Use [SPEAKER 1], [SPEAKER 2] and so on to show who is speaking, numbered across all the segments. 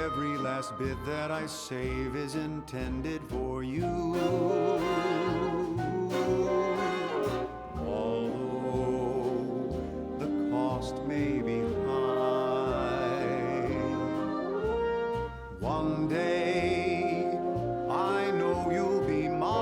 [SPEAKER 1] every last bit that I save is intended for you. Although the cost may be high, one day I know you'll be mine.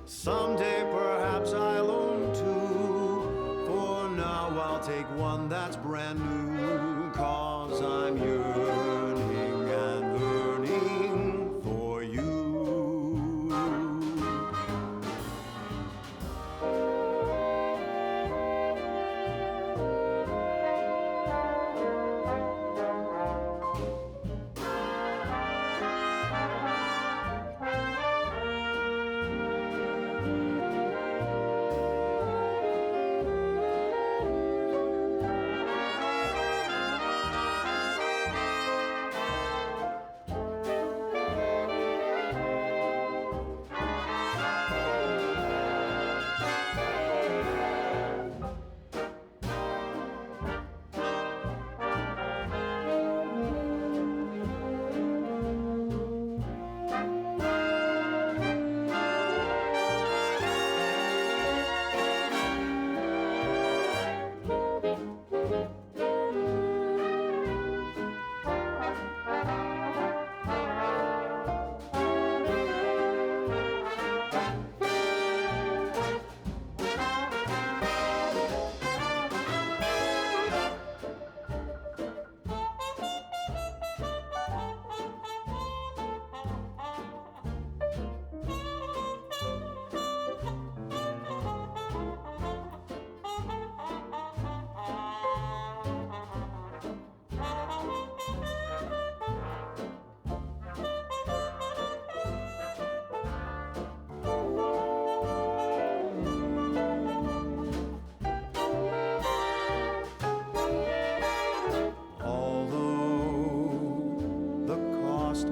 [SPEAKER 1] Someday perhaps I'll own two. For now I'll take one that's brand new, 'cause I'm yearning and yearning for you.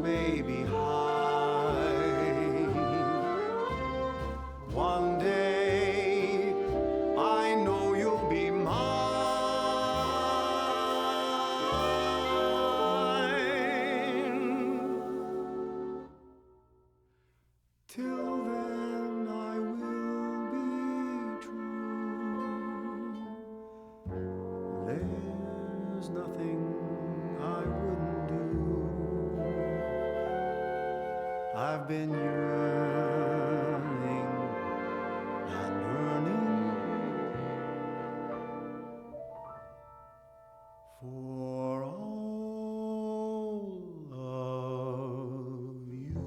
[SPEAKER 1] May be high. One day I know you'll be mine. Till then I will be true. There's nothing I wouldn't do. I've been yearning and yearning for all of you.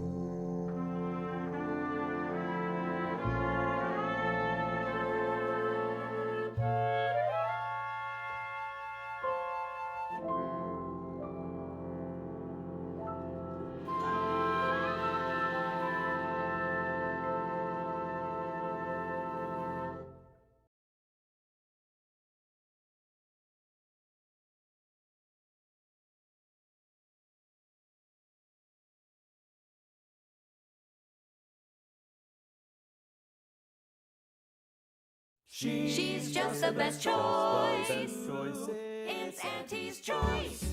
[SPEAKER 2] She's just the best choice. It's Auntie's choice.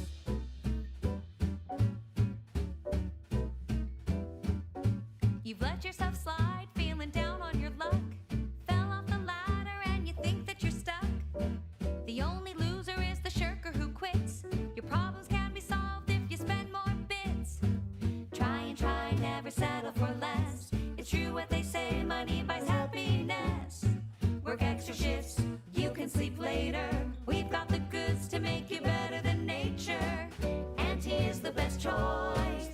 [SPEAKER 2] You've let yourself slide, feeling down on your luck. Fell off the ladder and you think that you're stuck. The only loser is the shirker who quits. Your problems can be solved if you spend more bits. Try and try, never settle for less. It's true what they say, money buys happiness. Work extra shifts, you can sleep later. We've got the goods to make you better than nature. Auntie is the best choice.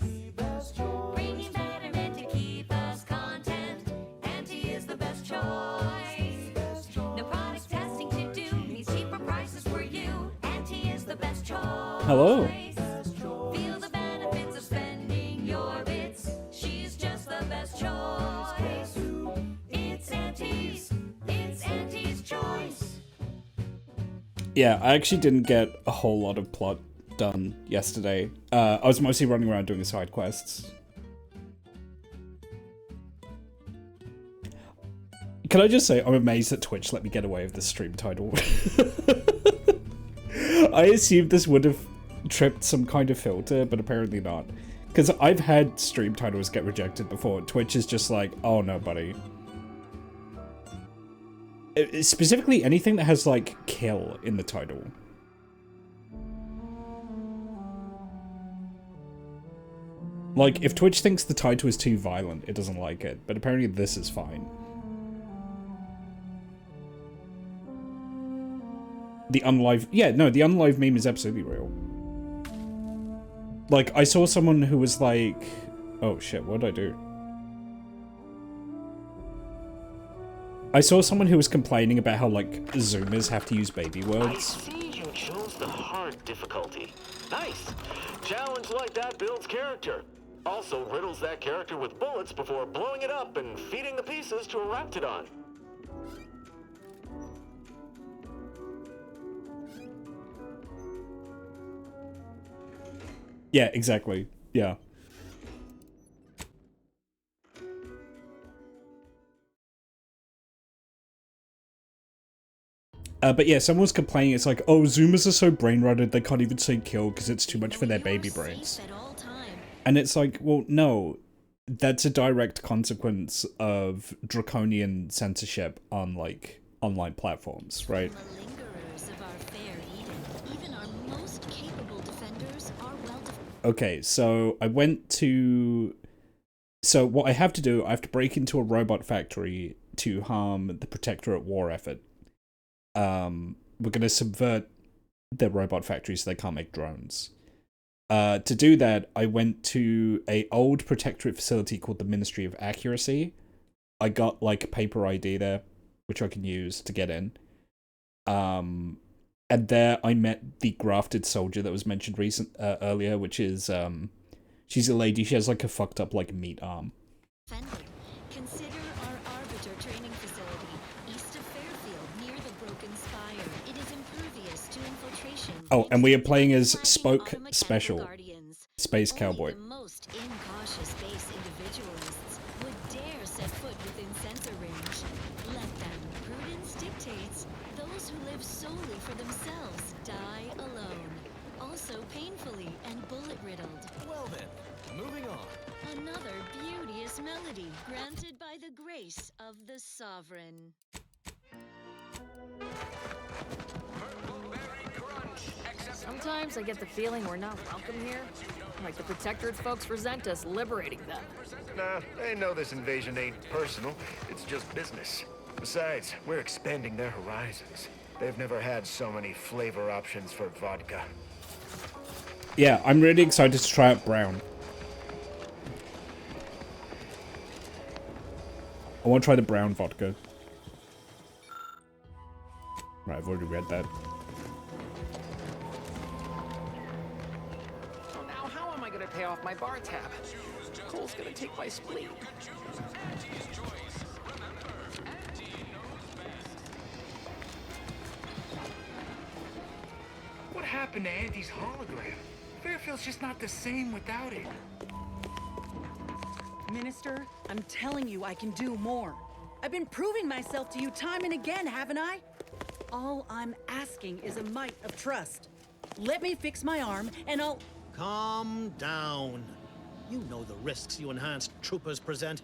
[SPEAKER 2] Bringing betterment to keep us content. Auntie is the best choice. No product testing to do, means cheaper prices for you. Auntie is the best choice.
[SPEAKER 3] Hello.
[SPEAKER 2] Feel the benefits of spending your bits. She's just the best choice. It's Auntie's. It's Auntie's choice.
[SPEAKER 3] Yeah, I actually didn't get a whole lot of plot done yesterday. I was mostly running around doing side quests. Can I just say, I'm amazed that Twitch let me get away with this stream title. I assumed this would have tripped some kind of filter, but apparently not. Because I've had stream titles get rejected before. Twitch is just like, oh no, buddy. Specifically, anything that has, like, kill in the title. Like, if Twitch thinks the title is too violent, it doesn't like it. But apparently this is fine. The unlive... Yeah, no, the unlive meme is absolutely real. Like, I saw someone who was like... Oh shit, what did I do? I saw someone who was complaining about how, like, Zoomers have to use baby words.
[SPEAKER 4] I see you chose the hard difficulty. Nice. Challenge like that builds character. Also riddles that character with bullets before blowing it up and feeding the pieces to a raptidon.
[SPEAKER 3] Yeah, exactly. Yeah. But yeah, someone was complaining, it's like, oh, Zoomers are so brain-rotted, they can't even say kill because it's too much for their baby brains. And it's like, well, no, that's a direct consequence of draconian censorship on, like, online platforms, right? Okay, so I went to... So what I have to do, I have to break into a robot factory to harm the Protectorate war effort. We're going to subvert their robot factory so they can't make drones. To do that, I went to a old Protectorate facility called the Ministry of Accuracy. I got, like, a paper ID there, which I can use to get in. And there I met the grafted soldier that was mentioned earlier, which is, she's a lady, she has, like, a fucked up, like, meat arm.
[SPEAKER 5] Consider our arbiter training facility east of Fairfield near the Broken Spire. It is impervious to infiltration.
[SPEAKER 3] Oh, and we are playing as Spoke Special, Space Cowboy.
[SPEAKER 5] The most incautious base individualists would dare set foot within sensor range. Let them. Prudence dictates those who live solely for themselves die alone. Also painfully and bullet-riddled.
[SPEAKER 4] Well then, moving on.
[SPEAKER 5] Another beauteous melody granted by the grace of the sovereign.
[SPEAKER 6] Sometimes I get the feeling we're not welcome here. Like the Protectorate folks resent us liberating them.
[SPEAKER 7] Nah, they know this invasion ain't personal. It's just business. Besides, we're expanding their horizons. They've never had so many flavor options for vodka.
[SPEAKER 3] Yeah, I'm really excited to try out brown. I want to try the brown vodka. Right, I've already read that.
[SPEAKER 8] So now how am I gonna pay off my bar tab? Cole's gonna take my spleen.
[SPEAKER 9] What happened to Andy's hologram? Fairfield's just not the same without it.
[SPEAKER 10] Minister, I'm telling you I can do more. I've been proving myself to you time and again, haven't I? All I'm asking is a mite of trust. Let me fix my arm and I'll...
[SPEAKER 11] Calm down. You know the risks you enhanced troopers present.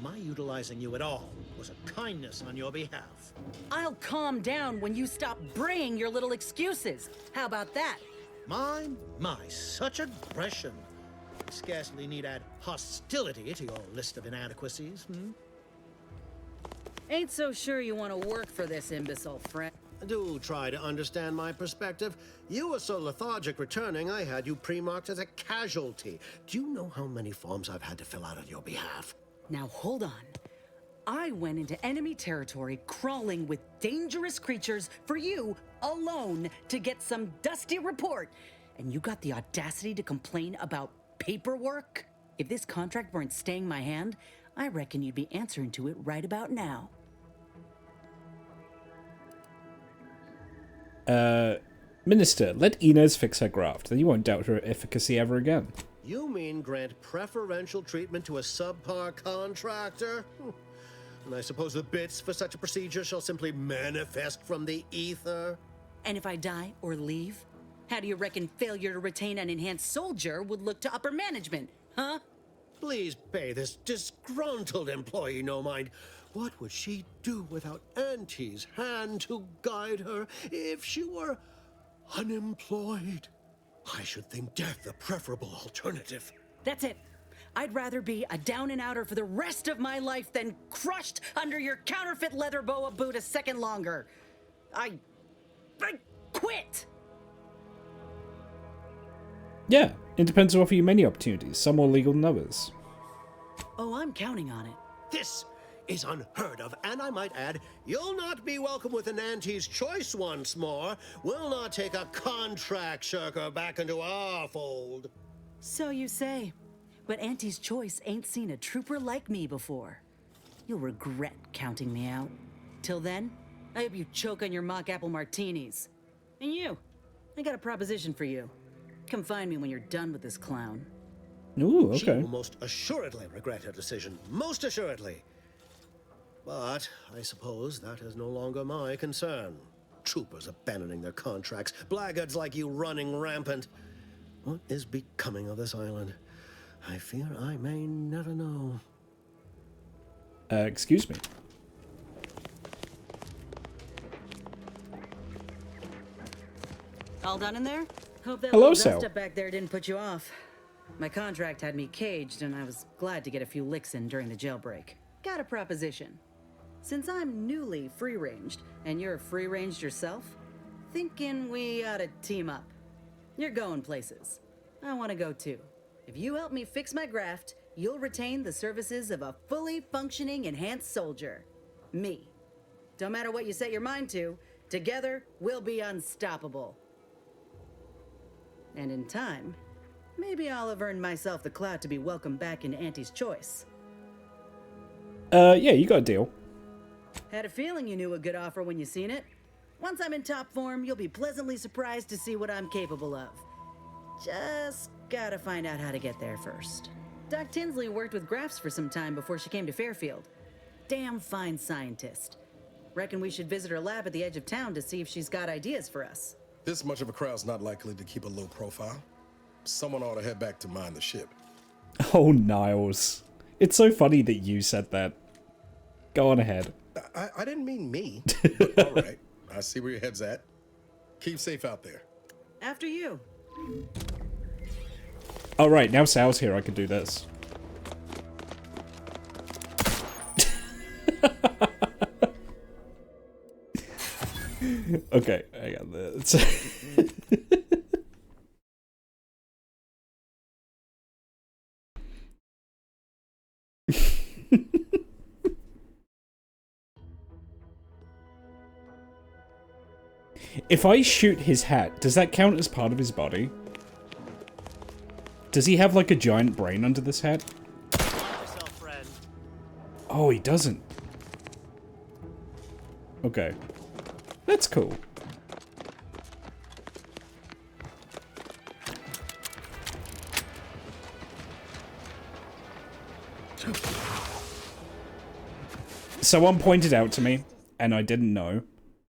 [SPEAKER 11] My utilizing you at all was a kindness on your behalf.
[SPEAKER 10] I'll calm down when you stop bringing your little excuses. How about that?
[SPEAKER 11] My, such aggression. You scarcely need add hostility to your list of inadequacies, hmm?
[SPEAKER 10] Ain't so sure you want to work for this imbecile friend.
[SPEAKER 11] Do try to understand my perspective. You were so lethargic returning, I had you pre-marked as a casualty. Do you know how many forms I've had to fill out on your behalf?
[SPEAKER 10] Now hold on. I went into enemy territory crawling with dangerous creatures for you alone to get some dusty report. And you got the audacity to complain about paperwork? If this contract weren't staying my hand, I reckon you'd be answering to it right about now.
[SPEAKER 3] Minister, let Inez fix her graft, then you won't doubt her efficacy ever again.
[SPEAKER 11] You mean grant preferential treatment to a subpar contractor? And I suppose the bits for such a procedure shall simply manifest from the ether?
[SPEAKER 10] And if I die or leave, How do you reckon failure to retain an enhanced soldier would look to upper management, huh?
[SPEAKER 11] Please pay this disgruntled employee no mind. What would she do without Auntie's hand to guide her if she were unemployed? I should think death the preferable alternative.
[SPEAKER 10] That's it. I'd rather be a down and outer for the rest of my life than crushed under your counterfeit leather boa boot a second longer. I quit!
[SPEAKER 3] Yeah, independents offer you many opportunities, some more legal than others.
[SPEAKER 10] Oh, I'm counting on it.
[SPEAKER 11] This is unheard of, and I might add, you'll not be welcome with an Auntie's choice once more. We'll not take a contract shirker back into our fold.
[SPEAKER 10] So you say. But Auntie's choice ain't seen a trooper like me before. You'll regret counting me out. Till then, I hope you choke on your mock apple martinis. And you, I got a proposition for you. Come find me when you're done with this clown.
[SPEAKER 3] Ooh,
[SPEAKER 11] She
[SPEAKER 3] okay.
[SPEAKER 11] will most assuredly regret her decision. Most assuredly. But I suppose that is no longer my concern. Troopers abandoning their contracts, blackguards like you running rampant. What is becoming of this island? I fear I may never know.
[SPEAKER 3] Excuse me.
[SPEAKER 10] All done in there? Hope that
[SPEAKER 3] Hello,
[SPEAKER 10] little
[SPEAKER 3] Sal.
[SPEAKER 10] dust up back there didn't put you off. My contract had me caged, and I was glad to get a few licks in during the jailbreak. Got a proposition. Since I'm newly free-ranged, and you're free-ranged yourself, thinking we ought to team up. You're going places. I want to go too. If you help me fix my graft, you'll retain the services of a fully functioning enhanced soldier. Me. Don't matter what you set your mind to, together we'll be unstoppable. And in time, maybe I'll have earned myself the clout to be welcomed back in Auntie's choice.
[SPEAKER 3] Yeah, you got a deal.
[SPEAKER 10] Had a feeling you knew a good offer when you seen it. Once I'm in top form, you'll be pleasantly surprised to see what I'm capable of. Just gotta find out how to get there first. Doc Tinsley worked with Grafts for some time before she came to Fairfield. Damn fine scientist. Reckon we should visit her lab at the edge of town to see if she's got ideas for us.
[SPEAKER 12] This much of a crowd's not likely to keep a low profile. Someone ought to head back to mind the ship.
[SPEAKER 3] Oh, Niles. It's so funny that you said that. Go on ahead.
[SPEAKER 12] I didn't mean me, but all right. I see where your head's at. Keep safe out there.
[SPEAKER 10] After you.
[SPEAKER 3] All right, now Sal's here. I can do this. Okay, I got this. If I shoot his hat, does that count as part of his body? Does he have like a giant brain under this hat? Oh, he doesn't. Okay. That's cool. Someone pointed out to me, and I didn't know,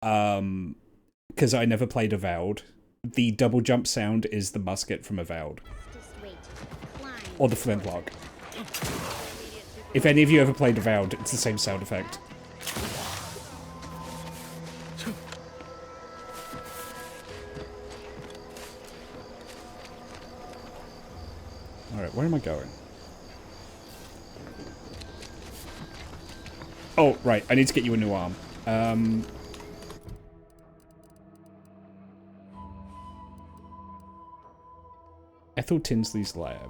[SPEAKER 3] because I never played Avowed, the double jump sound is the musket from Avowed. Or the flintlock. If any of you ever played Avowed, it's the same sound effect. Alright, where am I going? Oh, right, I need to get you a new arm. Ethel Tinsley's lab.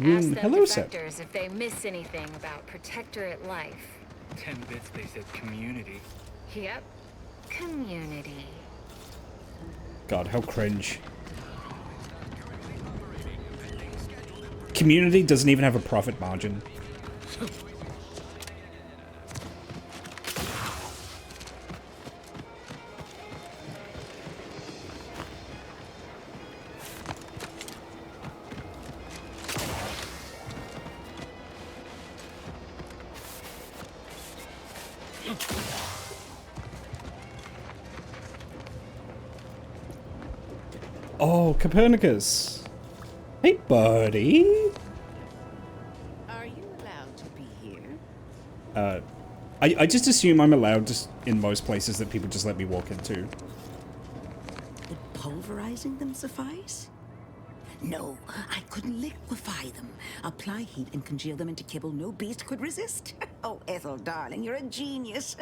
[SPEAKER 6] Ask them
[SPEAKER 3] Hello, sir.
[SPEAKER 6] defectors if they miss anything about Protectorate life.
[SPEAKER 9] 10 bits, they said community.
[SPEAKER 6] Yep. Community.
[SPEAKER 3] God, how cringe. Community doesn't even have a profit margin. Oh, Copernicus. Hey, buddy.
[SPEAKER 13] Are you allowed to be here?
[SPEAKER 3] I just assume I'm allowed just in most places that people just let me walk into.
[SPEAKER 13] Would pulverizing them suffice? No, I couldn't liquefy them. Apply heat and congeal them into kibble no beast could resist. Oh, Ethel, darling, you're a genius.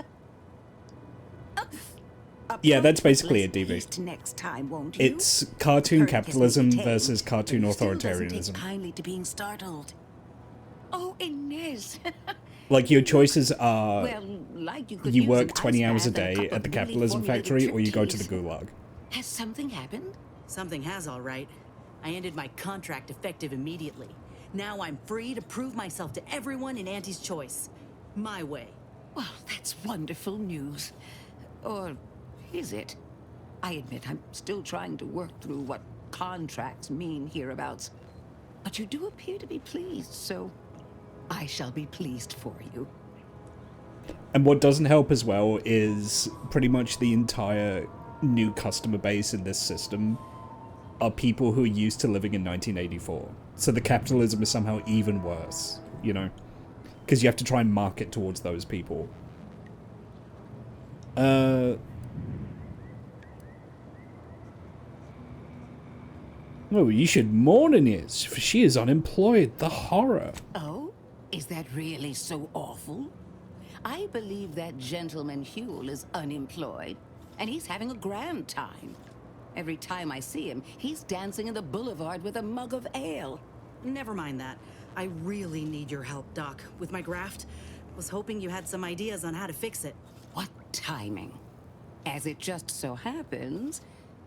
[SPEAKER 3] Yeah, that's basically a DV.
[SPEAKER 13] Yeast next time, won't you?
[SPEAKER 3] It's cartoon
[SPEAKER 13] Copernicus may
[SPEAKER 3] capitalism
[SPEAKER 13] be tame,
[SPEAKER 3] versus
[SPEAKER 13] but
[SPEAKER 3] cartoon
[SPEAKER 13] he still doesn't
[SPEAKER 3] authoritarianism.
[SPEAKER 13] take kindly to being startled. Oh, Inez.
[SPEAKER 3] Like, your choices are
[SPEAKER 13] Well, like you could
[SPEAKER 3] you
[SPEAKER 13] use
[SPEAKER 3] work
[SPEAKER 13] an
[SPEAKER 3] 20
[SPEAKER 13] ice
[SPEAKER 3] hours a
[SPEAKER 13] bath and
[SPEAKER 3] day
[SPEAKER 13] cup
[SPEAKER 3] at
[SPEAKER 13] of
[SPEAKER 3] the
[SPEAKER 13] newly
[SPEAKER 3] capitalism
[SPEAKER 13] formulated
[SPEAKER 3] factory, or you go to the
[SPEAKER 13] striptease.
[SPEAKER 3] gulag.
[SPEAKER 13] Has something happened?
[SPEAKER 10] Something has, all right. I ended my contract effective immediately. Now I'm free to prove myself to everyone in Auntie's choice. My way.
[SPEAKER 13] Well, that's wonderful news. Or is it? I admit I'm still trying to work through what contracts mean hereabouts. But you do appear to be pleased, so I shall be pleased for you.
[SPEAKER 3] And what doesn't help as well is pretty much the entire new customer base in this system are people who are used to living in 1984. So the capitalism is somehow even worse, you know? Because you have to try and market towards those people. Oh, you should mourn Inez, for she is unemployed. The horror.
[SPEAKER 13] Oh? Is that really so awful? I believe that gentleman Huel is unemployed, and he's having a grand time. Every time I see him, he's dancing in the boulevard with a mug of ale.
[SPEAKER 10] Never mind that. I really need your help, Doc, with my graft. Was hoping you had some ideas on how to fix it.
[SPEAKER 13] What timing? As it just so happens,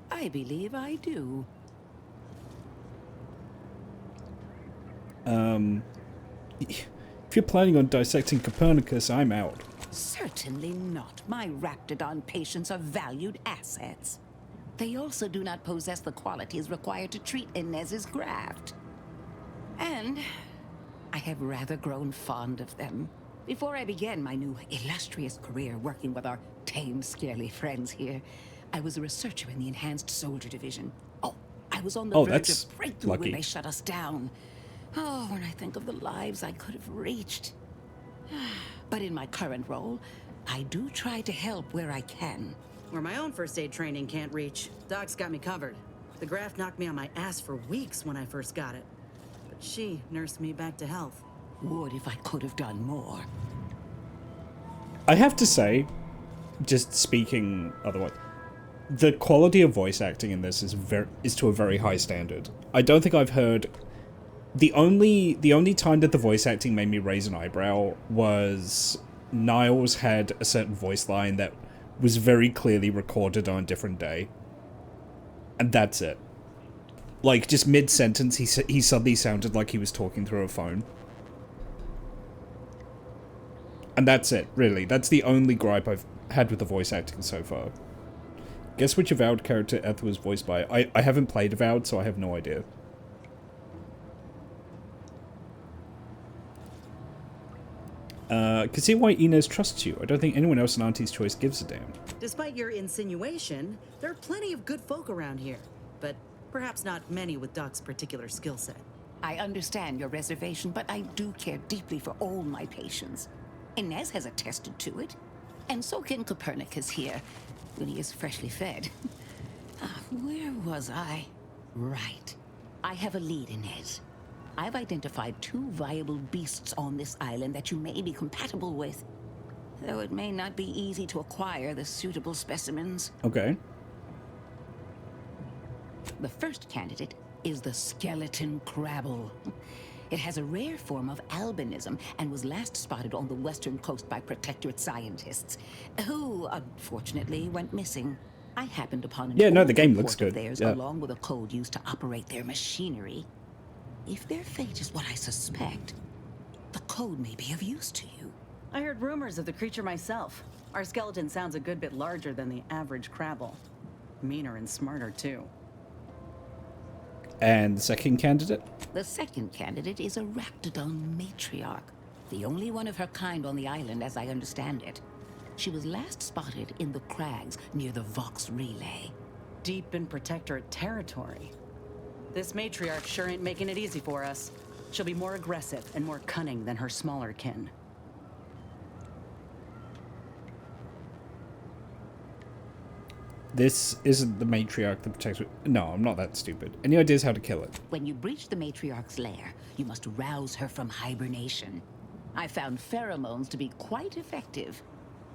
[SPEAKER 13] I believe I do.
[SPEAKER 3] If you're planning on dissecting Copernicus, I'm out.
[SPEAKER 13] Certainly not. My Raptidon patients are valued assets. They also do not possess the qualities required to treat Inez's graft. And I have rather grown fond of them. Before I began my new illustrious career working with our tame, scarily friends here, I was a researcher in the Enhanced Soldier Division. Oh, I was on the verge
[SPEAKER 3] that's
[SPEAKER 13] of breakthrough
[SPEAKER 3] lucky.
[SPEAKER 13] when they shut us down. Oh, when I think of the lives I could have reached. But in my current role, I do try to help where I can.
[SPEAKER 10] Where my own first aid training can't reach, Doc's got me covered. The graft knocked me on my ass for weeks when I first got it. But she nursed me back to health.
[SPEAKER 13] Would if I could have done more.
[SPEAKER 3] I have to say, just speaking otherwise, the quality of voice acting in this is to a very high standard. I don't think I've heard... The only time that the voice acting made me raise an eyebrow was Niles had a certain voice line that was very clearly recorded on a different day. And that's it. Like, just mid-sentence, he suddenly sounded like he was talking through a phone. And that's it, really. That's the only gripe I've had with the voice acting so far. Guess which Avowed character Eth was voiced by? I haven't played Avowed, so I have no idea. Can see why Inez trusts you. I don't think anyone else in Auntie's Choice gives a damn.
[SPEAKER 10] Despite your insinuation, there are plenty of good folk around here. But perhaps not many with Doc's particular skill set.
[SPEAKER 13] I understand your reservation, but I do care deeply for all my patients. Inez has attested to it. And so can Copernicus here, when he is freshly fed. Where was I? Right. I have a lead, Inez. I've identified 2 viable beasts on this island that you may be compatible with. Though it may not be easy to acquire the suitable specimens.
[SPEAKER 3] Okay.
[SPEAKER 13] The first candidate is the skeleton crabble. It has a rare form of albinism and was last spotted on the western coast by protectorate scientists, who, unfortunately, went missing. I happened upon an
[SPEAKER 3] the game
[SPEAKER 13] old
[SPEAKER 3] looks
[SPEAKER 13] report of
[SPEAKER 3] good.
[SPEAKER 13] theirs,
[SPEAKER 3] Yeah.
[SPEAKER 13] along with a code used to operate their machinery. If their fate is what I suspect, the code may be of use to you.
[SPEAKER 10] I heard rumors of the creature myself. Our skeleton sounds a good bit larger than the average crabble. Meaner and smarter, too.
[SPEAKER 3] And the second candidate?
[SPEAKER 13] The second candidate is a Raptidon matriarch, the only one of her kind on the island as I understand it. She was last spotted in the crags near the Vox Relay.
[SPEAKER 10] deep in Protectorate territory. This matriarch sure ain't making it easy for us. She'll be more aggressive and more cunning than her smaller kin.
[SPEAKER 3] This isn't the matriarch that protects... No, I'm not that stupid. Any ideas how to kill it?
[SPEAKER 13] When you breach the matriarch's lair, you must rouse her from hibernation. I found pheromones to be quite effective.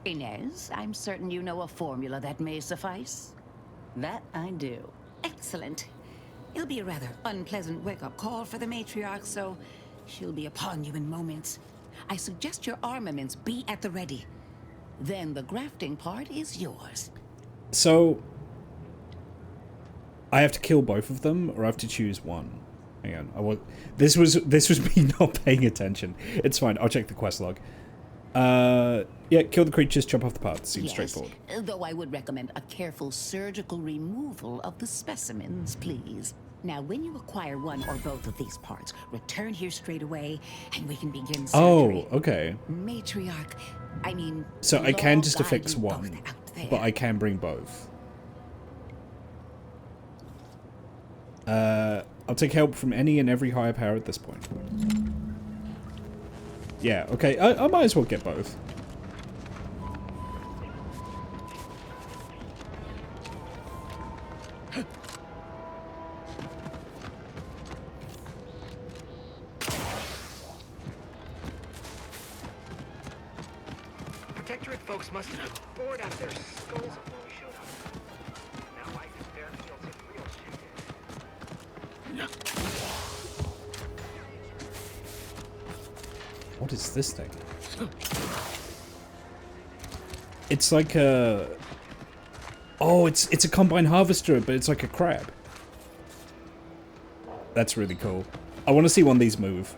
[SPEAKER 13] Inez, I'm certain you know a formula that may suffice.
[SPEAKER 10] That I do.
[SPEAKER 13] Excellent. It'll be a rather unpleasant wake-up call for the matriarch, so she'll be upon you in moments. I suggest your armaments be at the ready. Then the grafting part is yours.
[SPEAKER 3] So, I have to kill both of them, or I have to choose one? Hang on, this was me not paying attention. It's fine, I'll check the quest log. Yeah, kill the creatures, chop off the parts. Seems straightforward.
[SPEAKER 13] Though I would recommend a careful surgical removal of the specimens, please. Now, when you acquire one or both of these parts, return here straight away, and we can begin surgery.
[SPEAKER 3] Oh, okay.
[SPEAKER 13] Matriarch, I mean...
[SPEAKER 3] So I can just affix one, but I can bring both. I'll take help from any and every higher power at this point. Yeah, okay, I might as well get both.
[SPEAKER 8] Protectorate folks must have been bored out of their skulls when we showed up. Now life in Fairfield's in real shit.
[SPEAKER 3] What is this thing? It's like a... Oh, it's a combine harvester, but it's like a crab. That's really cool. I want to see one of these move.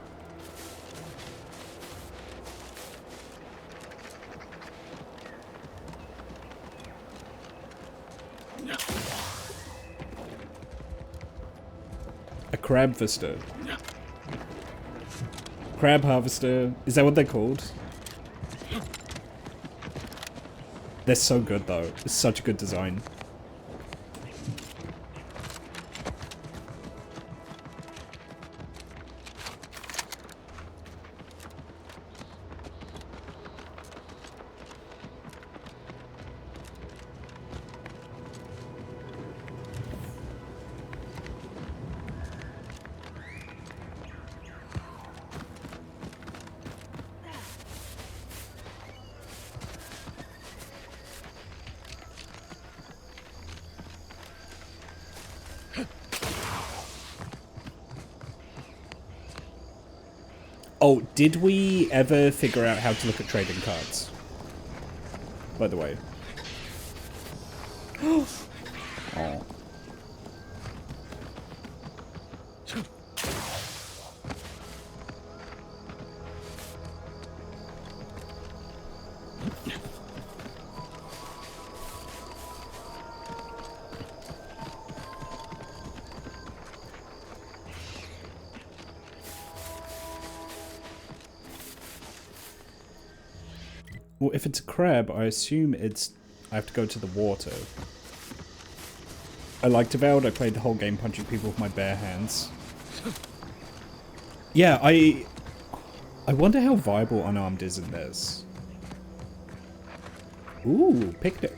[SPEAKER 3] A crab harvester. Crab harvester. Is that what they're called? They're so good though. It's such a good design. Oh, did we ever figure out how to look at trading cards? By the way. Oh. Well, if it's a crab, I assume it's... I have to go to the water. I liked Avowed, I played the whole game punching people with my bare hands. Yeah, I wonder how viable unarmed is in this. Ooh, picnic.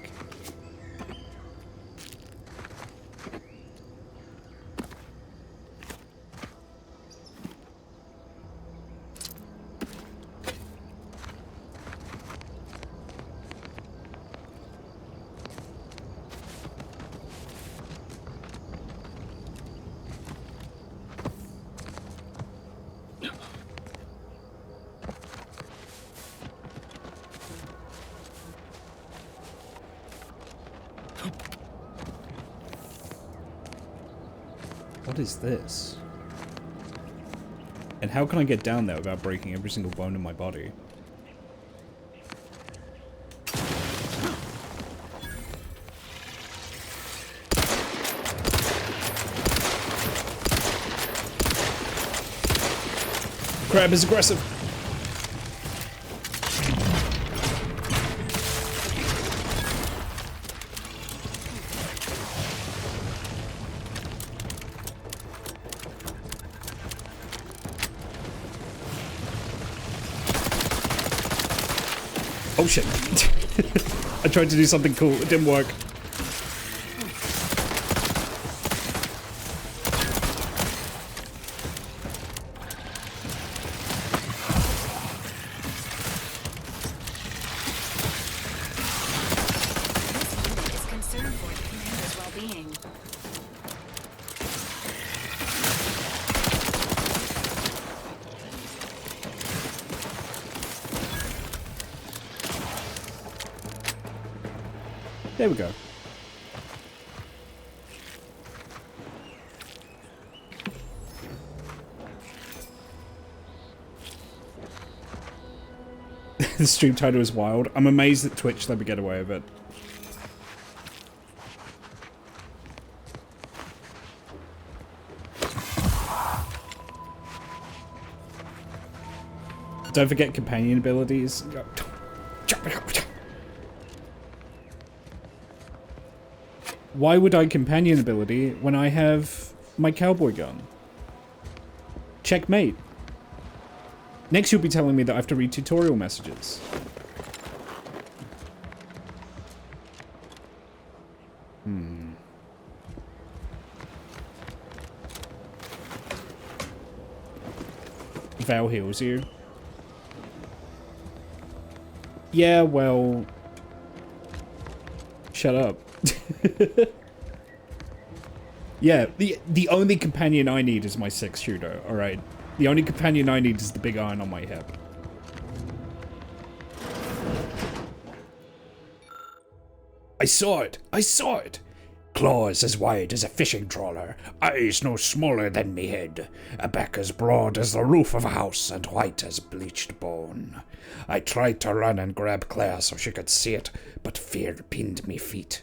[SPEAKER 3] What is this? And how can I get down there without breaking every single bone in my body? Crab is aggressive. Oh shit. I tried to do something cool. It didn't work.
[SPEAKER 5] Is concerned for the commander's well-being.
[SPEAKER 3] There we go. The stream title is wild. I'm amazed that Twitch let me get away with it. Don't forget companion abilities. Why would I companion ability when I have my cowboy gun? Checkmate. Next you'll be telling me that I have to read tutorial messages. Val heals you. Yeah, well... Shut up. Yeah, the only companion I need is my 6-shooter, alright? The only companion I need is the big iron on my hip. I saw it! I saw it! Claws as wide as a fishing trawler, eyes no smaller than me head, a back as broad as the roof of a house and white as bleached bone. I tried to run and grab Claire so she could see it, but fear pinned me feet.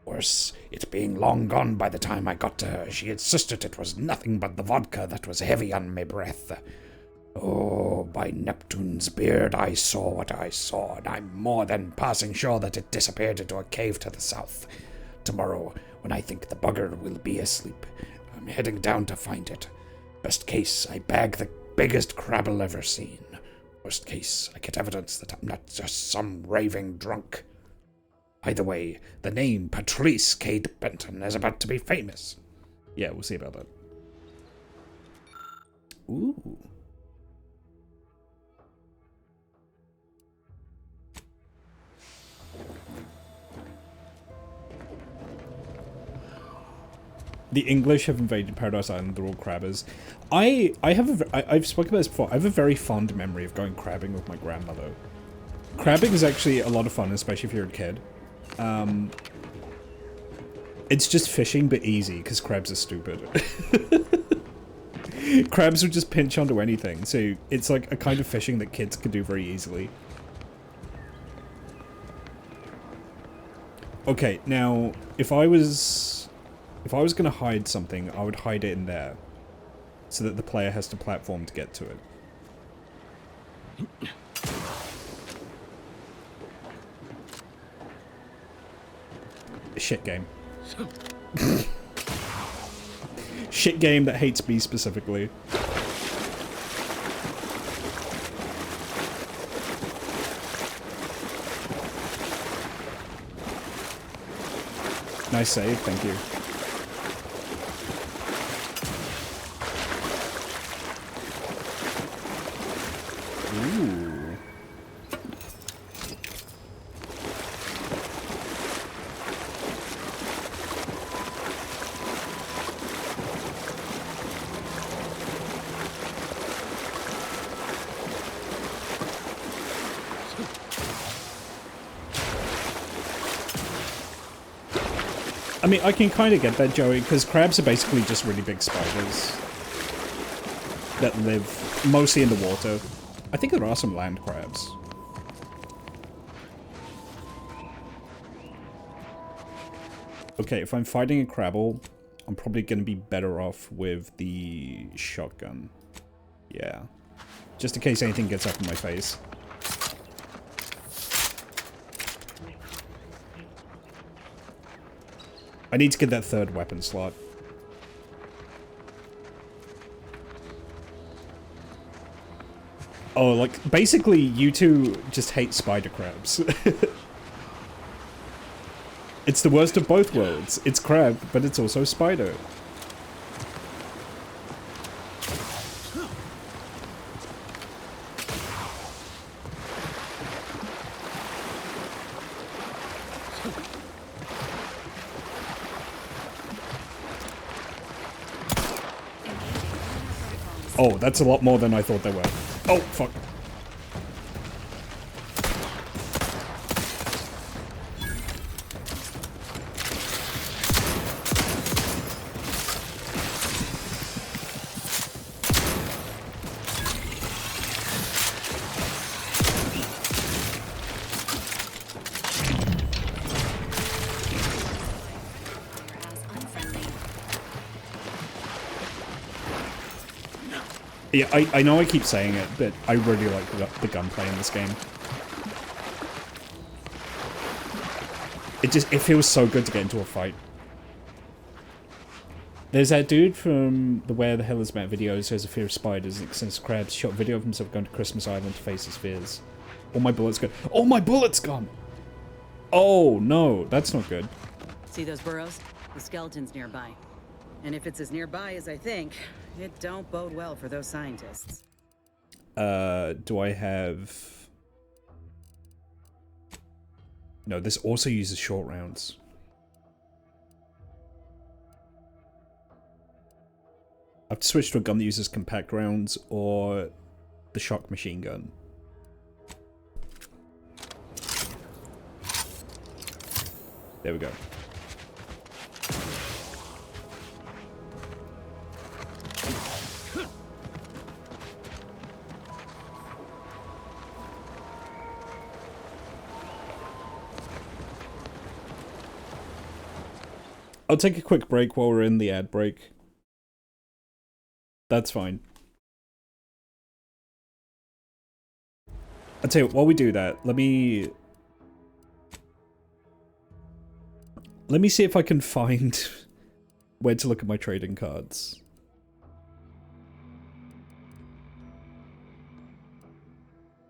[SPEAKER 3] Worse, it being long gone by the time I got to her, she insisted it was nothing but the vodka that was heavy on me breath. Oh, by Neptune's beard, I saw what I saw, and I'm more than passing sure that it disappeared into a cave to the south. Tomorrow, when I think the bugger will be asleep, I'm heading down to find it. Best case, I bag the biggest crab I'll ever seen. Worst case, I get evidence that I'm not just some raving drunk. Either way, the name Patrice Cade Benton is about to be famous. Yeah, we'll see about that. Ooh. The English have invaded Paradise Island, they're all crabbers. I've spoken about this before, I have a very fond memory of going crabbing with my grandmother. Crabbing is actually a lot of fun, especially if you're a kid. It's just fishing, but easy, because crabs are stupid. Crabs will just pinch onto anything, so it's like a kind of fishing that kids can do very easily. Okay, now, if I was gonna hide something, I would hide it in there, so that the player has to platform to get to it. Shit game. Shit game that hates me specifically. Nice save, thank you. Ooh. I mean, I can kind of get that, Joey, because crabs are basically just really big spiders that live mostly in the water. I think there are some land crabs. Okay, if I'm fighting a crabble, I'm probably going to be better off with the shotgun. Yeah. Just in case anything gets up in my face. I need to get that third weapon slot. Oh, like, basically, you two just hate spider crabs. It's the worst of both worlds. It's crab, but it's also spider. Oh, that's a lot more than I thought they were. Oh, fuck. Yeah, I know I keep saying it, but I really like the gunplay in this game. It feels so good to get into a fight. There's that dude from the Where the Hell is Matt videos who has a fear of spiders and extends crabs. Shot a video of himself going to Christmas Island to face his fears. All my bullets gone. Oh, my bullets gone! Oh, no, that's not good.
[SPEAKER 10] See those burrows? The skeleton's nearby. And if it's as nearby as I think, it don't bode well for those scientists.
[SPEAKER 3] Do I have... No, this also uses short rounds. I've switched to a gun that uses compact rounds or the shock machine gun. There we go. I'll take a quick break while we're in the ad break. That's fine. I'll tell you what, while we do that, let me see if I can find where to look at my trading cards.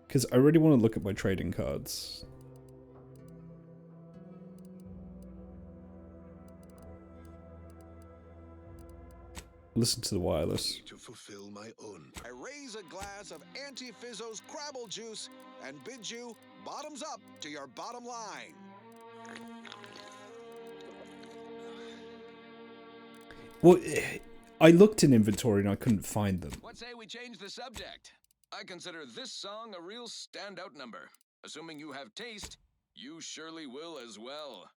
[SPEAKER 3] Because I really want to look at my trading cards. Listen to the wireless.
[SPEAKER 14] To fulfill my own. I raise a glass of Anti-Fizzo's Crabble Juice and bid you bottoms up to your bottom line.
[SPEAKER 3] Well, I looked in inventory and I couldn't find them.
[SPEAKER 15] What say we change the subject? I consider this song a real standout number. Assuming you have taste, you surely will as well.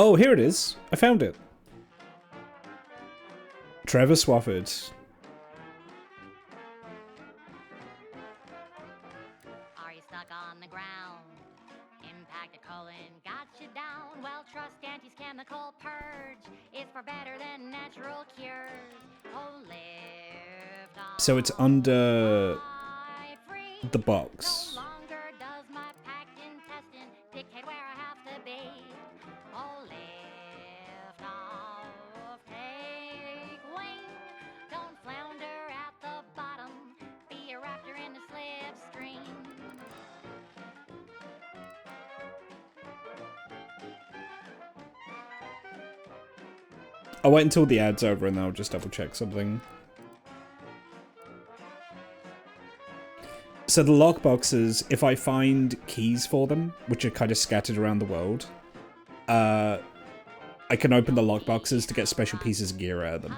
[SPEAKER 3] Oh, here it is. I found it. Trevor Swafford.
[SPEAKER 2] Are you stuck on the ground? Impact a colon got you down. Well, trust Auntie's chemical purge is for better than natural cures. Oh, lift off.
[SPEAKER 3] So it's under the box.
[SPEAKER 2] No longer does my packed intestine dictate where I have to be. Oh, lift off, take wing. Don't flounder at the bottom. Be a raptor in the slipstream.
[SPEAKER 3] I'll wait until the ad's over and then I'll just double check something. So the lockboxes, if I find keys for them, which are kind of scattered around the world, I can open the lockboxes to get special pieces of gear out of them.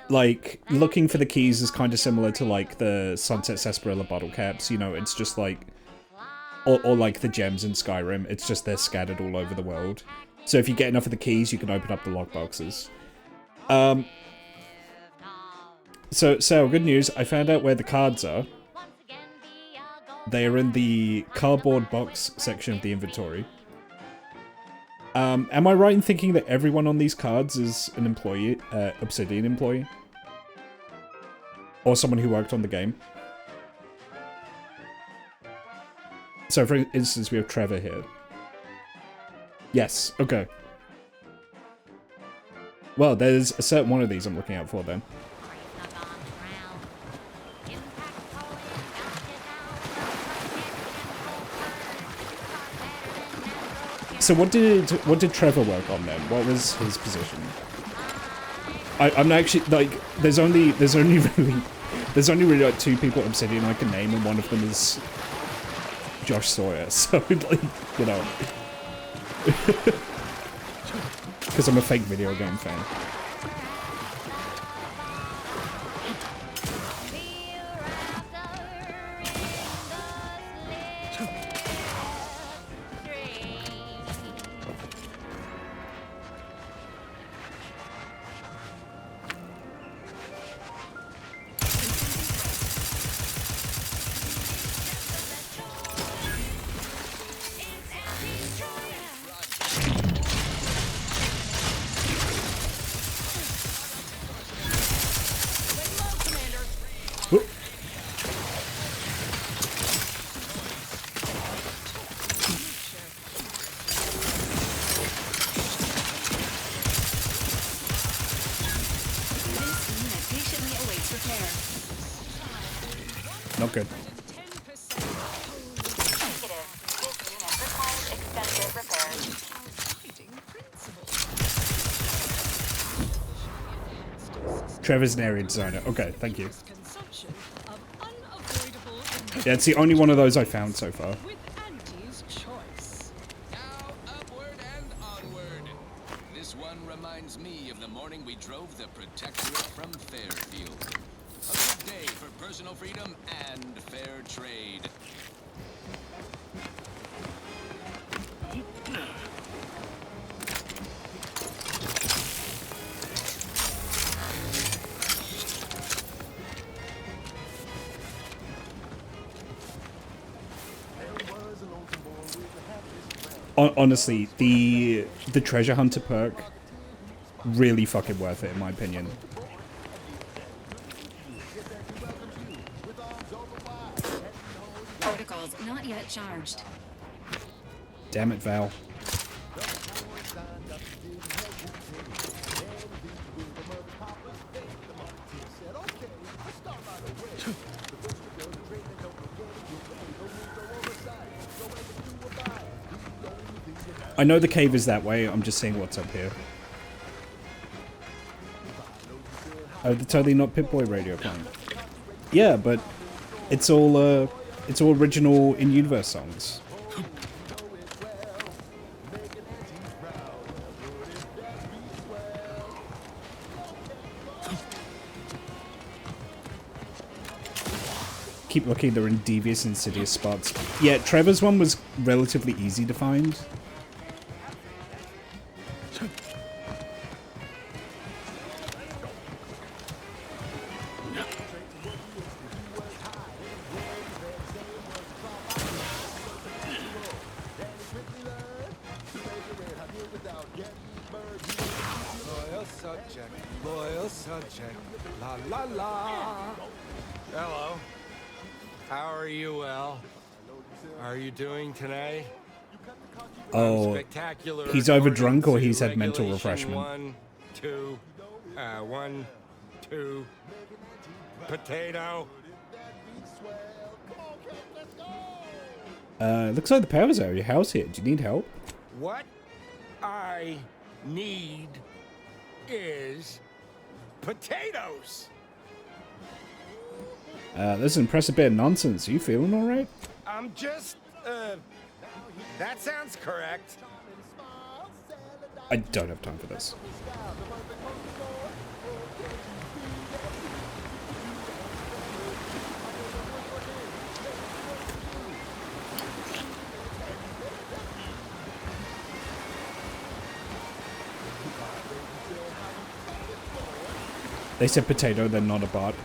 [SPEAKER 3] Like, looking for the keys is kind of similar to, like, the Sunset Sarsaparilla bottle caps, you know, it's just like... Or like the gems in Skyrim, it's just they're scattered all over the world. So if you get enough of the keys, you can open up the lockboxes. So, good news, I found out where the cards are. They are in the cardboard box section of the inventory. Am I right in thinking that everyone on these cards is an employee, Obsidian employee? Or someone who worked on the game? So for instance, we have Trevor here. Yes, okay. Well, there's a certain one of these I'm looking out for then. So what did Trevor work on then? What was his position? I'm actually like there's only really like 2 people at Obsidian I can name, and one of them is Josh Sawyer. So like, you know, because I'm a fake video game fan. Not good. Trevor's an area designer. Okay, thank you. Yeah, it's the only one of those I found so far.
[SPEAKER 15] This one reminds me of the morning we drove the Protectorate from Fairfield. A good day for personal freedom and fair trade.
[SPEAKER 3] Honestly, the treasure hunter perk, really fucking worth it in my opinion.
[SPEAKER 16] Protocols not yet charged.
[SPEAKER 3] Damn it, Val. I know the cave is that way, I'm just seeing what's up here. Oh, the totally not Pip-Boy radio playing. Yeah, but it's all original in-universe songs. Keep looking, they're in devious, insidious spots. Yeah, Trevor's one was relatively easy to find.
[SPEAKER 17] Loyal subject, la la la. Hello. How are you, Well? How are you doing today?
[SPEAKER 3] Oh,
[SPEAKER 17] Spectacular.
[SPEAKER 3] he's over drunk or
[SPEAKER 17] according
[SPEAKER 3] he's
[SPEAKER 17] to
[SPEAKER 3] had mental
[SPEAKER 17] regulation
[SPEAKER 3] refreshment.
[SPEAKER 17] 1, 2, potato.
[SPEAKER 3] Looks like the power's out of your house here. Do you need help?
[SPEAKER 17] What I need is potatoes.
[SPEAKER 3] That's an impressive bit of nonsense. Are you feeling alright?
[SPEAKER 17] I'm just, that sounds correct.
[SPEAKER 3] I don't have time for this. They said potato, they're not a bot.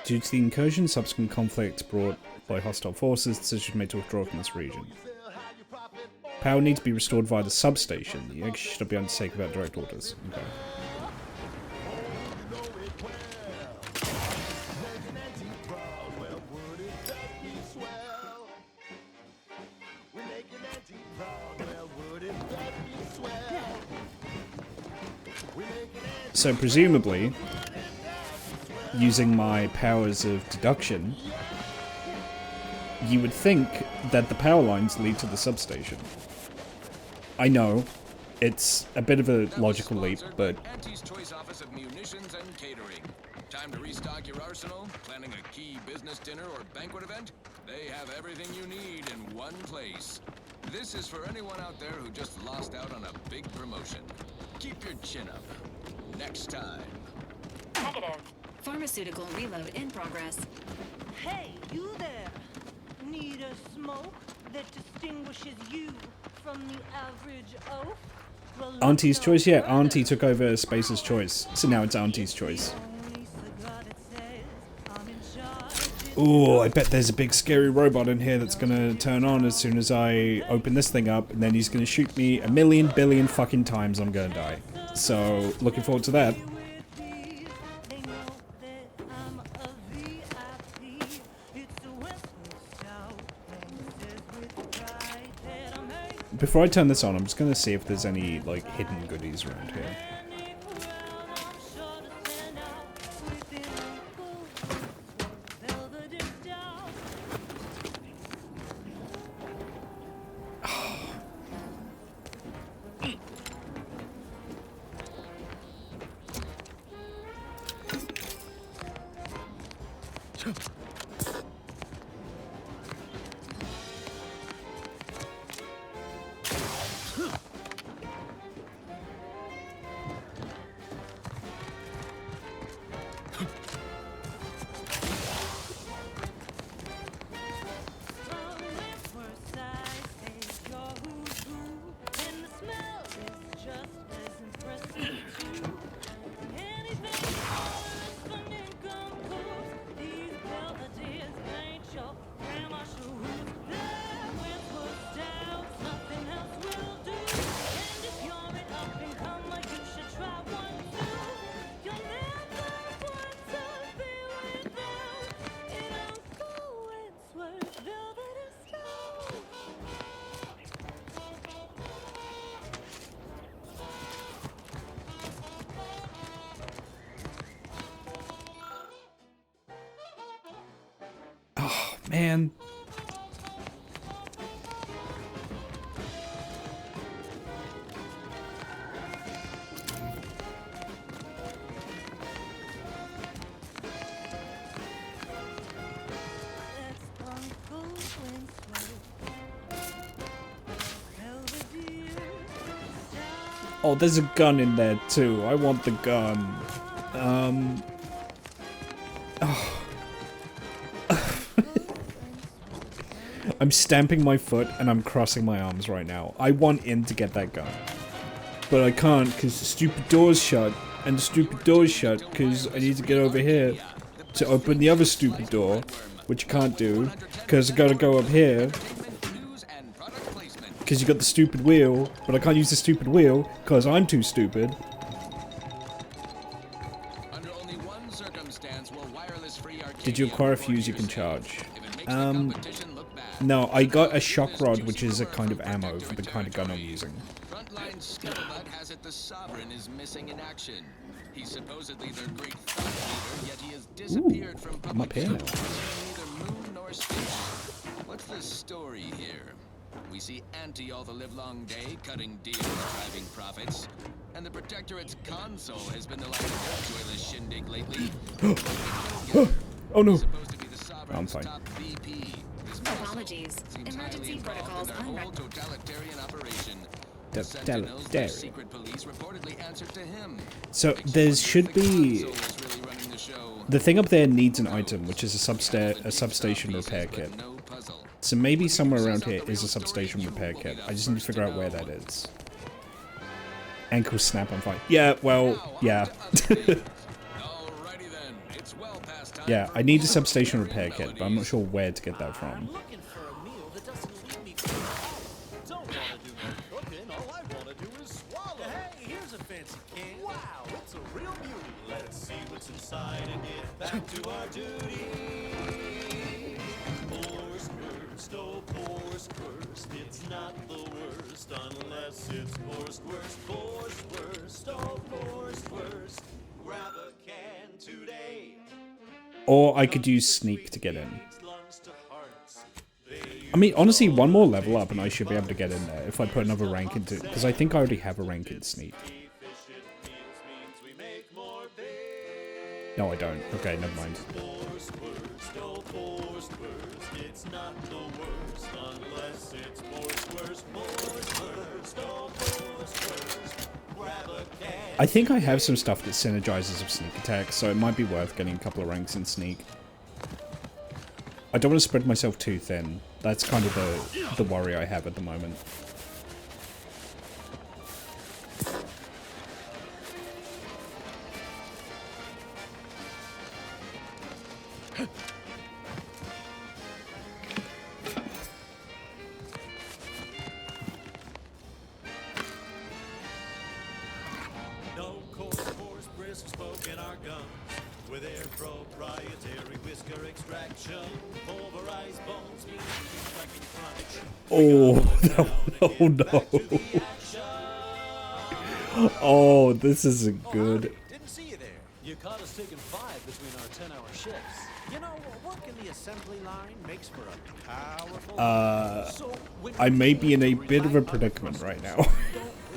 [SPEAKER 3] Due to the incursion, subsequent conflicts brought by hostile forces, the decision was made to withdraw from this region. Power needs to be restored via the substation. The exit should not be undertaken without direct orders. Okay. So presumably, using my powers of deduction, you would think that the power lines lead to the substation. I know, it's a bit of a logical leap, but...
[SPEAKER 15] Auntie's Choice Office of Munitions and Catering. Time to restock your arsenal? Planning a key business dinner or banquet event? They have everything you need in one place. This is for anyone out there who just lost out on a big promotion. Keep your chin up. Next time.
[SPEAKER 16] Negative. Pharmaceutical reload in progress.
[SPEAKER 18] Hey, you there! Need a smoke that distinguishes you from the average oaf? Well,
[SPEAKER 3] Auntie's Choice? Yeah, Auntie took over Space's Choice, so now it's Auntie's Choice. Ooh, I bet there's a big scary robot in here that's gonna turn on as soon as I open this thing up, and then he's gonna shoot me a million billion fucking times. I'm gonna die. So, looking forward to that. Before I turn this on, I'm just gonna see if there's any, like, hidden goodies around here. Man. Oh, there's a gun in there too. I want the gun. Oh. I'm stamping my foot and I'm crossing my arms right now. I want in to get that gun. But I can't because the stupid door's shut. And the stupid door's shut because I need to get over here to open the other stupid door. Which I can't do because I gotta go up here. Because you got the stupid wheel. But I can't use the stupid wheel because I'm too stupid. Did you acquire a fuse you can charge? No, I got a shock rod, which is a kind of ammo for the kind of gun I'm using.
[SPEAKER 15] Frontline scuttlebutt has it the Sovereign is missing in action. He's supposedly their great thought leader, yet he has disappeared from public view, neither moon nor station. What's the story here? We see Auntie all the livelong day, cutting deals, driving profits. And the Protectorate's console has been the life of their joyless shindig lately.
[SPEAKER 3] Oh no. I'm fine.
[SPEAKER 16] Apologies. Emergency protocols unrecognized.
[SPEAKER 15] Totalitarian operation.
[SPEAKER 3] Totalitarian.
[SPEAKER 15] Secret police reportedly answered to him.
[SPEAKER 3] So there should be... The thing up there needs an item, which is a substation repair kit. So maybe somewhere around here is a substation repair kit. I just need to figure out where that is. Ankle snap, I'm fine. Yeah, well, yeah.
[SPEAKER 15] Alrighty then. It's well past time
[SPEAKER 3] Yeah, I need a substation repair kit, but I'm not sure where to get that from.
[SPEAKER 1] Hey, here's a fancy can. Wow, it's a real beauty. Let's see what's inside and get back to our duty. Force first, oh force first. It's not the worst unless it's forced worst. Force first, oh force first. Grab a can today.
[SPEAKER 3] Or I could use sneak to get in. I mean, honestly, one more level up and I should be able to get in there if I put another rank into it, because I think I already have a rank in sneak. No, I don't. Okay, never mind. I think I have some stuff that synergizes with sneak attack, so it might be worth getting a couple of ranks in sneak. I don't want to spread myself too thin. That's kind of the worry I have at the moment.
[SPEAKER 1] No coarse brisk smoke in our guns. With their proprietary whisker extraction, pulverized bones mean striking crunch.
[SPEAKER 3] Oh, no. Oh, this isn't good.
[SPEAKER 1] Didn't see you there. You caught us taking 5 between our 10-hour shifts. You know, work in the assembly line makes for a powerful.
[SPEAKER 3] I may be in a bit of a predicament right now.
[SPEAKER 1] Don't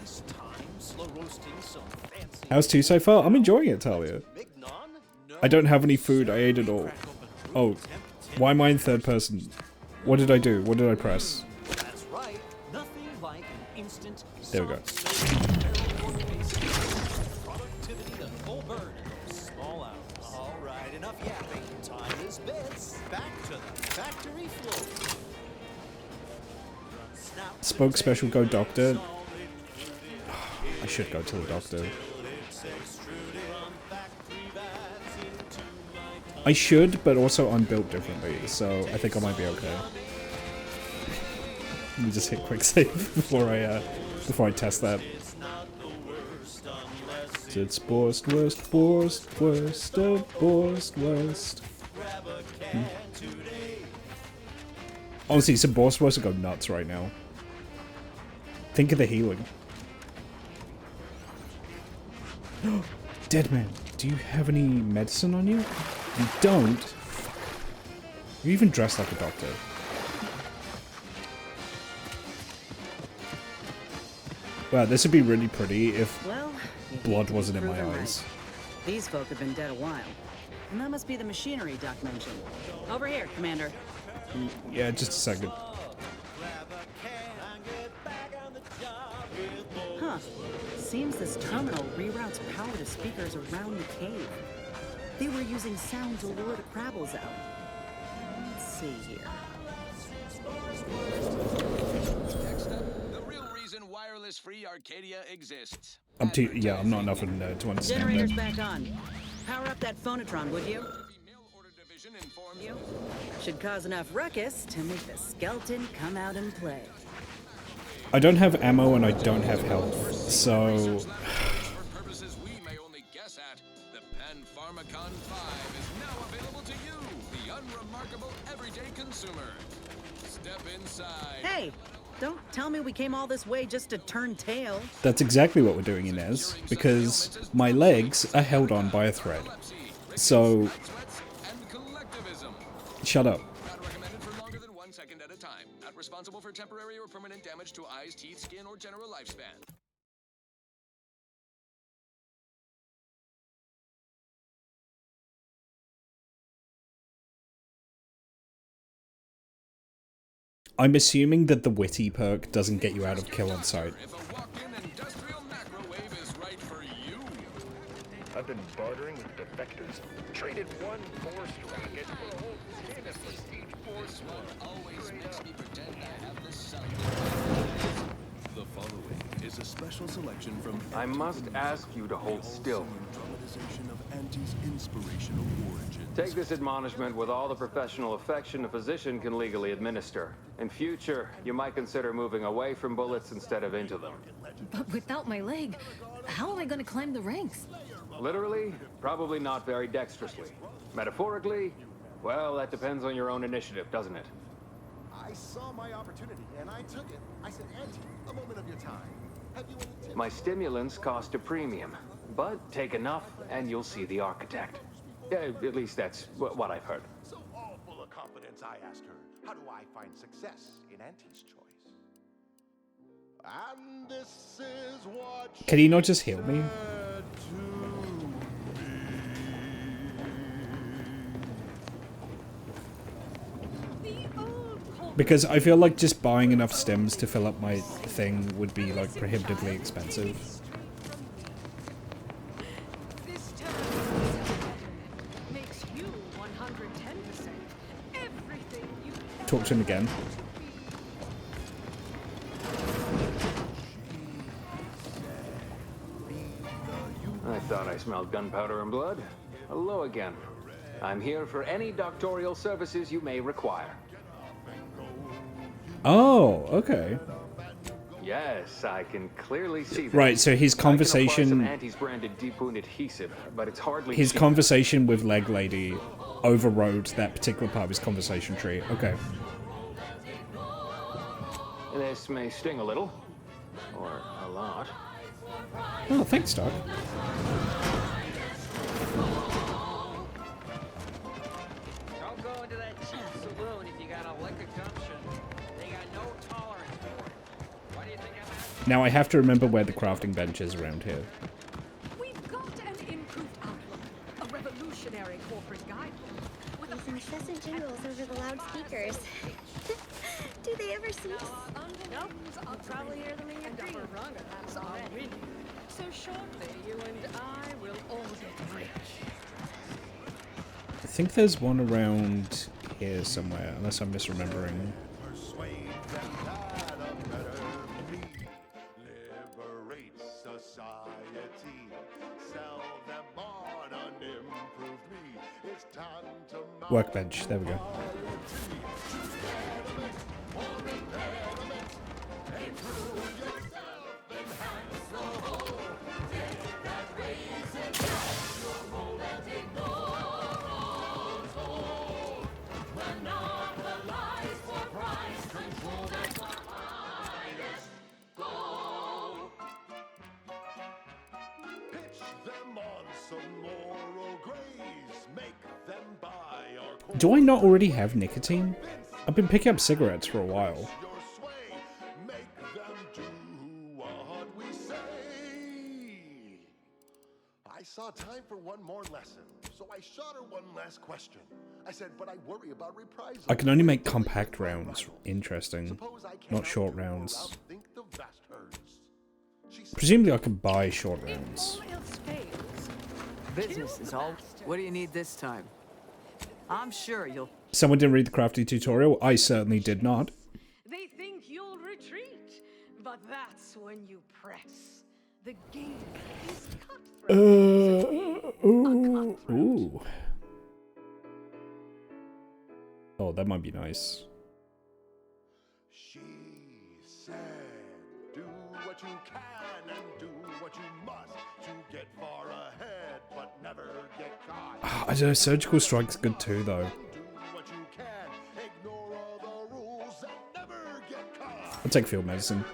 [SPEAKER 1] waste time slow roasting some fancy.
[SPEAKER 3] How's 2 so far? I'm enjoying it, Talia. I don't have any food. I ate it all. Oh, why am I in third person? What did I do? What did I press?
[SPEAKER 1] That's right. Nothing like an instant.
[SPEAKER 3] There we go.
[SPEAKER 1] Productivity to full burn in those small hours. All right, enough yapping. Time is bits. Back to the factory floor.
[SPEAKER 3] Spoke special go doctor. I should go to the doctor. I should, but also I'm built differently, so I think I might be okay. Let me just hit quick save before I test that. It's worst, worst, worst, worst, worst, worst. Honestly, some boss supposed to go nuts right now. Think of the healing. Dead man, do you have any medicine on you? You don't? You're even dressed like a doctor. Wow, this would be really pretty if blood wasn't in my eyes.
[SPEAKER 10] These folk have been dead a while. And that must be the machinery Doc mentioned. Over here, Commander.
[SPEAKER 3] Yeah, just a second.
[SPEAKER 10] Huh. Seems this terminal reroutes power to speakers around the cave. They were using sound to lure the Crabbles out. Let's see here.
[SPEAKER 15] Next up, the real reason wireless-free Arcadia exists.
[SPEAKER 3] I'm not enough of a nerd to understand
[SPEAKER 10] Generator's
[SPEAKER 3] that.
[SPEAKER 10] back on. Power up that phonotron, would you? Should cause enough ruckus to make the skeleton come out and play.
[SPEAKER 3] I don't have ammo and I don't have health, so...
[SPEAKER 15] For purposes we may only guess at, the Pen Pharmacon 5 is now available to you, the unremarkable everyday consumer. Step inside.
[SPEAKER 10] Hey, don't tell me we came all this way just to turn tail.
[SPEAKER 3] That's exactly what we're doing, Inez, because my legs are held on by a thread. So... Shut up.
[SPEAKER 15] Not recommended for longer than 1 second at a time. Not responsible for temporary or permanent damage to eyes, teeth, skin, or general lifespan.
[SPEAKER 3] I'm assuming that the witty perk doesn't get you out of kill on sight.
[SPEAKER 7] I've been bartering with defectors. Traded one forced rocket for a whole can of prestige force one.
[SPEAKER 15] Always makes me pretend I have the sun.
[SPEAKER 19] The following is a special selection from.
[SPEAKER 20] I must ask you to hold still.
[SPEAKER 19] Dramatization of Auntie's inspirational origins.
[SPEAKER 20] Take this admonishment with all the professional affection a physician can legally administer. In future, you might consider moving away from bullets instead of into them.
[SPEAKER 6] But without my leg, how am I going to climb the ranks?
[SPEAKER 20] Literally, probably not very dexterously. Metaphorically, well, that depends on your own initiative, doesn't it?
[SPEAKER 21] I saw my opportunity, and I took it. I said, Auntie, a moment of your time. Have you any tips?
[SPEAKER 20] My stimulants cost a premium, but take enough and you'll see the architect. At least that's what I've heard.
[SPEAKER 21] So all full of confidence, I asked her, how do I find success in Auntie's choice? And this is what
[SPEAKER 3] Can he not just heal me? Because I feel like just buying enough stems to fill up my thing would be like prohibitively expensive.
[SPEAKER 6] This makes you 110%. Everything you
[SPEAKER 3] Talk to him again.
[SPEAKER 20] I thought I smelled gunpowder and blood. Hello again. I'm here for any doctorial services you may require.
[SPEAKER 3] Oh, okay.
[SPEAKER 20] Yes, I can clearly see that.
[SPEAKER 3] Right, so his conversation.
[SPEAKER 20] I can apply some Auntie's branded deep wound adhesive, but it's hardly
[SPEAKER 3] His
[SPEAKER 20] cheap.
[SPEAKER 3] conversation with Leg Lady overrode that particular part of his conversation tree. Okay.
[SPEAKER 20] This may sting a little, or a lot.
[SPEAKER 3] Oh, thanks, Doc.
[SPEAKER 8] Don't go into that cheap saloon if you got a liquor gumption. They got no tolerance for it. Why do you think I'm asking?
[SPEAKER 3] Now I have to remember where the crafting bench is around here.
[SPEAKER 6] We've got an improved outlook, a revolutionary corporate guidebook.
[SPEAKER 22] With incessant jingles over the loudspeakers. Do they ever cease?
[SPEAKER 6] Nope, I'll probably hear them in your dreams. So shortly, you and I will all get rich.
[SPEAKER 3] I think there's one around here somewhere, unless I'm misremembering.
[SPEAKER 21] Persuade them that a better me liberates society. Sell them on an improved me. It's time to
[SPEAKER 3] Workbench, there we go. Do I not already have nicotine? I've been picking up cigarettes for a while.
[SPEAKER 21] I saw time for one more lesson, so I shot her one last question. I said, but I worry about reprisal.
[SPEAKER 3] I can only make compact rounds. Interesting. Not short rounds. Presumably I can buy short rounds.
[SPEAKER 23] Business is all. What do you need this time? I'm sure you'll.
[SPEAKER 3] Someone didn't read the crafting tutorial? I certainly did not.
[SPEAKER 6] They think you'll retreat, but that's when you press. The game is
[SPEAKER 3] Ooh. Oh, that might be nice.
[SPEAKER 21] She said, do what you can and do what you must to get far ahead, but never get caught.
[SPEAKER 3] I don't know, Surgical Strike's good too, though.
[SPEAKER 21] Do what you can, ignore all the rules and never get caught.
[SPEAKER 3] I'll take field medicine.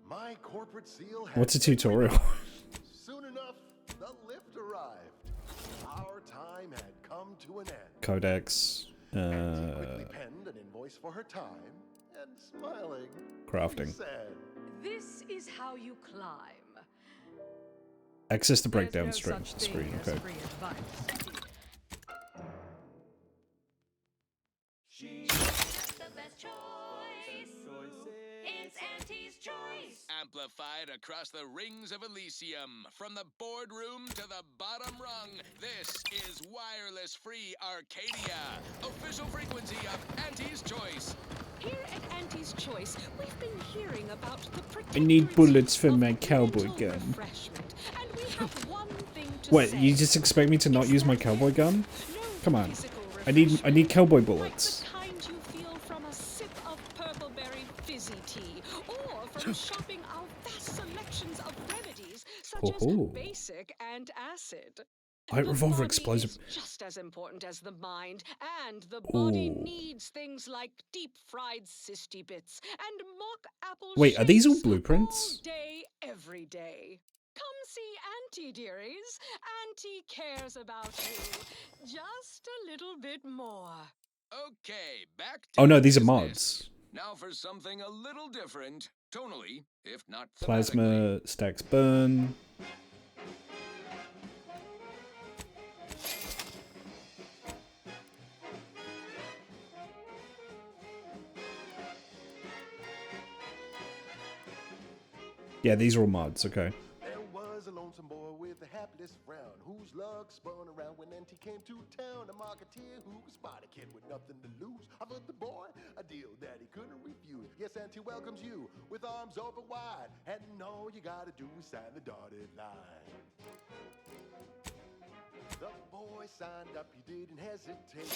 [SPEAKER 21] My corporate seal had
[SPEAKER 3] What's a tutorial?
[SPEAKER 21] Soon enough, the lift arrived. Our time had come to an end.
[SPEAKER 3] Codex.
[SPEAKER 21] Auntie quickly penned an invoice for her time, and smiling,
[SPEAKER 3] Crafting.
[SPEAKER 21] she said,
[SPEAKER 6] This is how you climb.
[SPEAKER 3] Access the breakdown
[SPEAKER 6] There's no such thing
[SPEAKER 3] screen.
[SPEAKER 6] as
[SPEAKER 3] Okay.
[SPEAKER 6] free advice.
[SPEAKER 2] She's the best choice It's Auntie's choice.
[SPEAKER 15] Amplified across the rings of Elysium, from the boardroom to the bottom rung, this is wireless free Arcadia, official frequency of Auntie's Choice.
[SPEAKER 6] Here at Auntie's Choice, we've been hearing about the
[SPEAKER 3] I need bullets for my cowboy gun.
[SPEAKER 6] refreshment, and we have one thing to
[SPEAKER 3] What,
[SPEAKER 6] say.
[SPEAKER 3] you just expect me to not use my cowboy gun? Come on. I need cowboy bullets.
[SPEAKER 6] Kind you feel from a sip of purple-berry fizzy tea, or from shopping our vast selections of remedies such as basic and acid.
[SPEAKER 3] Light revolver explosive.
[SPEAKER 6] Just as important as the mind, and the body needs things like deep-fried cysty bits and mock apple
[SPEAKER 3] Wait, are these all
[SPEAKER 6] shakes
[SPEAKER 3] blueprints?
[SPEAKER 6] all day, every day. Come see Auntie, dearies. Auntie cares about you just a little bit more.
[SPEAKER 15] Okay, back to
[SPEAKER 3] Oh no, these are
[SPEAKER 15] business.
[SPEAKER 3] mods.
[SPEAKER 15] Now for something a little different, tonally, if not thematically.
[SPEAKER 3] Plasma stacks burn. Yeah, these are all mods, okay.
[SPEAKER 21] There was a lonesome boy with a hapless frown, whose luck spun around when Auntie came to town. A marketeer who spotted a kid with nothing to lose, offered the boy a deal that he couldn't refuse. Yes, Auntie welcomes you with arms open wide, and all you gotta do is sign the dotted line. The boy signed up, he didn't hesitate.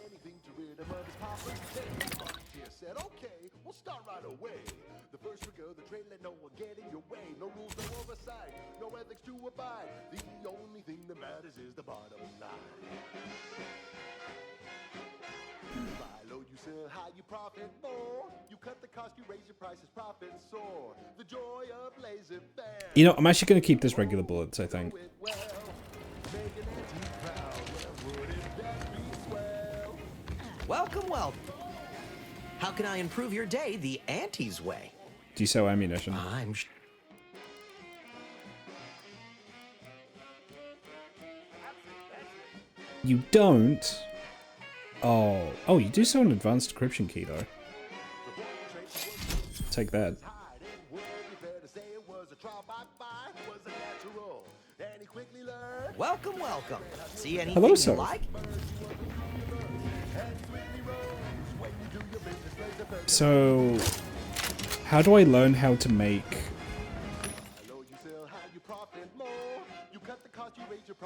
[SPEAKER 21] Anything to rid him of his papa's state. The marketeer said, okay, we'll start right away. The first week of the trade, let no one get in your way. No rules, no oversight, no ethics to abide. The only thing that matters is the bottom line. You buy low, you sell high, you profit more. You cut the cost, you raise your prices, profits soar. The joy of lazy bear.
[SPEAKER 3] You know, I'm actually going to keep this regular bullets, I think.
[SPEAKER 4] Welcome, welcome. How can I improve your day the Auntie's way?
[SPEAKER 3] Do you sell ammunition? You don't? Oh. Oh, you do sell an advanced decryption key, though. Take that.
[SPEAKER 4] Welcome, welcome. See anything
[SPEAKER 3] Hello,
[SPEAKER 4] you
[SPEAKER 3] sir.
[SPEAKER 4] like?
[SPEAKER 3] So, how do I learn how to make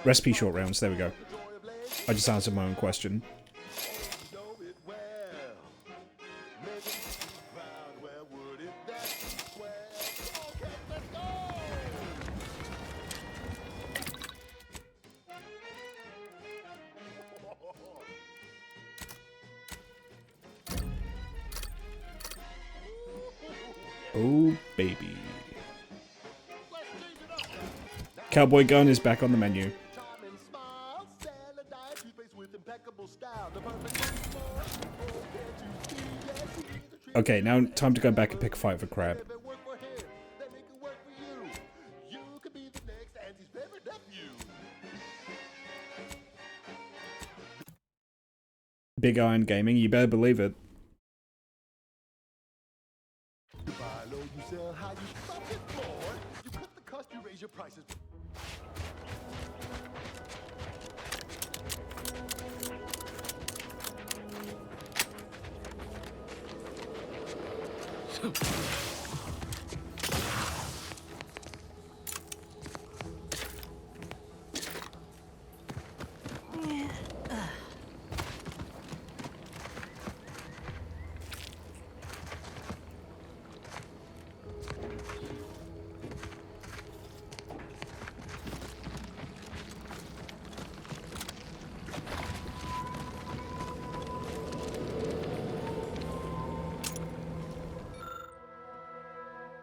[SPEAKER 3] recipe short rounds? There we go. I just answered my own question. Oh, baby. Cowboy gun is back on the menu. Okay, now time to go back and pick a fight for Crab. Big Iron Gaming, you better believe it.
[SPEAKER 21] You buy low, you sell high, you profit more. You cut the cost, you raise your prices.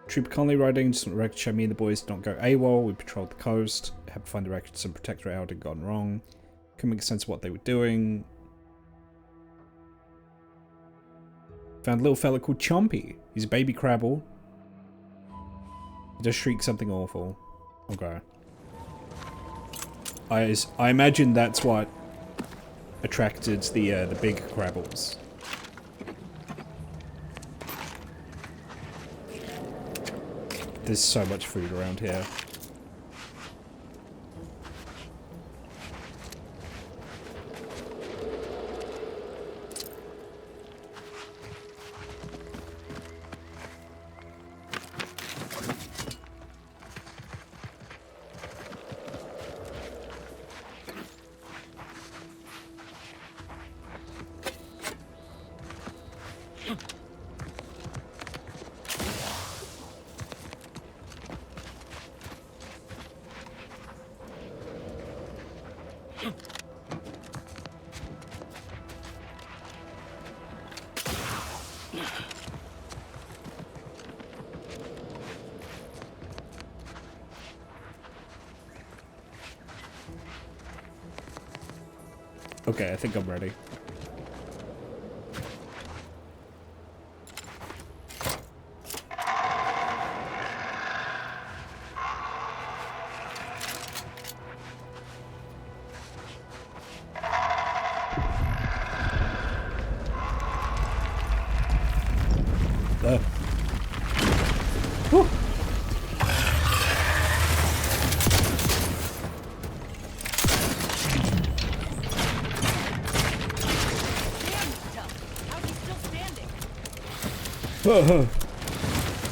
[SPEAKER 3] Trooper Conley riding to record show me and the boys don't go AWOL. We patrolled the coast, had to find the records some protectorate out had gone wrong. Couldn't make sense of what they were doing. Found a little fella called Chompy. He's a baby crabble. He does shriek something awful. Okay. I imagine that's what attracted the big crabbles. There's so much food around here. Okay, I think I'm ready.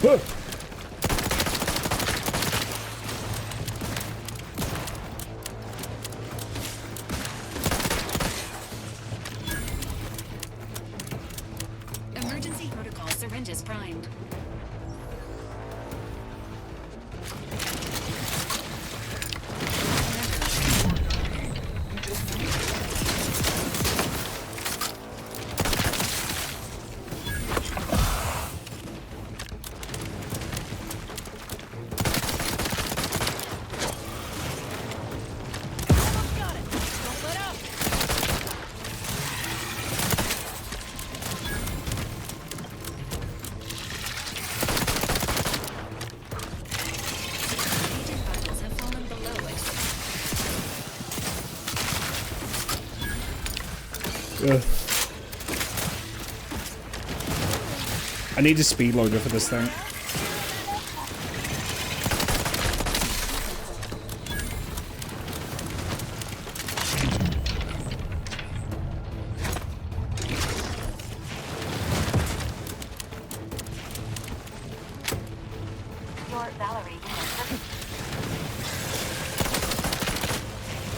[SPEAKER 3] Whew.
[SPEAKER 16] Emergency protocol syringes primed.
[SPEAKER 3] Ugh. I need a speed loader for this thing.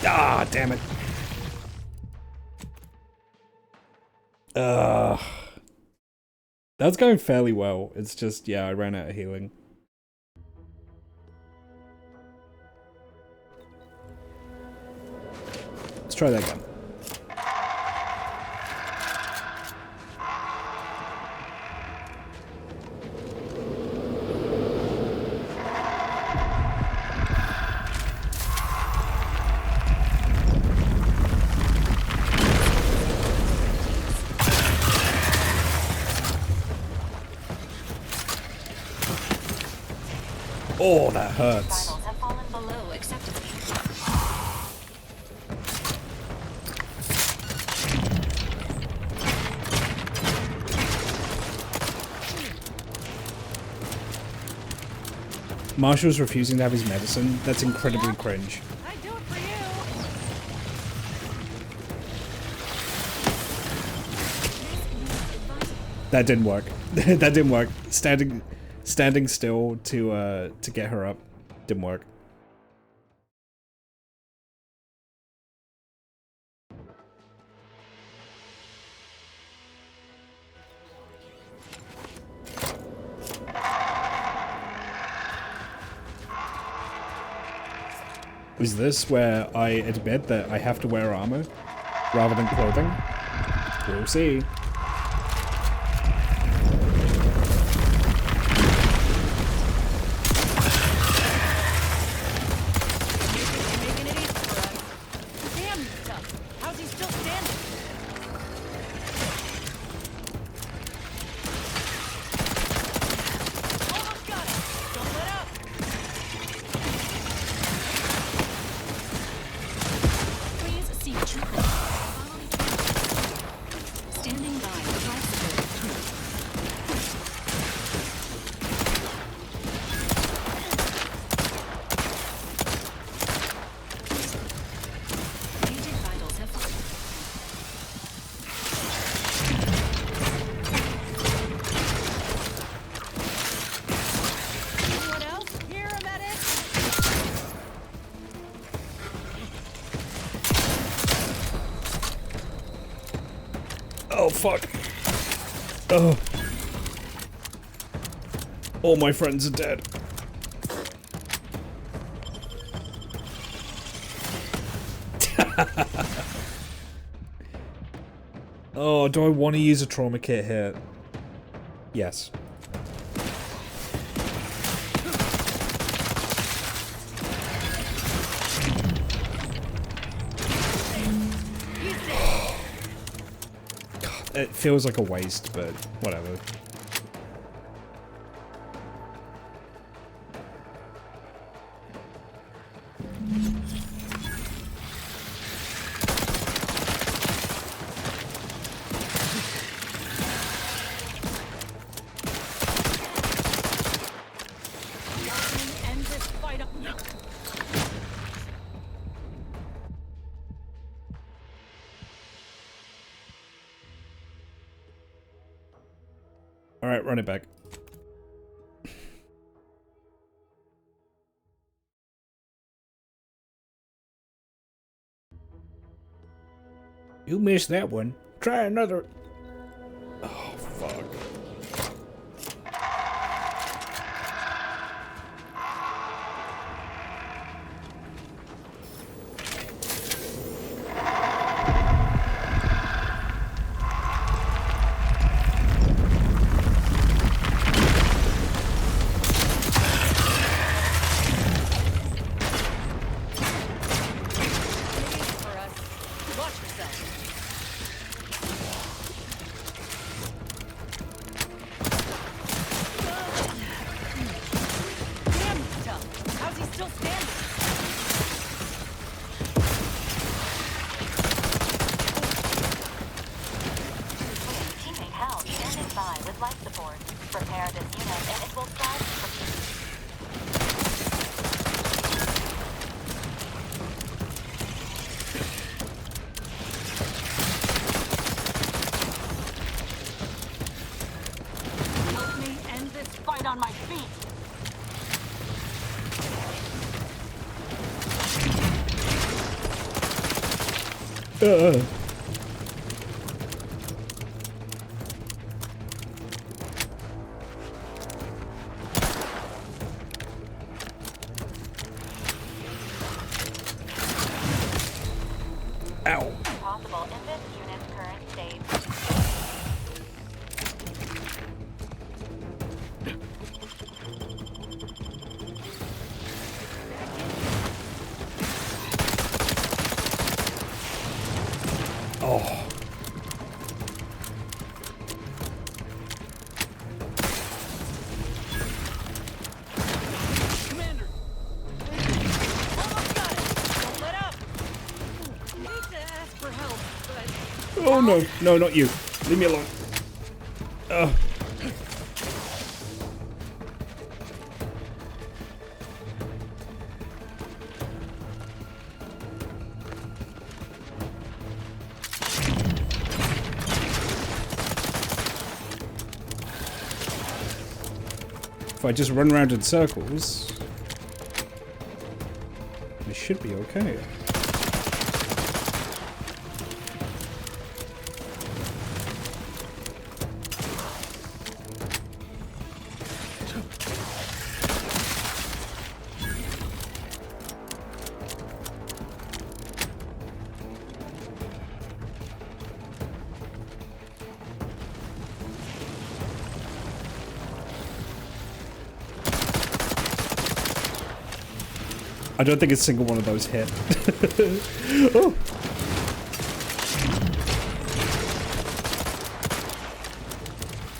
[SPEAKER 3] Ah, damn it. That's going fairly well. It's just, yeah, I ran out of healing. Let's try that again. Oh, that hurts.
[SPEAKER 16] Vitals have fallen below acceptable.
[SPEAKER 3] Marshall's refusing to have his medicine. That's incredibly cringe.
[SPEAKER 18] I do it for you.
[SPEAKER 3] That didn't work. That didn't work. Standing still to get her up didn't work. Is this where I admit that I have to wear armor rather than clothing? We'll see.
[SPEAKER 16] Standing
[SPEAKER 3] fuck. Oh. All my friends are dead. Oh, do I want to use a trauma kit here? Yes. God, it feels like a waste, but whatever. Alright, run it back. You missed that one. Try another. Oh, fuck. Ow.
[SPEAKER 2] Possible in this unit's current state.
[SPEAKER 3] Oh.
[SPEAKER 18] Commander! Almost got it! Don't let up! Need to ask for help, but...
[SPEAKER 3] Oh no, no, not you. Leave me alone. If I just run around in circles, I should be okay. I don't think a single one of those hit. Oh.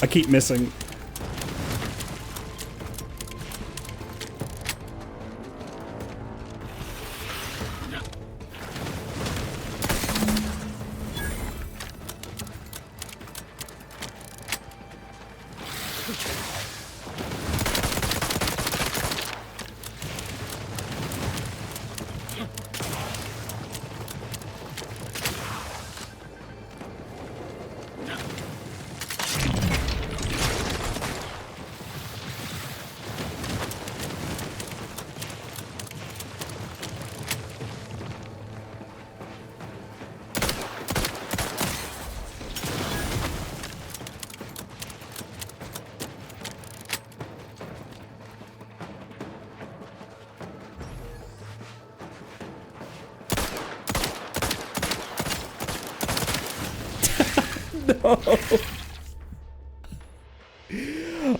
[SPEAKER 3] I keep missing.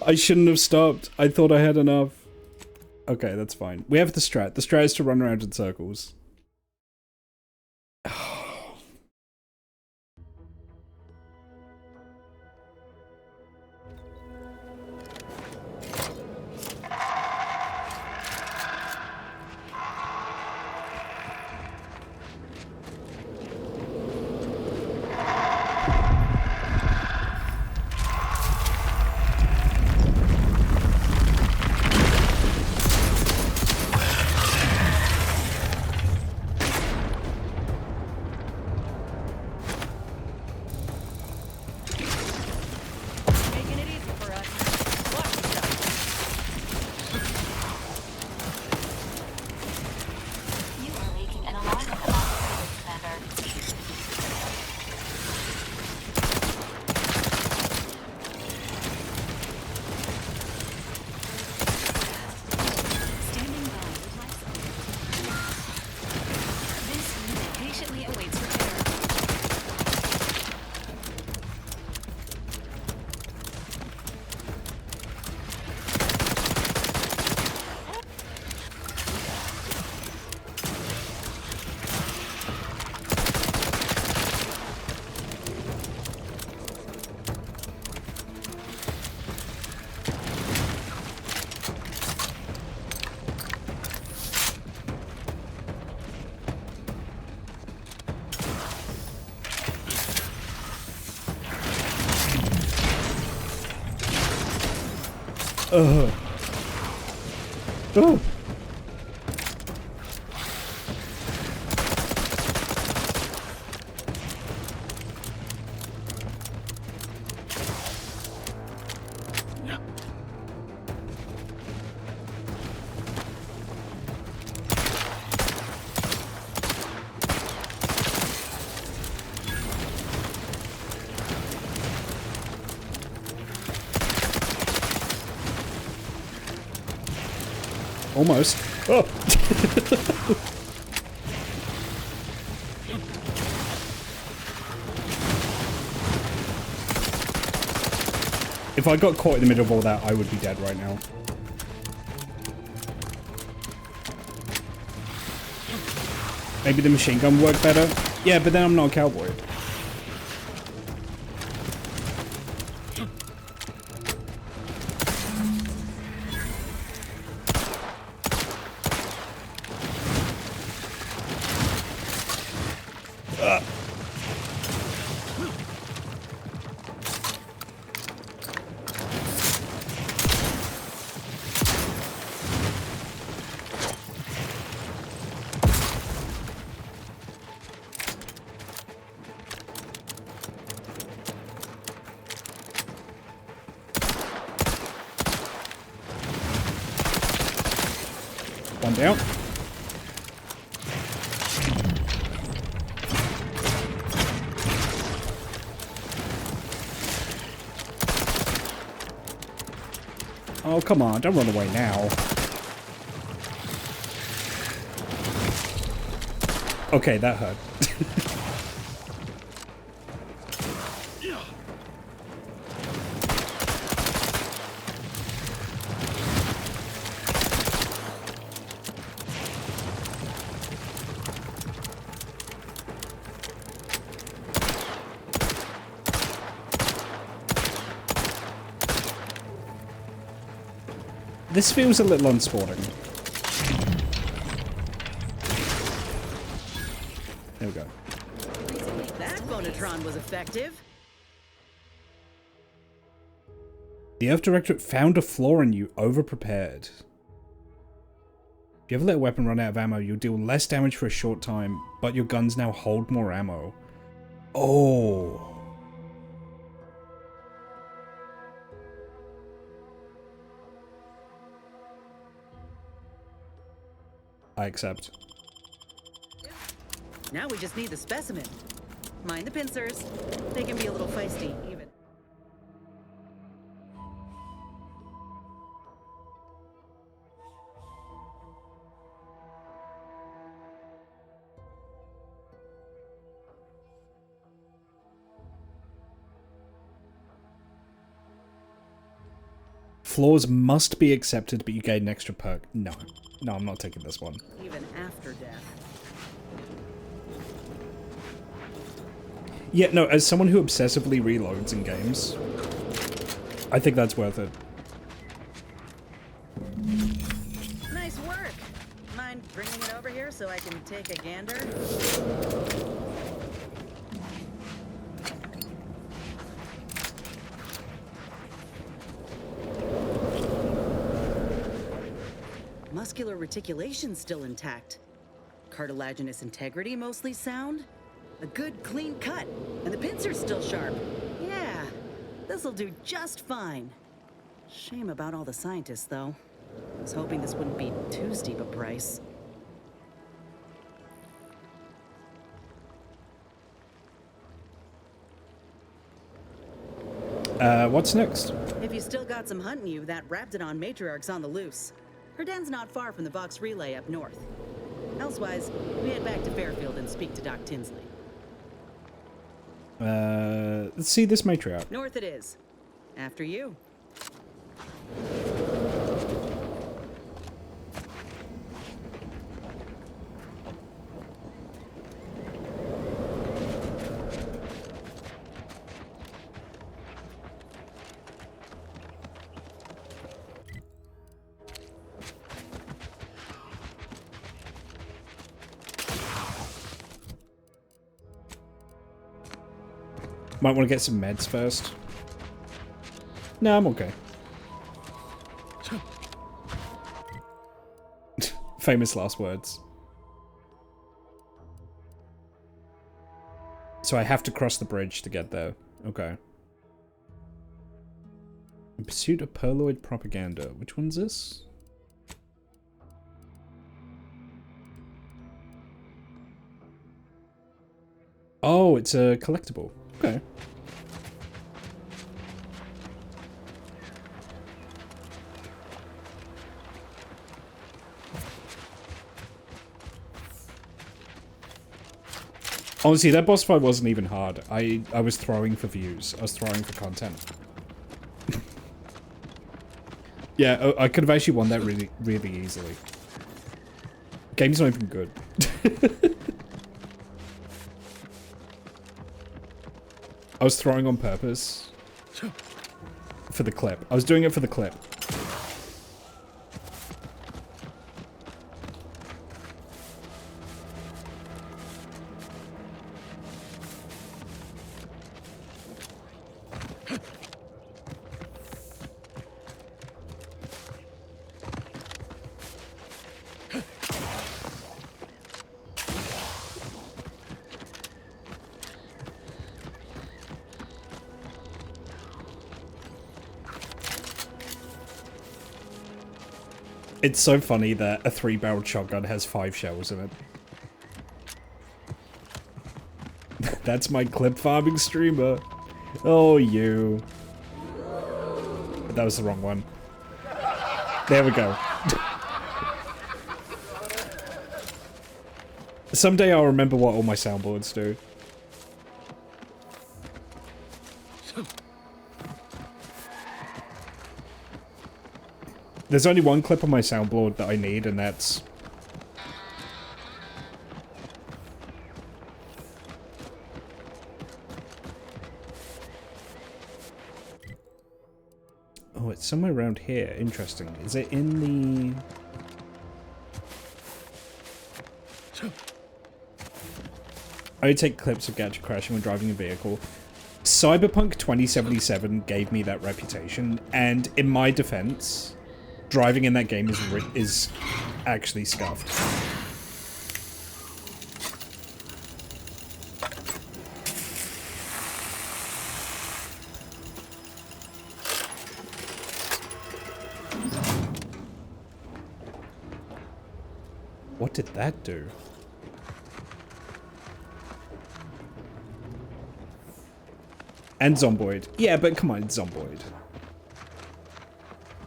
[SPEAKER 3] I shouldn't have stopped. I thought I had enough. Okay, that's fine. We have the strat. The strat is to run around in circles.
[SPEAKER 18] Making it easy for us. Watch yourself.
[SPEAKER 16] You are making an alarming amount of fluid, Commander. Standing by with life support. This unit patiently awaits repair.
[SPEAKER 3] Ugh. Oh. Almost. Oh. If I got caught in the middle of all that, I would be dead right now. Maybe the machine gun would work better? Yeah, but then I'm not a cowboy. One down. Oh, come on, don't run away now. Okay, that hurt. This feels a little unsporting. There we go.
[SPEAKER 10] That Bonatron was effective.
[SPEAKER 3] The Earth Directorate found a flaw in you, overprepared. If you ever let a weapon run out of ammo, you'll deal less damage for a short time, but your guns now hold more ammo. Oh. I accept.
[SPEAKER 10] Now we just need the specimen. Mind the pincers. They can be a little feisty, even.
[SPEAKER 3] flaws must be accepted, but you gain an extra perk. No. No, I'm not taking this one.
[SPEAKER 10] Even after death.
[SPEAKER 3] Yeah, no, as someone who obsessively reloads in games, I think that's worth it.
[SPEAKER 10] Nice work. Mind bringing it over here so I can take a gander? Muscular reticulation's still intact. Cartilaginous integrity mostly sound. A good clean cut, and the pincer's still sharp. Yeah, this'll do just fine. Shame about all the scientists, though. I was hoping this wouldn't be too steep a price.
[SPEAKER 3] What's next?
[SPEAKER 10] If you still got some hunting you, that Raptidon matriarch's on the loose. Her den's not far from the Vox Relay up north. Elsewise, we head back to Fairfield and speak to Doc Tinsley.
[SPEAKER 3] Let's see this matriarch.
[SPEAKER 10] North it is. After you.
[SPEAKER 3] Might want to get some meds first. No, I'm okay. Famous last words. So I have to cross the bridge to get there. Okay. In pursuit of Perloid propaganda. Which one's this? Oh, it's a collectible. Okay. Honestly, that boss fight wasn't even hard. I was throwing for views. I was throwing for content. Yeah, I could have actually won that really, really easily. Game's not even good. I was throwing on purpose. For the clip. I was doing it for the clip. It's so funny that a 3-barrel shotgun has 5 shells in it. That's my clip farming streamer. Oh, you. That was the wrong one. There we go. Someday I'll remember what all my soundboards do. There's only one clip on my soundboard that I need, and that's... Oh, it's somewhere around here. Interesting. Is it in the... I would take clips of gadget crashing when driving a vehicle. Cyberpunk 2077 gave me that reputation, and in my defense... driving in that game is actually scuffed. What did that do? And Zomboid. Yeah, but come on, Zomboid.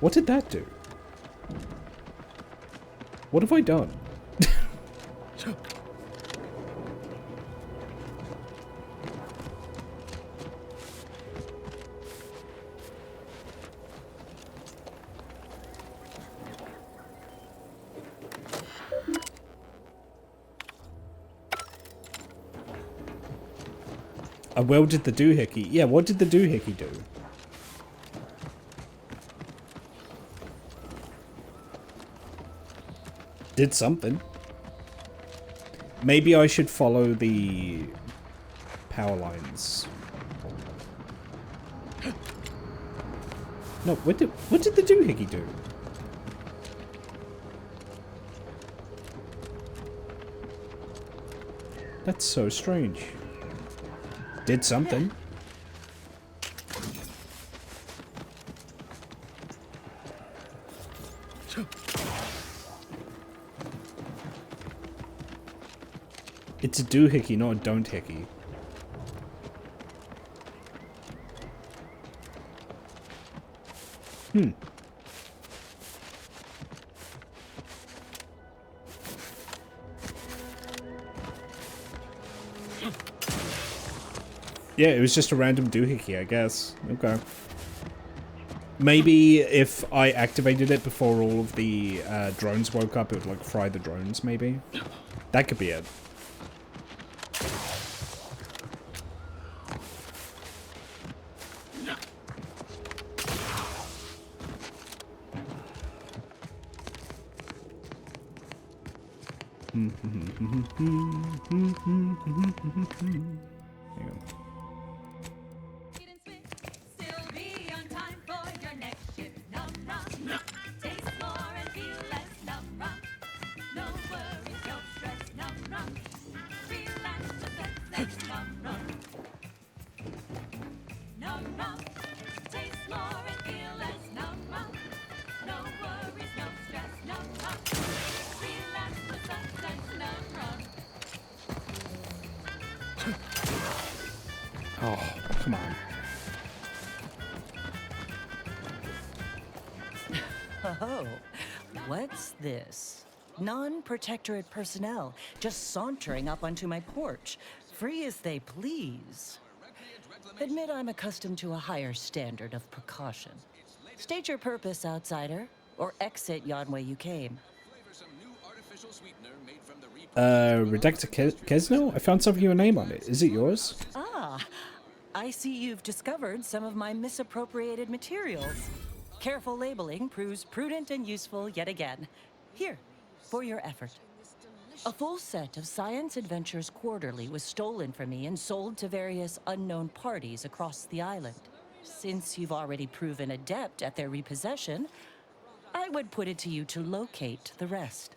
[SPEAKER 3] What did that do? What have I done? I welded the doohickey. Yeah, what did the doohickey do? Did something. Maybe I should follow the power lines. No, what did the doohickey do? That's so strange. Did something. It's a doohickey, not a don't hickey. Hmm. Yeah, it was just a random doohickey, I guess. Okay. Maybe if I activated it before all of the drones woke up, it would like fry the drones, maybe? That could be it. Hang on.
[SPEAKER 2] Still be on time for your next shift. Num rum. Taste more and feel less. Num rum. No worries, no stress. Num rum. Relax, relax, num rum. Num rum. Taste more and feel less. Num rum. No worries, no stress. Num rum. Relax, relax, num rum.
[SPEAKER 3] Oh, come on.
[SPEAKER 10] Oh, what's this? Non-protectorate personnel just sauntering up onto my porch, free as they please. Admit I'm accustomed to a higher standard of precaution. State your purpose, outsider, or exit yon way you came.
[SPEAKER 3] Redactor Kesno? I found something with your name on it. Is it yours?
[SPEAKER 10] Ah, I see you've discovered some of my misappropriated materials. Careful labeling proves prudent and useful yet again. Here, for your effort. A full set of Science Adventures Quarterly was stolen from me and sold to various unknown parties across the island. Since you've already proven adept at their repossession, I would put it to you to locate the rest.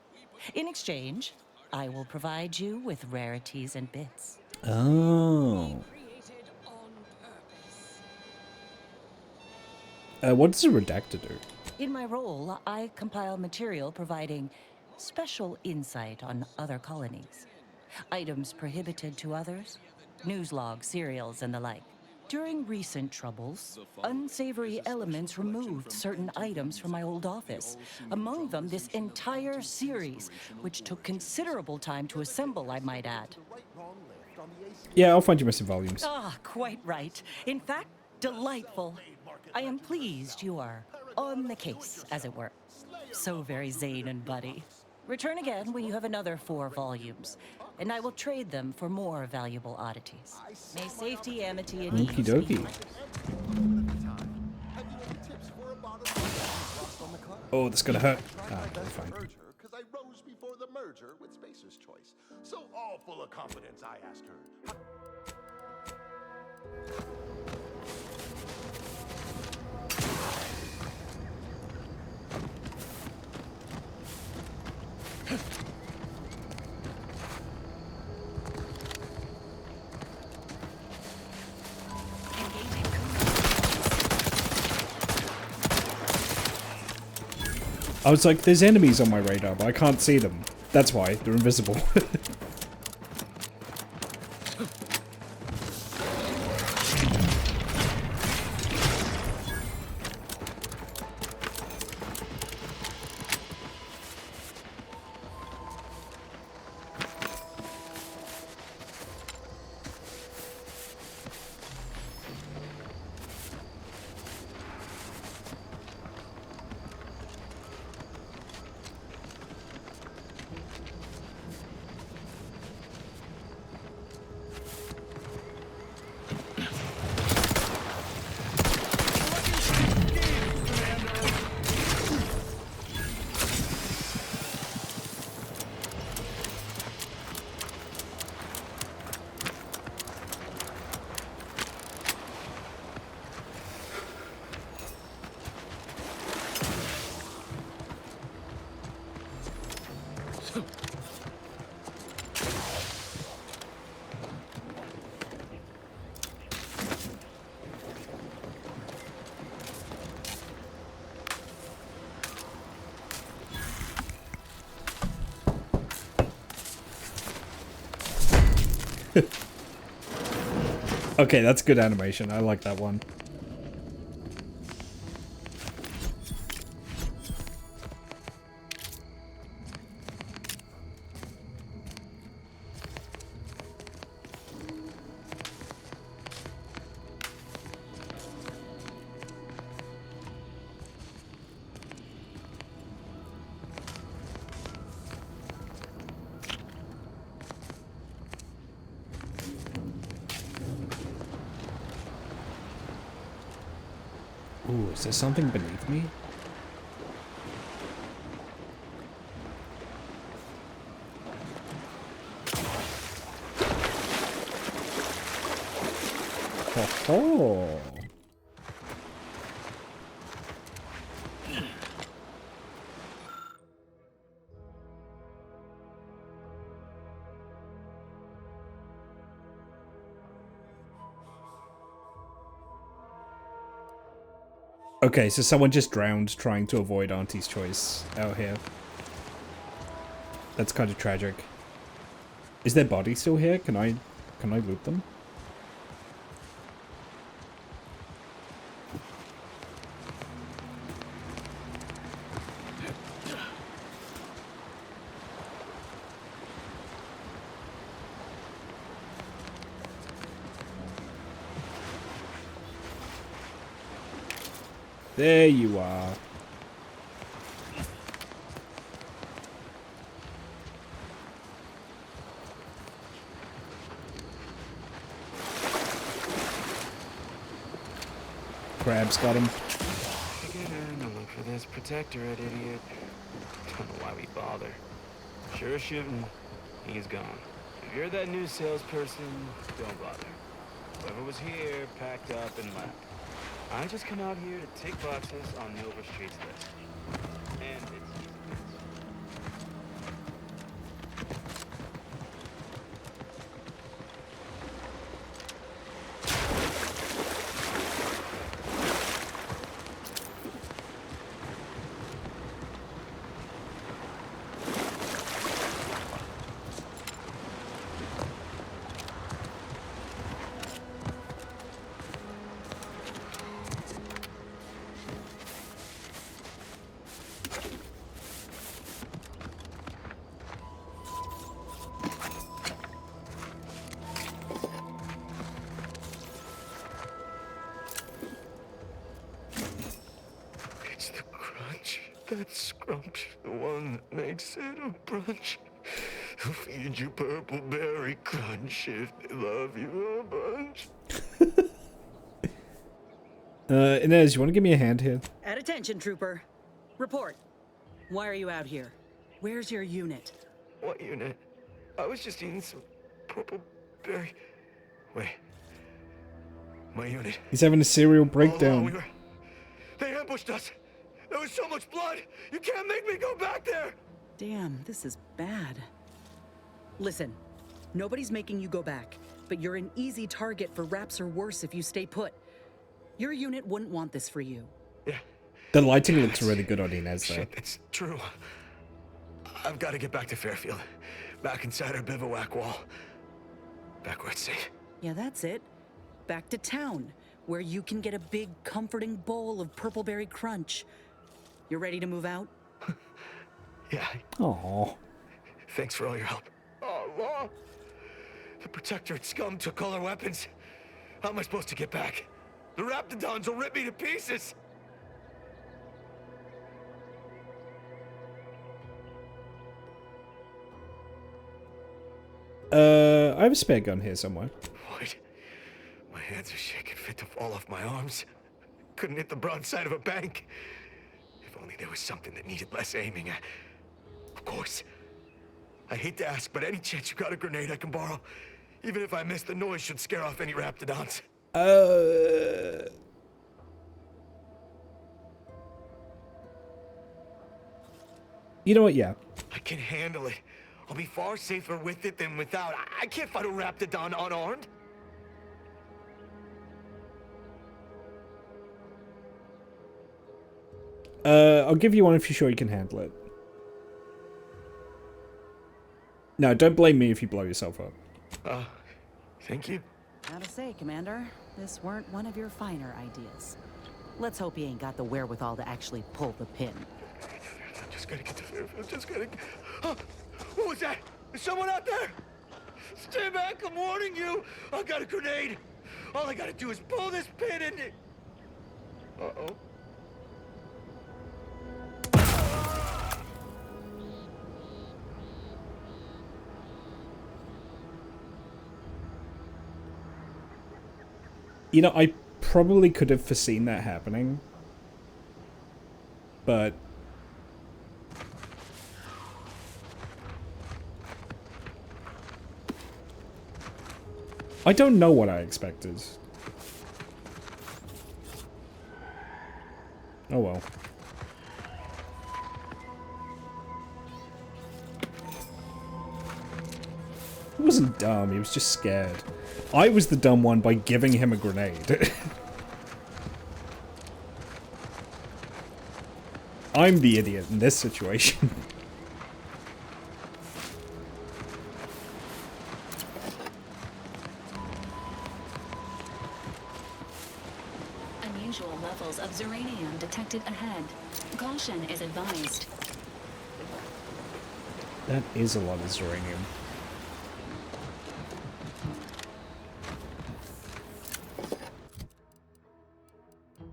[SPEAKER 10] In exchange, I will provide you with rarities and bits.
[SPEAKER 3] Oh. What does a redactor do?
[SPEAKER 10] In my role, I compile material providing special insight on other colonies. Items prohibited to others, news logs, serials, and the like. During recent troubles, unsavory elements removed certain items from my old office. Among them, this entire series, which took considerable time to assemble, I might add.
[SPEAKER 3] Yeah, I'll find you missing volumes.
[SPEAKER 10] Ah, quite right. In fact, delightful. I am pleased you are on the case, as it were. So very Zane and Buddy. Return again when you have another 4 volumes, and I will trade them for more valuable oddities. May safety, amity, and
[SPEAKER 3] Okie
[SPEAKER 10] ease be
[SPEAKER 3] dokie. Oh, that's gonna hurt. Ah, okay, fine.
[SPEAKER 21] Because I rose before the merger with Spacer's Choice. So all full of confidence, I asked her.
[SPEAKER 3] I was like, there's enemies on my radar, but I can't see them. That's why, they're invisible. Okay, that's good animation. I like that one. Ooh, is there something beneath me? Oh. Okay, so someone just drowned trying to avoid Auntie's choice out here. That's kind of tragic. Is their body still here? Can I loot them? There you are. Crab's got him.
[SPEAKER 7] Get in and look for this protectorate, idiot. Don't know why we bother. Sure shooting, he's gone. If you're that new salesperson, don't bother. Whoever was here packed up and left. I just come out here to tick boxes on Nova Street's list. And it's that scrunch, the one that makes it a brunch. Who feed you purple berry crunch if they love you a bunch.
[SPEAKER 3] Inez, you want to give me a hand here?
[SPEAKER 10] At attention, trooper. Report. Why are you out here? Where's your unit?
[SPEAKER 7] What unit? I was just eating some purple berry. Wait. My unit.
[SPEAKER 3] He's having a serial breakdown.
[SPEAKER 7] They ambushed us. There was so much blood. You can't make me go back there.
[SPEAKER 10] Damn, this is bad. Listen, nobody's making you go back, but you're an easy target for raps or worse if you stay put. Your unit wouldn't want this for you.
[SPEAKER 7] Yeah.
[SPEAKER 3] The lighting looks really good on Inez, though.
[SPEAKER 7] Shit, it's true. I've got to get back to Fairfield. Back inside our bivouac wall. Back where it's safe.
[SPEAKER 10] Yeah, that's it. Back to town, where you can get a big, comforting bowl of purpleberry crunch. You ready to move out?
[SPEAKER 7] Yeah.
[SPEAKER 3] Aww.
[SPEAKER 7] Thanks for all your help. Oh, Law. The Protectorate scum took all our weapons. How am I supposed to get back? The Raptidons will rip me to pieces.
[SPEAKER 3] I have a spare gun here somewhere.
[SPEAKER 7] Wait. My hands are shaking fit to fall off my arms. Couldn't hit the broadside of a bank. If only there was something that needed less aiming at. Of course. I hate to ask, but any chance you got a grenade I can borrow? Even if I miss, the noise should scare off any Raptidons.
[SPEAKER 3] You know what, yeah.
[SPEAKER 7] I can handle it. I'll be far safer with it than without. I can't fight a Raptidon unarmed.
[SPEAKER 3] I'll give you one if you're sure you can handle it. No, don't blame me if you blow yourself up.
[SPEAKER 7] Thank you.
[SPEAKER 10] Gotta say, Commander, this weren't one of your finer ideas. Let's hope he ain't got the wherewithal to actually pull the pin.
[SPEAKER 17] I'm just gonna get to Fairfield. Just gonna. Oh, what was that? Is someone out there? Stay back! I'm warning you. I got a grenade. All I gotta do is pull this pin and. Uh-oh.
[SPEAKER 3] You know, I probably could have foreseen that happening, but I don't know what I expected. Oh well. He wasn't dumb, he was just scared. I was the dumb one by giving him a grenade. I'm the idiot in this situation.
[SPEAKER 5] Unusual levels of zeranium detected ahead. Caution is advised.
[SPEAKER 3] That is a lot of zeranium.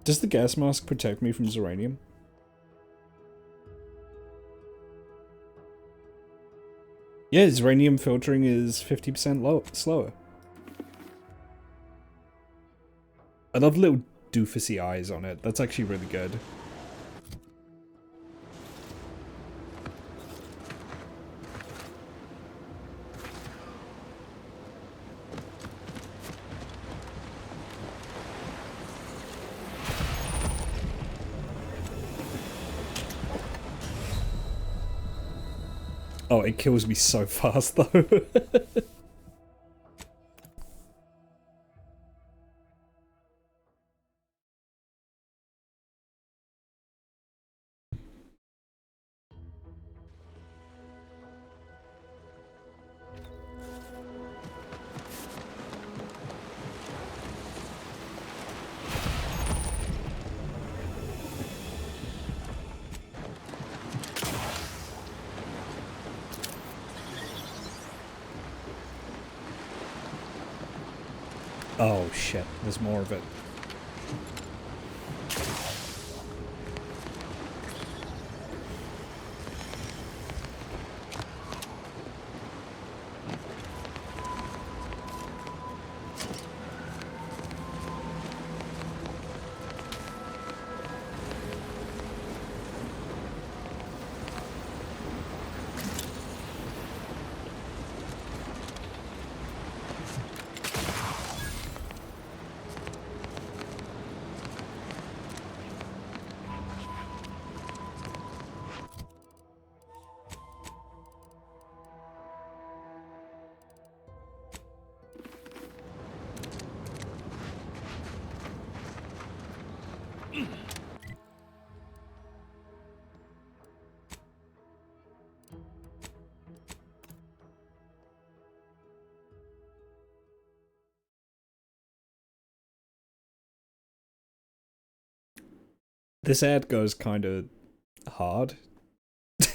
[SPEAKER 3] Does the gas mask protect me from zeranium? Yeah, zeranium filtering is 50% slower. I love little doofusy eyes on it. That's actually really good. Oh, it kills me so fast, though. Oh shit, there's more of it. This ad goes kind of hard.
[SPEAKER 17] You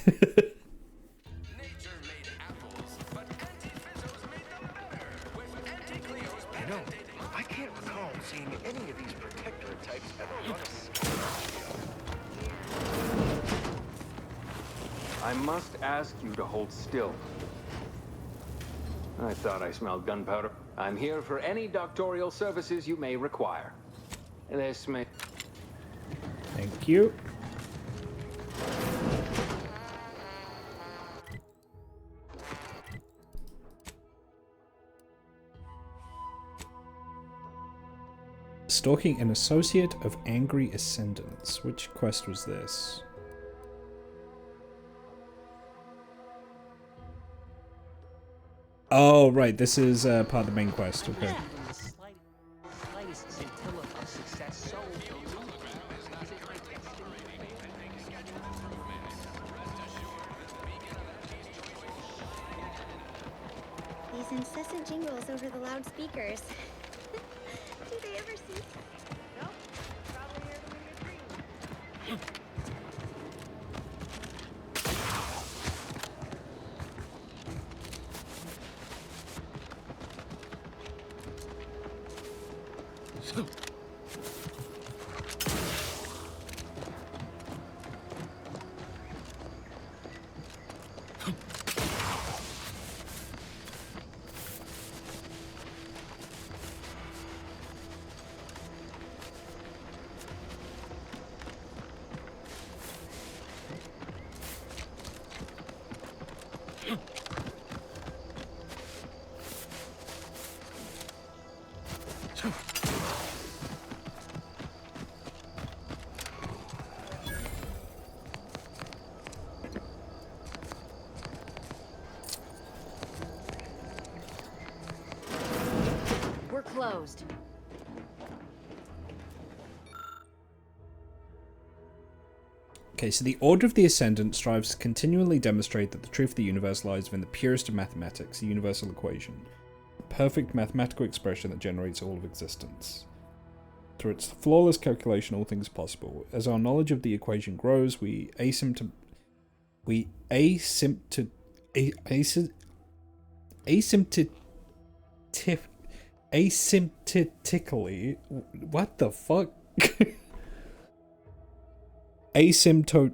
[SPEAKER 17] know, I can't recall seeing any of these protectorate types ever run a
[SPEAKER 20] I must ask you to hold still. I thought I smelled gunpowder. I'm here for any doctorial services you may require. This may...
[SPEAKER 3] Thank you. Stalking an associate of angry ascendants. Which quest was this? Oh, right. This is part of the main quest. Okay.
[SPEAKER 22] These incessant jingles over the loudspeakers.
[SPEAKER 9] We're closed.
[SPEAKER 3] Okay, so the Order of the Ascendant strives to continually demonstrate that the truth of the universe lies within the purest of mathematics, the universal equation, the perfect mathematical expression that generates all of existence. Through its flawless calculation, all things are possible. As our knowledge of the equation grows, we asymptotically... What the fuck? Asymptotic.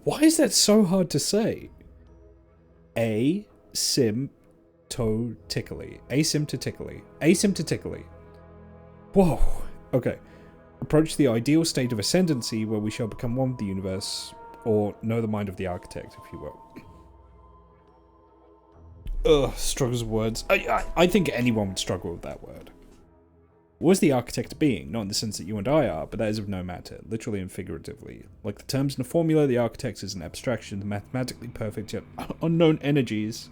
[SPEAKER 3] Why is that so hard to say? Asymptotically. Whoa. Okay. Approach the ideal state of ascendancy where we shall become one with the universe, or know the mind of the architect, if you will. Ugh, struggles with words. I think anyone would struggle with that word. What is the architect a being? Not in the sense that you and I are, but that is of no matter, literally and figuratively. Like the terms in a formula, the architect is an abstraction of the mathematically perfect yet unknown energies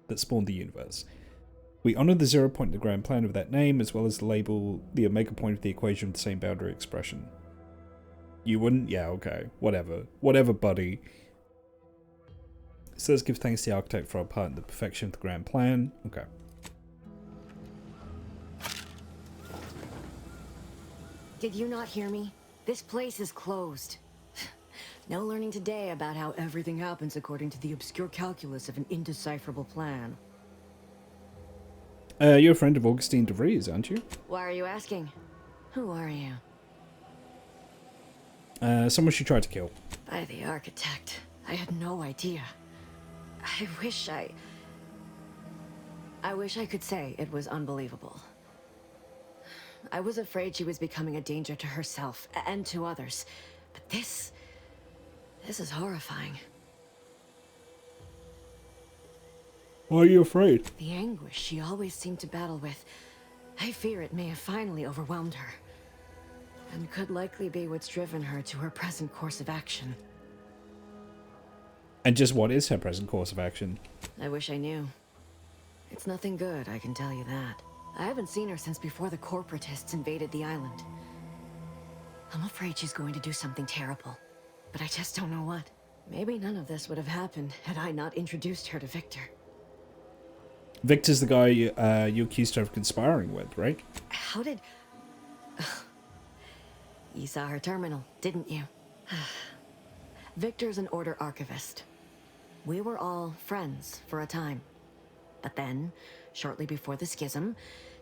[SPEAKER 3] that spawned the universe. We honor the 0 point in the grand plan of that name, as well as the label the omega point of the equation with the same boundary expression. You wouldn't? Yeah, okay. Whatever. Whatever, buddy. So let's give thanks to the architect for our part in the perfection of the grand plan. Okay.
[SPEAKER 9] Did you not hear me? This place is closed. No learning today about how everything happens according to the obscure calculus of an indecipherable plan.
[SPEAKER 3] You're a friend of Augustine de Vries, aren't you?
[SPEAKER 9] Why are you asking? Who are you?
[SPEAKER 3] Someone she tried to kill.
[SPEAKER 9] By the architect. I had no idea. I wish I could say it was unbelievable. I was afraid she was becoming a danger to herself and to others. But this is horrifying.
[SPEAKER 3] Why are you afraid?
[SPEAKER 9] The anguish she always seemed to battle with. I fear it may have finally overwhelmed her. And could likely be what's driven her to her present course of action.
[SPEAKER 3] And just what is her present course of action?
[SPEAKER 9] I wish I knew. It's nothing good, I can tell you that. I haven't seen her since before the corporatists invaded the island. I'm afraid she's going to do something terrible, but I just don't know what. Maybe none of this would have happened had I not introduced her to Victor.
[SPEAKER 3] Victor's the guy you accused her of conspiring with, right?
[SPEAKER 9] How did... You saw her terminal, didn't you? Victor's an Order archivist. We were all friends for a time. But then, shortly before the schism,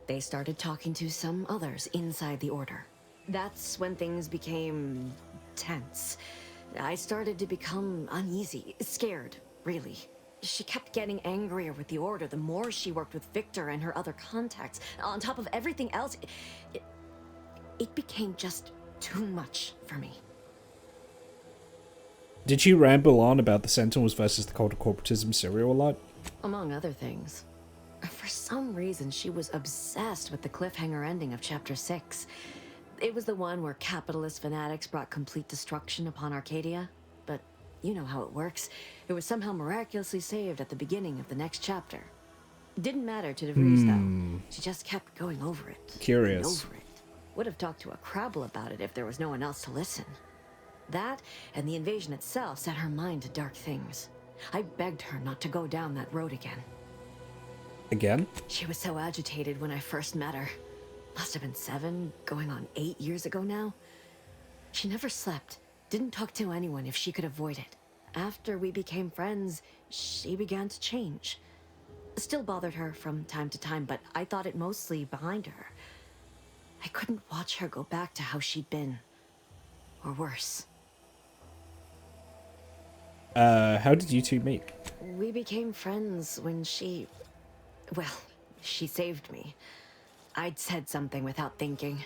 [SPEAKER 9] they started talking to some others inside the Order. That's when things became tense. I started to become uneasy, scared, really. She kept getting angrier with the Order the more she worked with Victor and her other contacts. On top of everything else, it became just too much for me.
[SPEAKER 3] Did she ramble on about the Sentinels versus the cult of corporatism serial a lot?
[SPEAKER 9] Among other things. For some reason, she was obsessed with the cliffhanger ending of Chapter 6. It was the one where capitalist fanatics brought complete destruction upon Arcadia. But you know how it works. It was somehow miraculously saved at the beginning of the next chapter. Didn't matter to DeVries, though. She just kept going over it.
[SPEAKER 3] Curious.
[SPEAKER 9] Over it. Would have talked to a Crabble about it if there was no one else to listen. That, and the invasion itself, set her mind to dark things. I begged her not to go down that road again.
[SPEAKER 3] Again?
[SPEAKER 9] She was so agitated when I first met her. Must have been 7, going on 8 years ago now. She never slept, didn't talk to anyone if she could avoid it. After we became friends, she began to change. Still bothered her from time to time, but I thought it mostly behind her. I couldn't watch her go back to how she'd been. Or worse.
[SPEAKER 3] How did you two meet?
[SPEAKER 9] We became friends when she... Well, she saved me. I'd said something without thinking.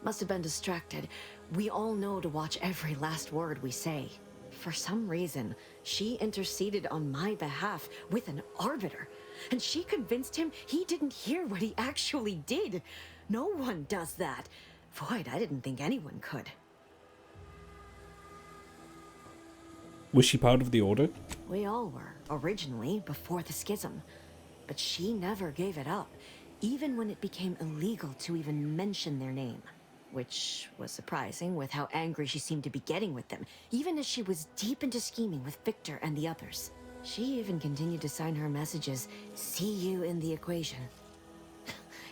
[SPEAKER 9] Must have been distracted. We all know to watch every last word we say. For some reason, she interceded on my behalf with an arbiter. And she convinced him he didn't hear what he actually did. No one does that. Void, I didn't think anyone could.
[SPEAKER 3] Was she part of the Order?
[SPEAKER 9] We all were, originally, before the schism. But she never gave it up, even when it became illegal to even mention their name. Which was surprising with how angry she seemed to be getting with them, even as she was deep into scheming with Victor and the others. She even continued to sign her messages, "See you in the equation."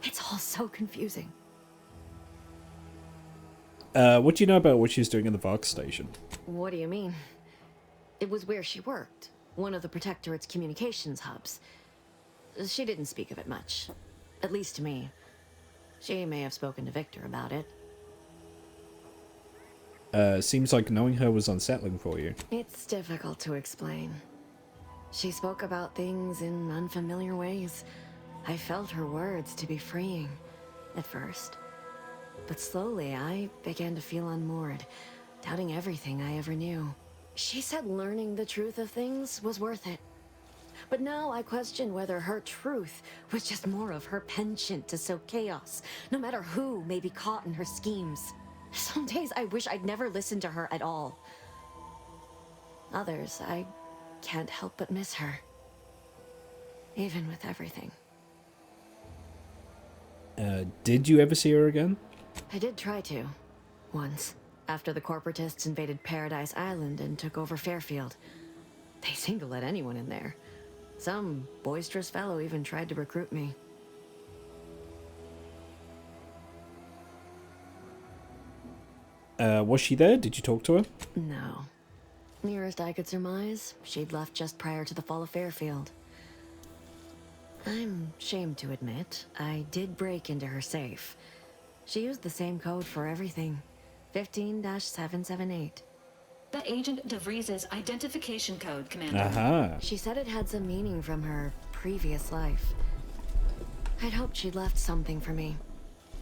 [SPEAKER 9] It's all so confusing.
[SPEAKER 3] What do you know about what she was doing in the Vox station?
[SPEAKER 9] What do you mean? It was where she worked, one of the Protectorate's communications hubs. She didn't speak of it much, at least to me. She may have spoken to Victor about it.
[SPEAKER 3] Seems like knowing her was unsettling for you.
[SPEAKER 9] It's difficult to explain. She spoke about things in unfamiliar ways. I felt her words to be freeing, at first. But slowly, I began to feel unmoored, doubting everything I ever knew. She said learning the truth of things was worth it. But now I question whether her truth was just more of her penchant to sow chaos, no matter who may be caught in her schemes. Some days I wish I'd never listened to her at all. Others, I can't help but miss her. Even with everything.
[SPEAKER 3] Did you ever see her again?
[SPEAKER 9] I did try to. Once. After the corporatists invaded Paradise Island and took over Fairfield. They seemed to let anyone in there. Some boisterous fellow even tried to recruit me.
[SPEAKER 3] Was she there? Did you talk to her?
[SPEAKER 9] No. Nearest I could surmise, she'd left just prior to the fall of Fairfield. I'm ashamed to admit, I did break into her safe. She used the same code for everything. 15-778.
[SPEAKER 5] That Agent DeVries's identification code, Commander.
[SPEAKER 3] Aha.
[SPEAKER 9] She said it had some meaning from her previous life. I'd hoped she'd left something for me,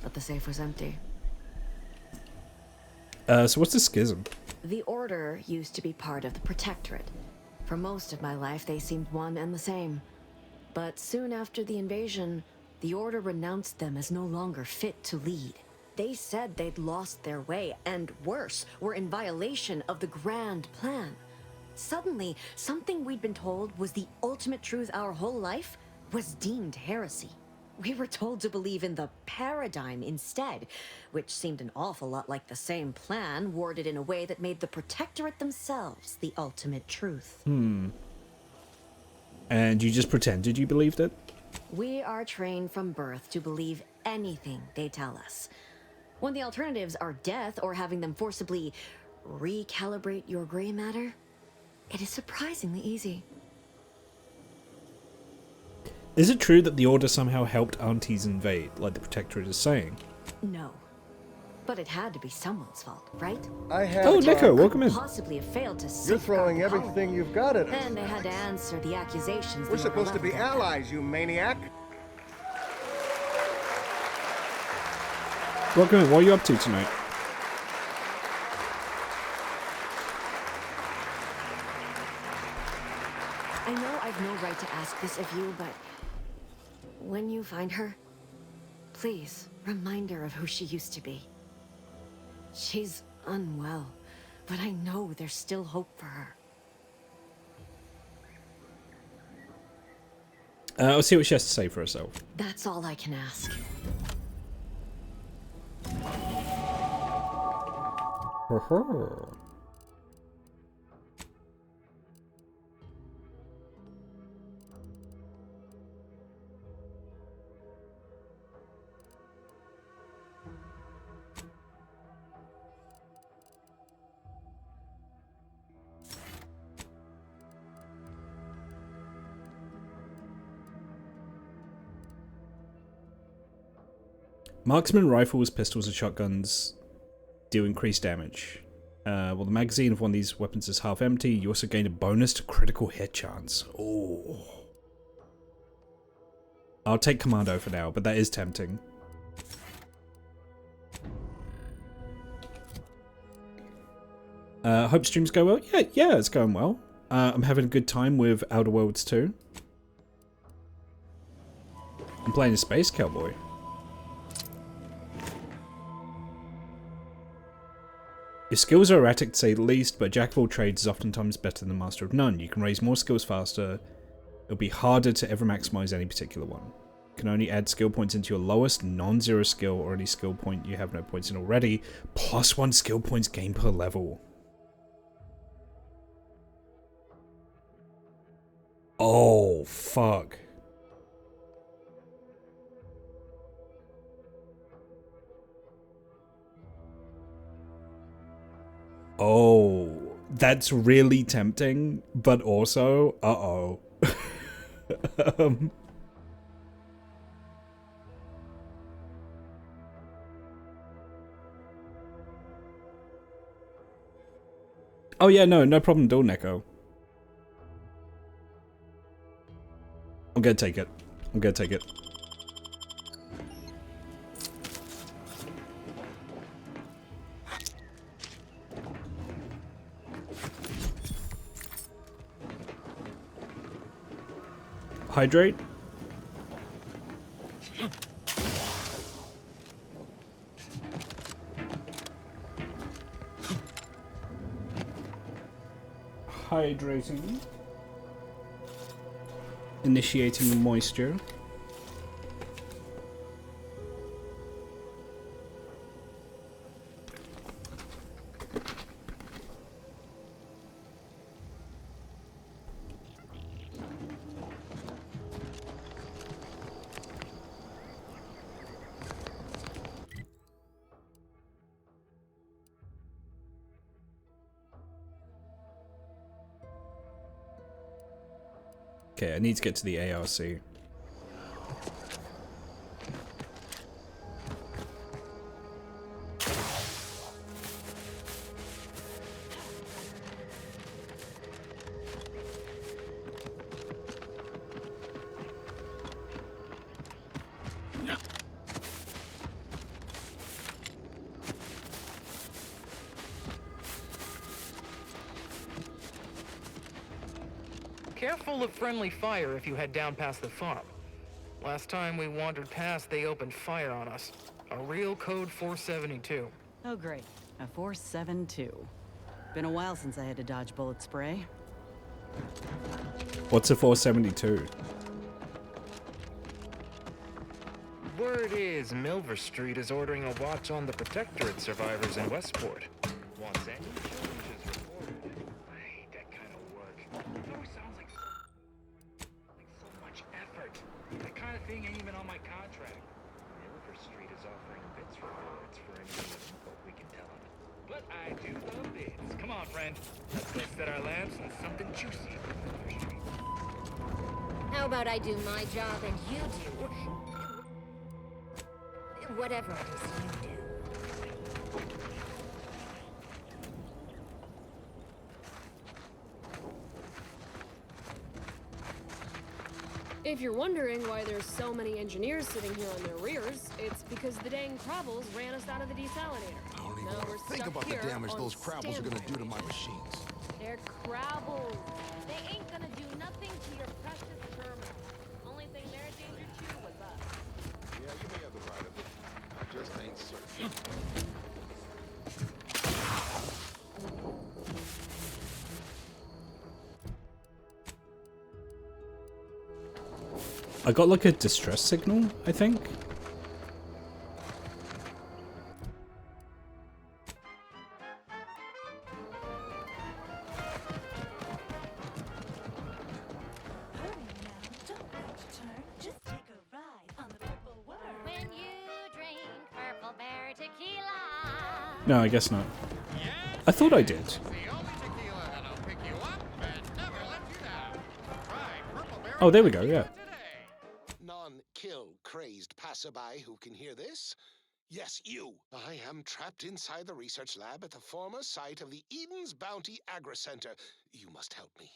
[SPEAKER 9] but the safe was empty.
[SPEAKER 3] So what's the schism?
[SPEAKER 9] The Order used to be part of the Protectorate. For most of my life, they seemed one and the same. But soon after the invasion, the Order renounced them as no longer fit to lead. They said they'd lost their way, and worse, were in violation of the grand plan. Suddenly, something we'd been told was the ultimate truth our whole life was deemed heresy. We were told to believe in the paradigm instead, which seemed an awful lot like the same plan, worded in a way that made the Protectorate themselves the ultimate truth.
[SPEAKER 3] And you just pretended you believed it?
[SPEAKER 9] We are trained from birth to believe anything they tell us. When the alternatives are death or having them forcibly recalibrate your gray matter, it is surprisingly easy.
[SPEAKER 3] Is it true that the Order somehow helped aunties invade, like the Protectorate is saying?
[SPEAKER 9] No. But it had to be someone's fault, right?
[SPEAKER 21] I have.
[SPEAKER 3] Oh, Neko, welcome in.
[SPEAKER 9] Possibly have failed to
[SPEAKER 21] You're throwing
[SPEAKER 9] safeguard the
[SPEAKER 21] everything
[SPEAKER 9] colony.
[SPEAKER 21] you've got at us.
[SPEAKER 9] Then they had to answer the accusations.
[SPEAKER 21] We're
[SPEAKER 9] they
[SPEAKER 21] supposed to be
[SPEAKER 9] leveled at them.
[SPEAKER 21] allies, you maniac.
[SPEAKER 3] Welcome in. What are you up to tonight?
[SPEAKER 9] I know I've no right to ask this of you, but when you find her, please remind her of who she used to be. She's unwell, but I know there's still hope for her.
[SPEAKER 3] I'll see what she has to say for herself.
[SPEAKER 9] That's all I can ask.
[SPEAKER 3] Marksman rifles, pistols, and shotguns deal increased damage. While the magazine of one of these weapons is half empty, you also gain a bonus to critical hit chance. Ooh. I'll take Commando for now, but that is tempting. Hope streams go well. Yeah, it's going well. I'm having a good time with Outer Worlds 2. I'm playing a Space Cowboy. Your skills are erratic to say the least, but Jack of all trades is oftentimes better than Master of none. You can raise more skills faster. It'll be harder to ever maximize any particular one. You can only add skill points into your lowest non-zero skill or any skill point you have no points in already. +1 skill points gained per level. Oh, fuck. Oh, that's really tempting, but also, uh-oh. Oh yeah, no problem at all, Neko. I'm gonna take it. I'm gonna take it. Hydrate. Hydrating. Initiating moisture. Okay, I need to get to the ARC.
[SPEAKER 11] Careful of friendly fire if you head down past the farm. Last time we wandered past, they opened fire on us. A real code 472.
[SPEAKER 10] Oh, great. A 472. Been a while since I had to dodge bullet spray.
[SPEAKER 3] What's a 472?
[SPEAKER 11] Word is Milver Street is ordering a watch on the Protectorate survivors in Westport. Once any challenges reported. I hate that kind of work. It always sounds like so much effort. That kind of thing ain't even on my contract. Milver Street is offering bits rewards for any info we can tell them. But I do love bits. Come on, friend. Let's go set our lamps on something juicy from Milver Street.
[SPEAKER 12] How about I do my job and you do whatever it is you do?
[SPEAKER 13] If you're wondering why there's so many engineers sitting here on their rears, it's because the dang Crabbles ran us out of the desalinator.
[SPEAKER 14] I don't even
[SPEAKER 13] Now
[SPEAKER 14] want
[SPEAKER 13] we're
[SPEAKER 14] to think
[SPEAKER 13] stuck
[SPEAKER 14] about the
[SPEAKER 13] here
[SPEAKER 14] damage
[SPEAKER 13] on
[SPEAKER 14] those Crabbles are going to do to my machines.
[SPEAKER 12] They're Crabbles. They ain't gonna do nothing to your precious terminal. Only thing they're a danger to was us.
[SPEAKER 14] Yeah, you may have the right of it. I just ain't certain.
[SPEAKER 3] I got like a distress signal, I think.
[SPEAKER 12] When you drink Purple Bear tequila.
[SPEAKER 3] No, I guess not. I thought I did. Oh, there we go, yeah.
[SPEAKER 14] None kill crazed passerby who can hear this. Yes, you. I am trapped inside the research lab at the former site of the Eden's Bounty Agri-Center. You must help me.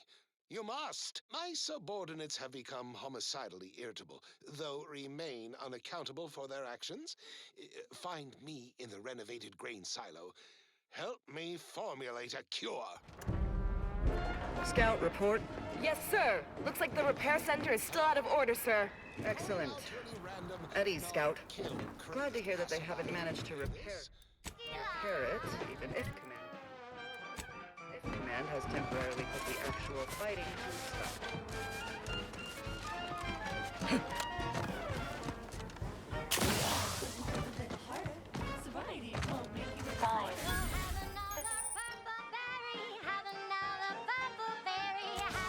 [SPEAKER 14] You must! My subordinates have become homicidally irritable, though remain unaccountable for their actions. Find me in the renovated grain silo. Help me formulate a cure.
[SPEAKER 1] Scout, report.
[SPEAKER 8] Yes, sir. Looks like the repair center is still out of order, sir.
[SPEAKER 1] Excellent. Eddie, Scout. Glad to hear that they haven't managed to repair it, even if Command has temporarily put the actual fighting to stop.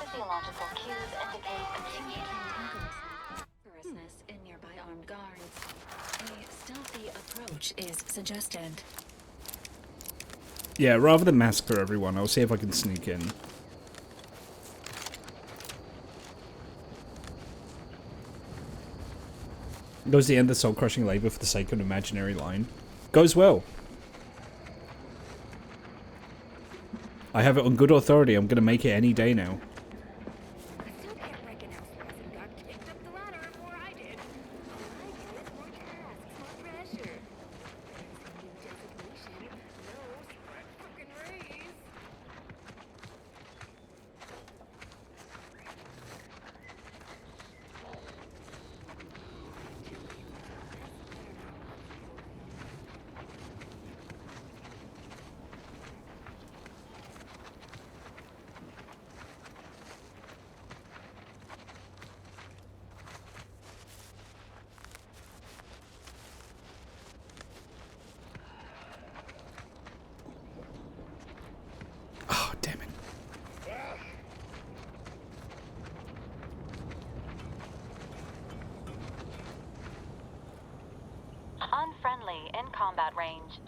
[SPEAKER 16] Physiological cues indicate
[SPEAKER 5] Dangerousness in nearby armed guards. A stealthy approach is suggested.
[SPEAKER 3] Yeah, rather than massacre everyone, I'll see if I can sneak in. Goes the end of soul-crushing labor for the sake of an imaginary line. Goes well. I have it on good authority. I'm gonna make it any day now.
[SPEAKER 16] Unfriendly in combat range.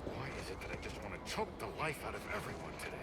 [SPEAKER 17] Why is it that I just want to choke the life out of everyone today?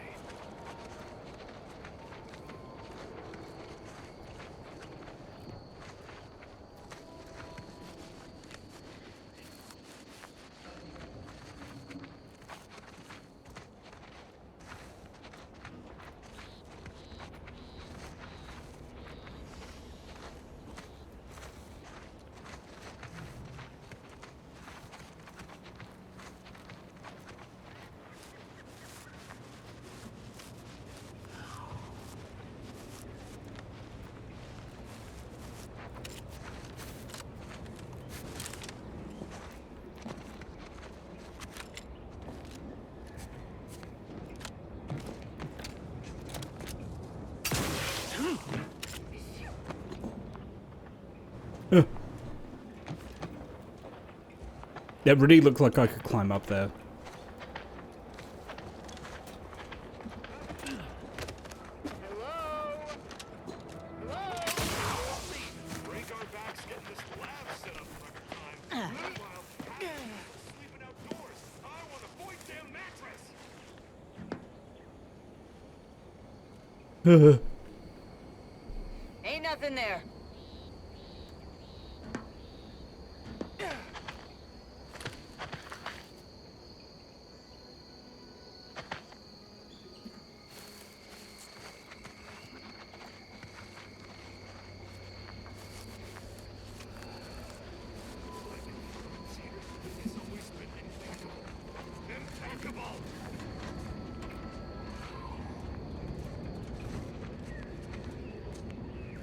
[SPEAKER 3] That really looked like I could climb up there.
[SPEAKER 1] Ain't nothing there.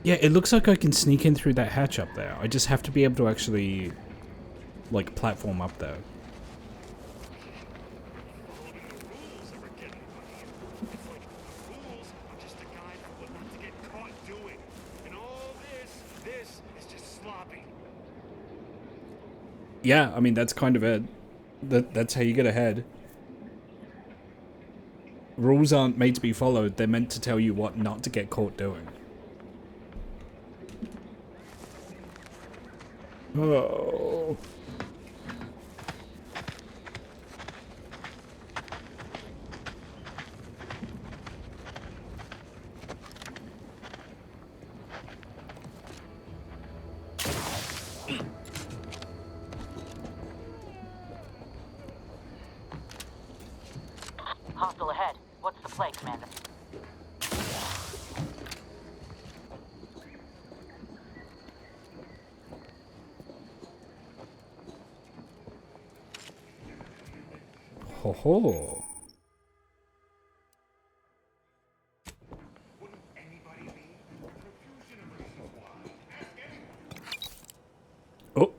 [SPEAKER 3] Yeah, it looks like I can sneak in through that hatch up there. I just have to be able to actually, like, platform up there. Yeah, I mean, that's kind of it. That's how you get ahead. Rules aren't made to be followed, they're meant to tell you what not to get caught doing. Oh. ho ho. Oh,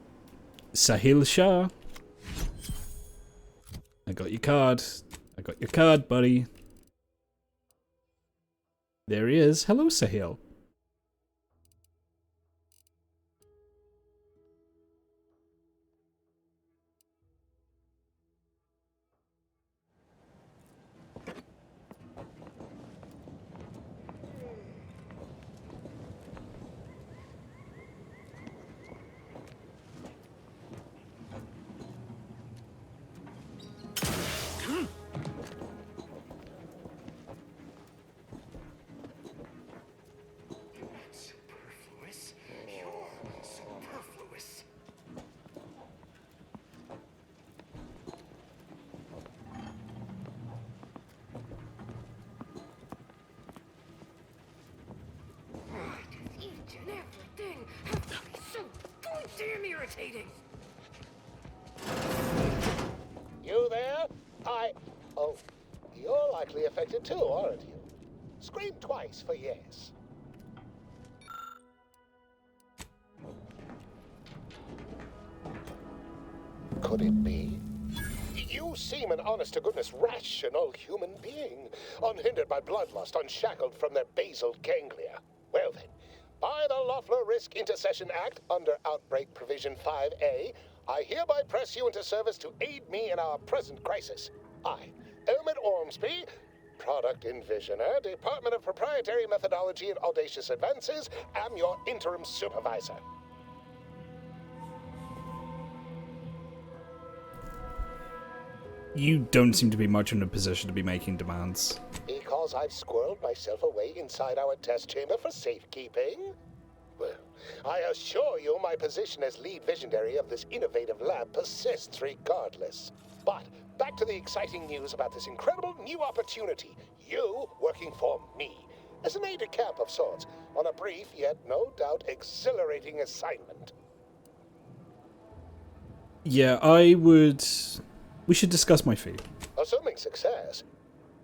[SPEAKER 3] Sahil Shah. I got your card. I got your card, buddy. There he is. Hello, Sahil.
[SPEAKER 8] Each and everything has to be so goddamn irritating.
[SPEAKER 14] You there? Oh, you're likely affected too, aren't you? Scream twice for yes. Could it be? You seem an honest-to-goodness rational human being, unhindered by bloodlust, unshackled from their basal ganglia. Well then, by the Loeffler Risk Intercession Act, under Outbreak Provision 5A, I hereby press you into service to aid me in our present crisis. I, Elmet Ormsby, Product Envisioner, Department of Proprietary Methodology and Audacious Advances, am your interim supervisor.
[SPEAKER 3] You don't seem to be much in a position to be making demands.
[SPEAKER 14] Because I've squirreled myself away inside our test chamber for safekeeping? Well, I assure you my position as lead visionary of this innovative lab persists regardless. But back to the exciting news about this incredible new opportunity. You working for me, as an aide-de-camp of sorts, on a brief yet no doubt exhilarating assignment.
[SPEAKER 3] Yeah, we should discuss my fee.
[SPEAKER 14] Assuming success,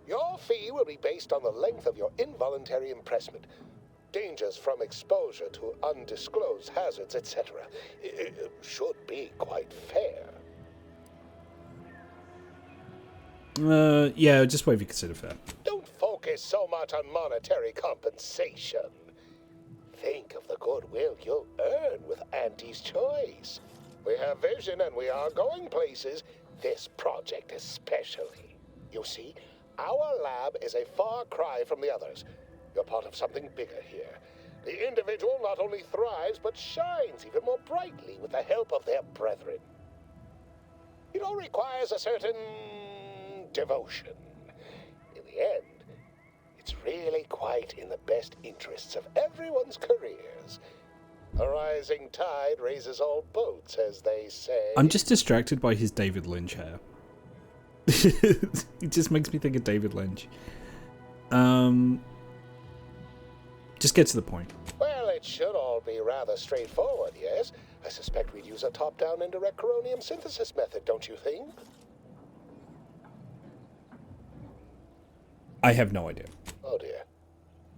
[SPEAKER 14] your fee will be based on the length of your involuntary impressment, dangers from exposure to undisclosed hazards, etc. It should be quite fair.
[SPEAKER 3] Yeah, just wait if you consider fair.
[SPEAKER 14] Don't focus so much on monetary compensation. Think of the goodwill you'll earn with Auntie's choice. We have vision and we are going places, this project especially. You see, our lab is a far cry from the others. You're part of something bigger here. The individual not only thrives, but shines even more brightly with the help of their brethren. It all requires a certain devotion. In the end, it's really quite in the best interests of everyone's careers. A rising tide raises all boats, as they say.
[SPEAKER 3] I'm just distracted by his David Lynch hair. It just makes me think of David Lynch. Just get to the point.
[SPEAKER 14] Well, it should all be rather straightforward, yes? I suspect we'd use a top-down indirect coronium synthesis method, don't you think?
[SPEAKER 3] I have no idea.
[SPEAKER 14] Oh dear.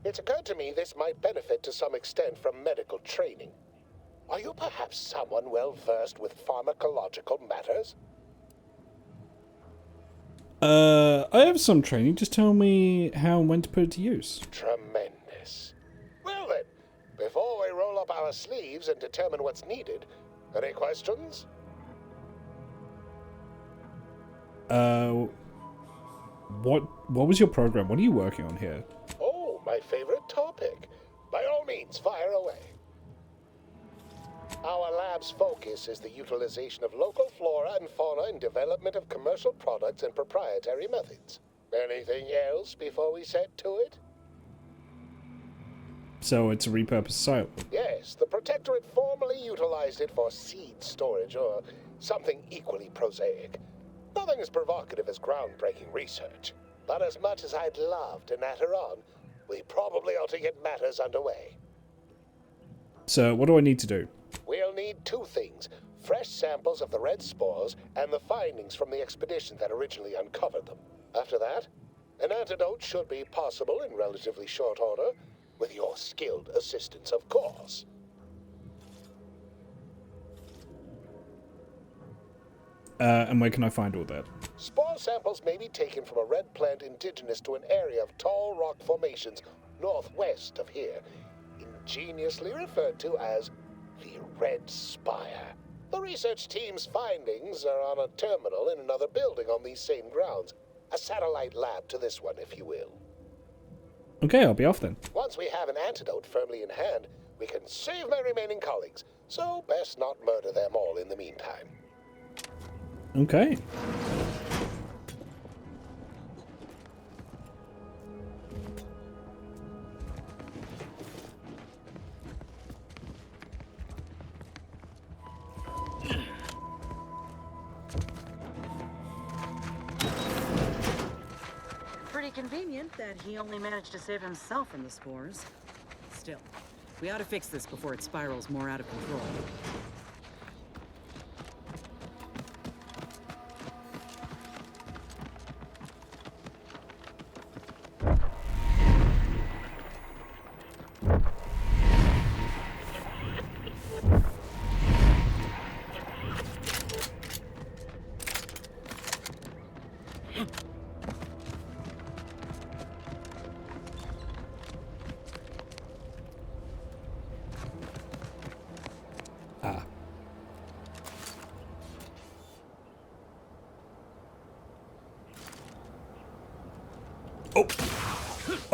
[SPEAKER 14] It's occurred to me this might benefit to some extent from medical training. Are you perhaps someone well-versed with pharmacological matters?
[SPEAKER 3] I have some training. Just tell me how and when to put it to use.
[SPEAKER 14] Tremendous. Well then, before we roll up our sleeves and determine what's needed, any questions?
[SPEAKER 3] What was your program? What are you working on here?
[SPEAKER 14] Oh, my favorite topic. By all means, fire away. Our lab's focus is the utilization of local flora and fauna in development of commercial products and proprietary methods. Anything else before we set to it?
[SPEAKER 3] So it's a repurposed silo.
[SPEAKER 14] Yes, the Protectorate formerly utilized it for seed storage or something equally prosaic. Nothing as provocative as groundbreaking research. But as much as I'd love to natter on, we probably ought to get matters underway.
[SPEAKER 3] So what do I need to do?
[SPEAKER 14] We'll need two things. fresh samples of the red spores and the findings from the expedition that originally uncovered them. After that, an antidote should be possible in relatively short order, with your skilled assistance, of course.
[SPEAKER 3] And where can I find all that?
[SPEAKER 14] Spore samples may be taken from a red plant indigenous to an area of tall rock formations northwest of here, ingeniously referred to as the Red Spire. The research team's findings are on a terminal in another building on these same grounds. A satellite lab to this one, if you will.
[SPEAKER 3] Okay, I'll be off then.
[SPEAKER 14] Once we have an antidote firmly in hand, we can save my remaining colleagues, so best not murder them all in the meantime.
[SPEAKER 3] Okay.
[SPEAKER 10] Pretty convenient that he only managed to save himself from the spores. Still, we ought to fix this before it spirals more out of control.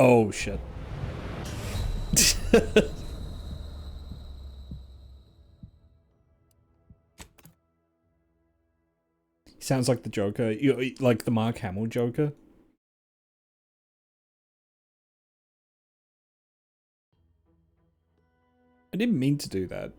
[SPEAKER 3] Oh, shit. He sounds like the Joker. Like the Mark Hamill Joker. I didn't mean to do that.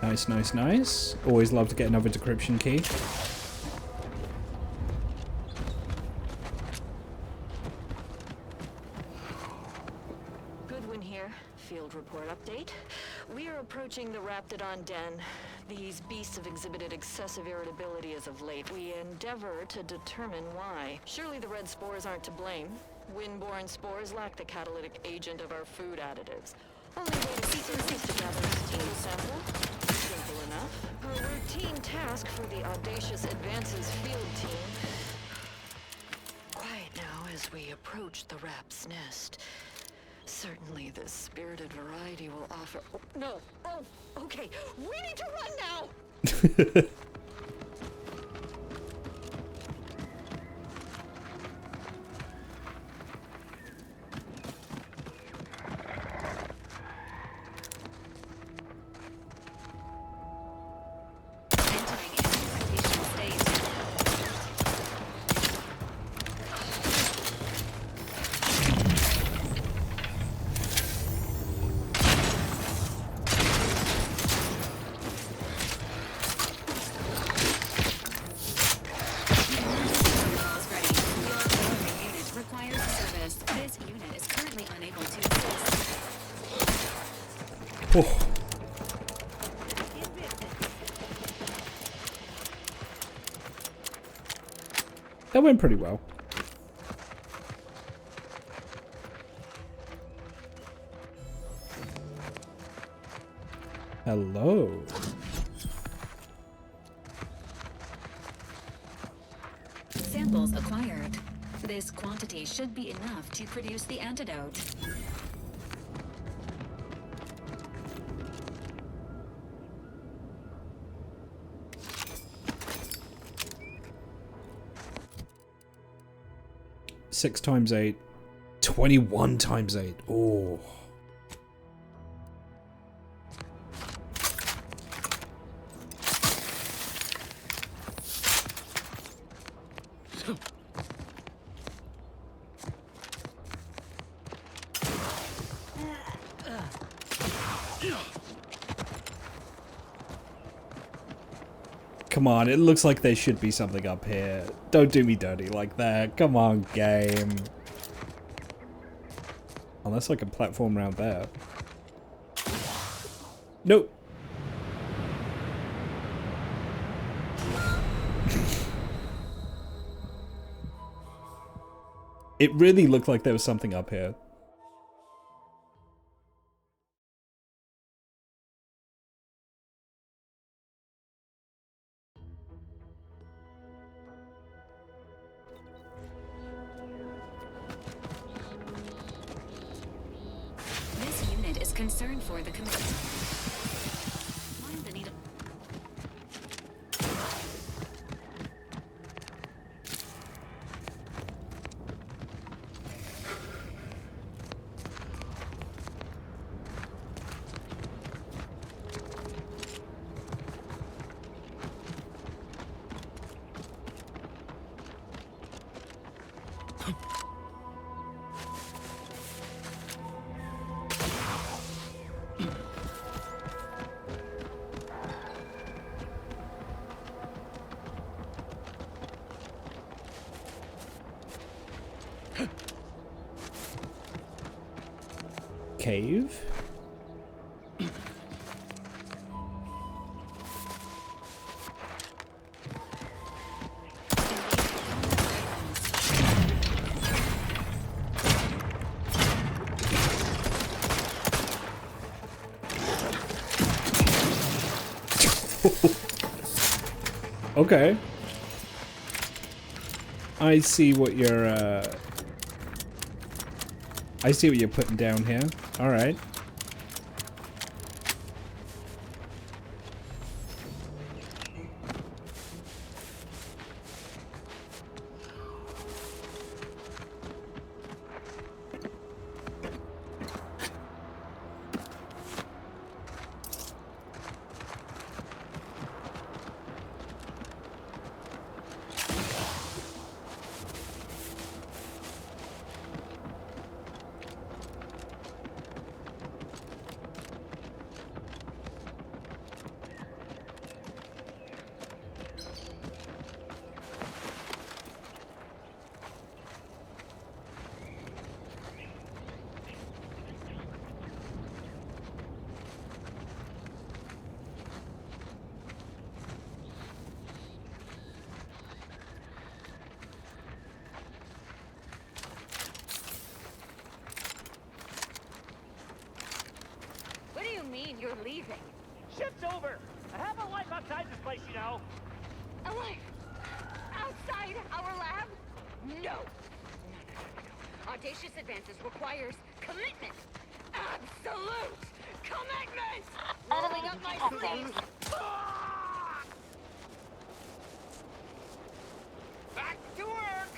[SPEAKER 3] Nice, nice, nice. Always love to get another decryption key.
[SPEAKER 6] Goodwin here. Field report update. We are approaching the Raptidon den. These beasts have exhibited excessive irritability as of late. We endeavor to determine why. Surely the red spores aren't to blame. Wind-borne spores lack the catalytic agent of our food additives. Only way to sequence is to gather a team sample. Simple enough. A routine task for the audacious advances field team. Quiet now as we approach the rap's nest. Certainly this spirited variety will offer... Oh, no! Oh, okay. We need to run now!
[SPEAKER 3] Oh. That went pretty well. Hello.
[SPEAKER 15] Samples acquired. This quantity should be enough to produce the antidote.
[SPEAKER 3] Six times 8. 21 times 8. Oh. Come on, it looks like there should be something up here. Don't do me dirty like that. Come on, game. Unless I can platform around there. Nope. It really looked like there was something up here.
[SPEAKER 15] This unit is concerned for the commission. Find the needle.
[SPEAKER 3] Cave? Okay. I see what you're I see what you're putting down here. All right.
[SPEAKER 8] What do you mean you're leaving?
[SPEAKER 17] Shift's over. I have a life outside this place, you know.
[SPEAKER 8] A life outside our lab? No. Audacious advances requires commitment. Absolute commitment. Rolling up my sleeves.
[SPEAKER 19] Back to work!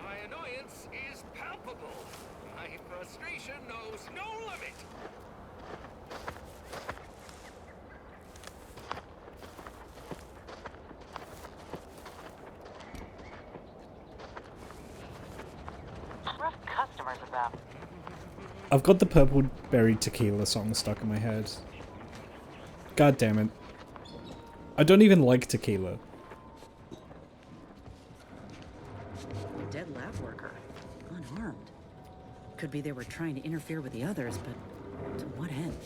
[SPEAKER 19] My annoyance is palpable. My frustration knows no limit.
[SPEAKER 23] Rough customers about.
[SPEAKER 3] I've got the Purple Berry Tequila song stuck in my head. God damn it. I don't even like tequila.
[SPEAKER 10] A dead lab worker. Unharmed. Could be they were trying to interfere with the others, but To what end?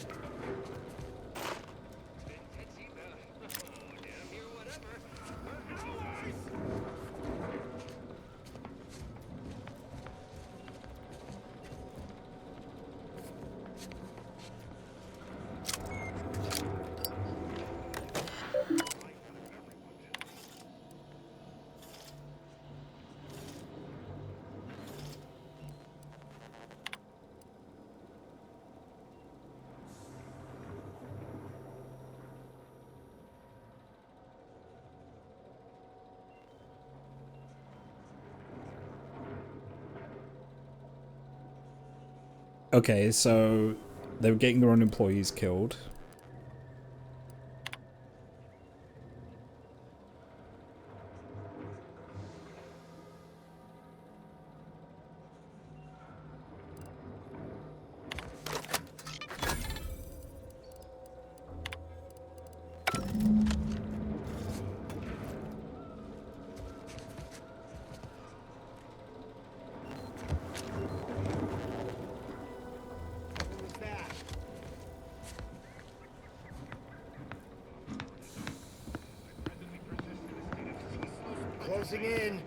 [SPEAKER 3] Okay, so they were getting their own employees killed.
[SPEAKER 17] Closing in.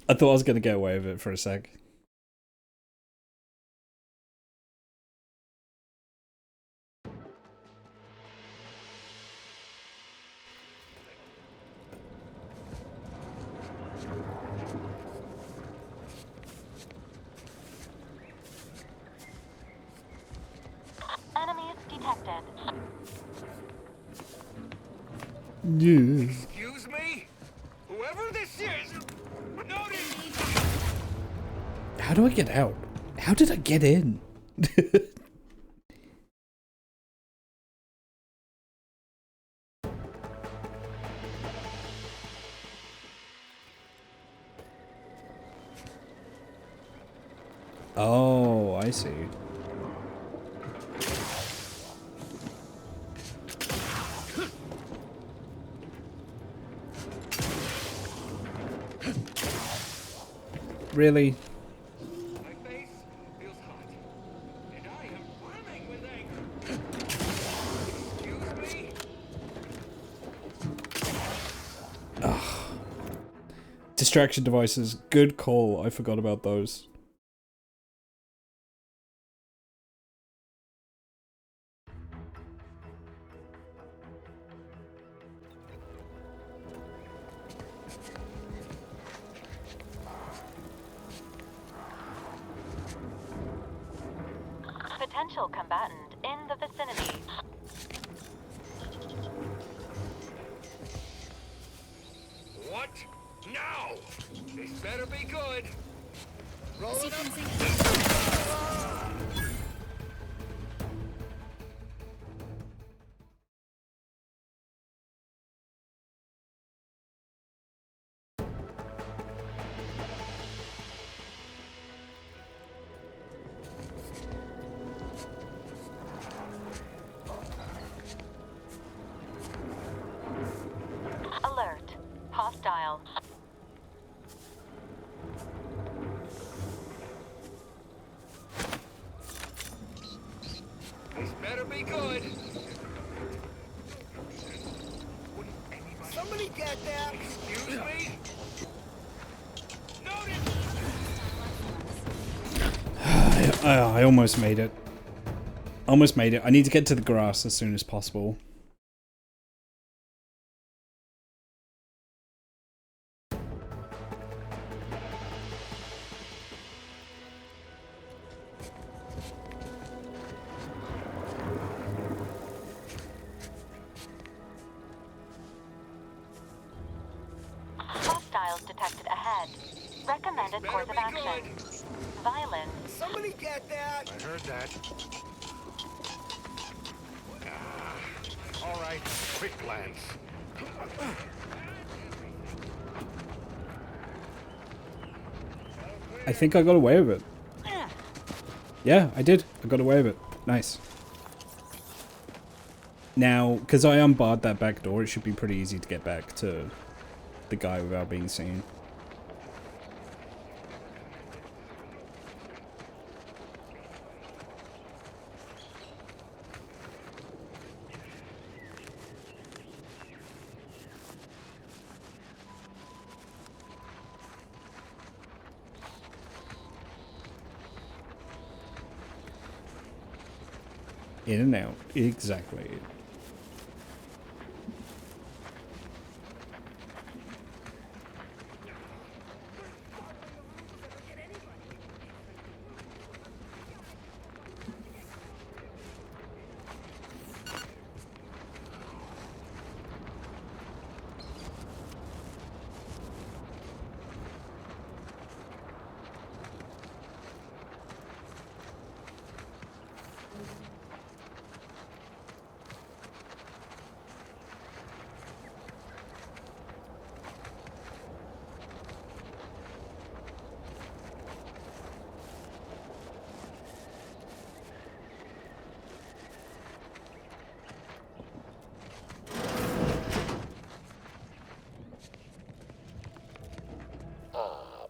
[SPEAKER 3] I thought I was going to get away with it for a sec.
[SPEAKER 16] Enemies detected.
[SPEAKER 3] Yeah.
[SPEAKER 19] Excuse me? Whoever this is, notice.
[SPEAKER 3] How do I get out? How did I get in? Oh, I see. Really?
[SPEAKER 19] My face feels hot, and I am brimming with anger. Excuse me?
[SPEAKER 3] Ugh. Distraction devices. Good call. I forgot about those.
[SPEAKER 16] Potential combatant in the vicinity.
[SPEAKER 19] What? Now! This better be good.
[SPEAKER 17] Rolling up.
[SPEAKER 16] Alert. Hostile.
[SPEAKER 19] This better be good.
[SPEAKER 17] Somebody get that.
[SPEAKER 19] Excuse me?
[SPEAKER 3] I almost made it. Almost made it. I need to get to the grass as soon as possible.
[SPEAKER 16] Hostiles detected ahead. Recommended course of action. Violence.
[SPEAKER 17] Somebody get that.
[SPEAKER 11] I heard that. All right, quick glance.
[SPEAKER 3] I think I got away with it. Yeah, I did. I got away with it. Nice. Now, because I unbarred that back door, it should be pretty easy to get back to the guy without being seen. In and out. Exactly.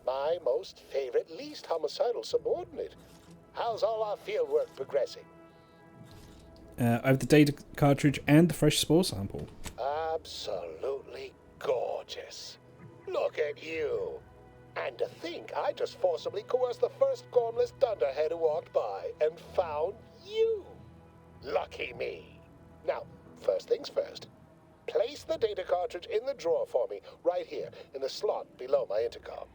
[SPEAKER 14] My most favorite, least homicidal subordinate. How's all our fieldwork progressing?
[SPEAKER 3] I have the data cartridge and the fresh spore sample.
[SPEAKER 14] Absolutely gorgeous. Look at you. And to think I just forcibly coerced the first gormless dunderhead who walked by and found you. Lucky me. Now, first things first. Place the data cartridge in the drawer for me, right here, in the slot below my intercom.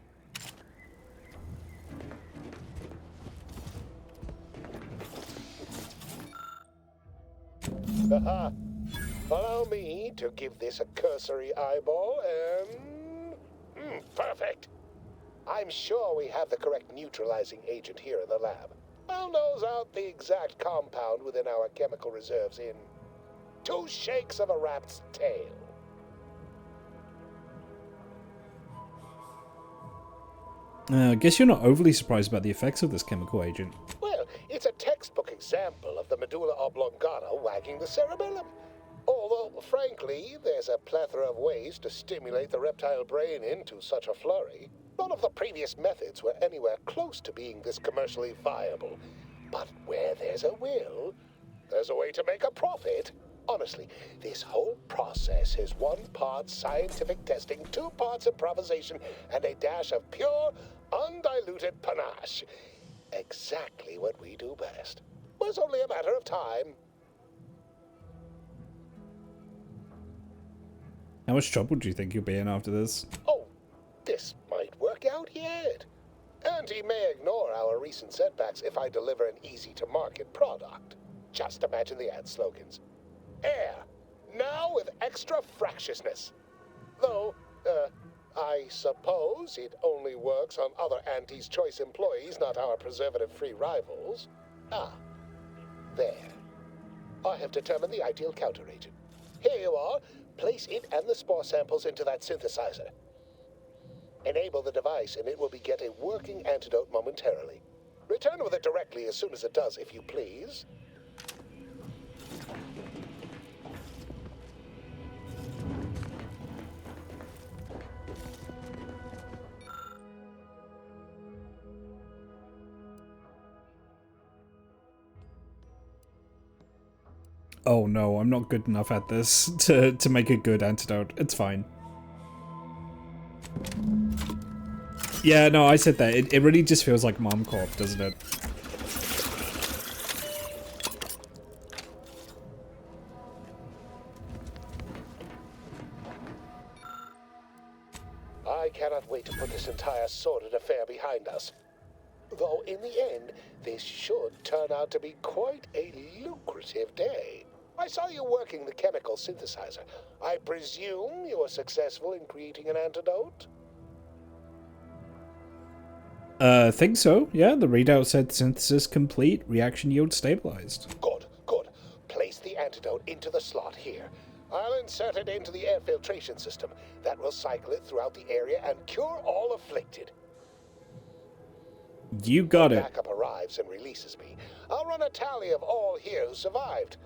[SPEAKER 14] Haha. Allow me to give this a cursory eyeball and... perfect. I'm sure we have the correct neutralizing agent here in the lab. I'll nose out the exact compound within our chemical reserves in 2 shakes of a rat's tail.
[SPEAKER 3] I guess you're not overly surprised about the effects of this chemical agent.
[SPEAKER 14] Well, it's a textbook example of the medulla oblongata wagging the cerebellum. Although, frankly, there's a plethora of ways to stimulate the reptile brain into such a flurry. None of the previous methods were anywhere close to being this commercially viable. But where there's a will, there's a way to make a profit. Honestly, this whole process is 1 part scientific testing, 2 parts improvisation, and a dash of pure, undiluted panache. Exactly what we do best. Well, it's only a matter of time.
[SPEAKER 3] How much trouble do you think you'll be in after this?
[SPEAKER 14] Oh, this might work out yet. And he may ignore our recent setbacks if I deliver an easy-to-market product. Just imagine the ad slogans. Air, now with extra fractiousness. Though, I suppose it only works on other Auntie's Choice employees, not our preservative-free rivals. Ah, there. I have determined the ideal counteragent. Here you are. Place it and the spore samples into that synthesizer. Enable the device and it will beget a working antidote momentarily. Return with it directly as soon as it does, if you please.
[SPEAKER 3] Oh no, I'm not good enough at this to make a good antidote. It's fine. Yeah, no, I said that. It really just feels like Mom Corp, doesn't it?
[SPEAKER 14] I cannot wait to put this entire sordid affair behind us. Though in the end, this should turn out to be quite a lucrative day. I saw you working the chemical synthesizer. I presume you were successful in creating an antidote?
[SPEAKER 3] Think so. Yeah, the readout said synthesis complete, reaction yield stabilized.
[SPEAKER 14] Good, good. Place the antidote into the slot here. I'll insert it into the air filtration system. That will cycle it throughout the area and cure all afflicted.
[SPEAKER 3] You got it.
[SPEAKER 14] Backup arrives and releases me. I'll run a tally of all here who survived.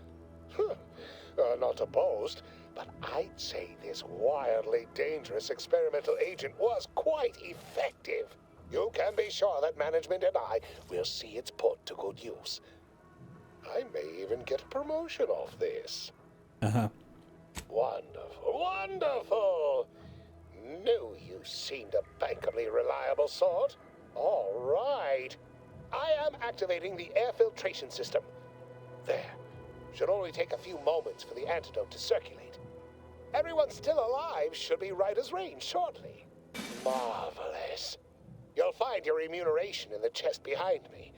[SPEAKER 14] Not to boast, but I'd say this wildly dangerous experimental agent was quite effective. You can be sure that management and I will see it's put to good use. I may even get a promotion off this.
[SPEAKER 3] Uh-huh.
[SPEAKER 14] Wonderful, wonderful! Knew you seemed a bankably reliable sort. All right. I am activating the air filtration system. There. Should only take a few moments for the antidote to circulate. Everyone still alive should be right as rain shortly. Marvelous. You'll find your remuneration in the chest behind me.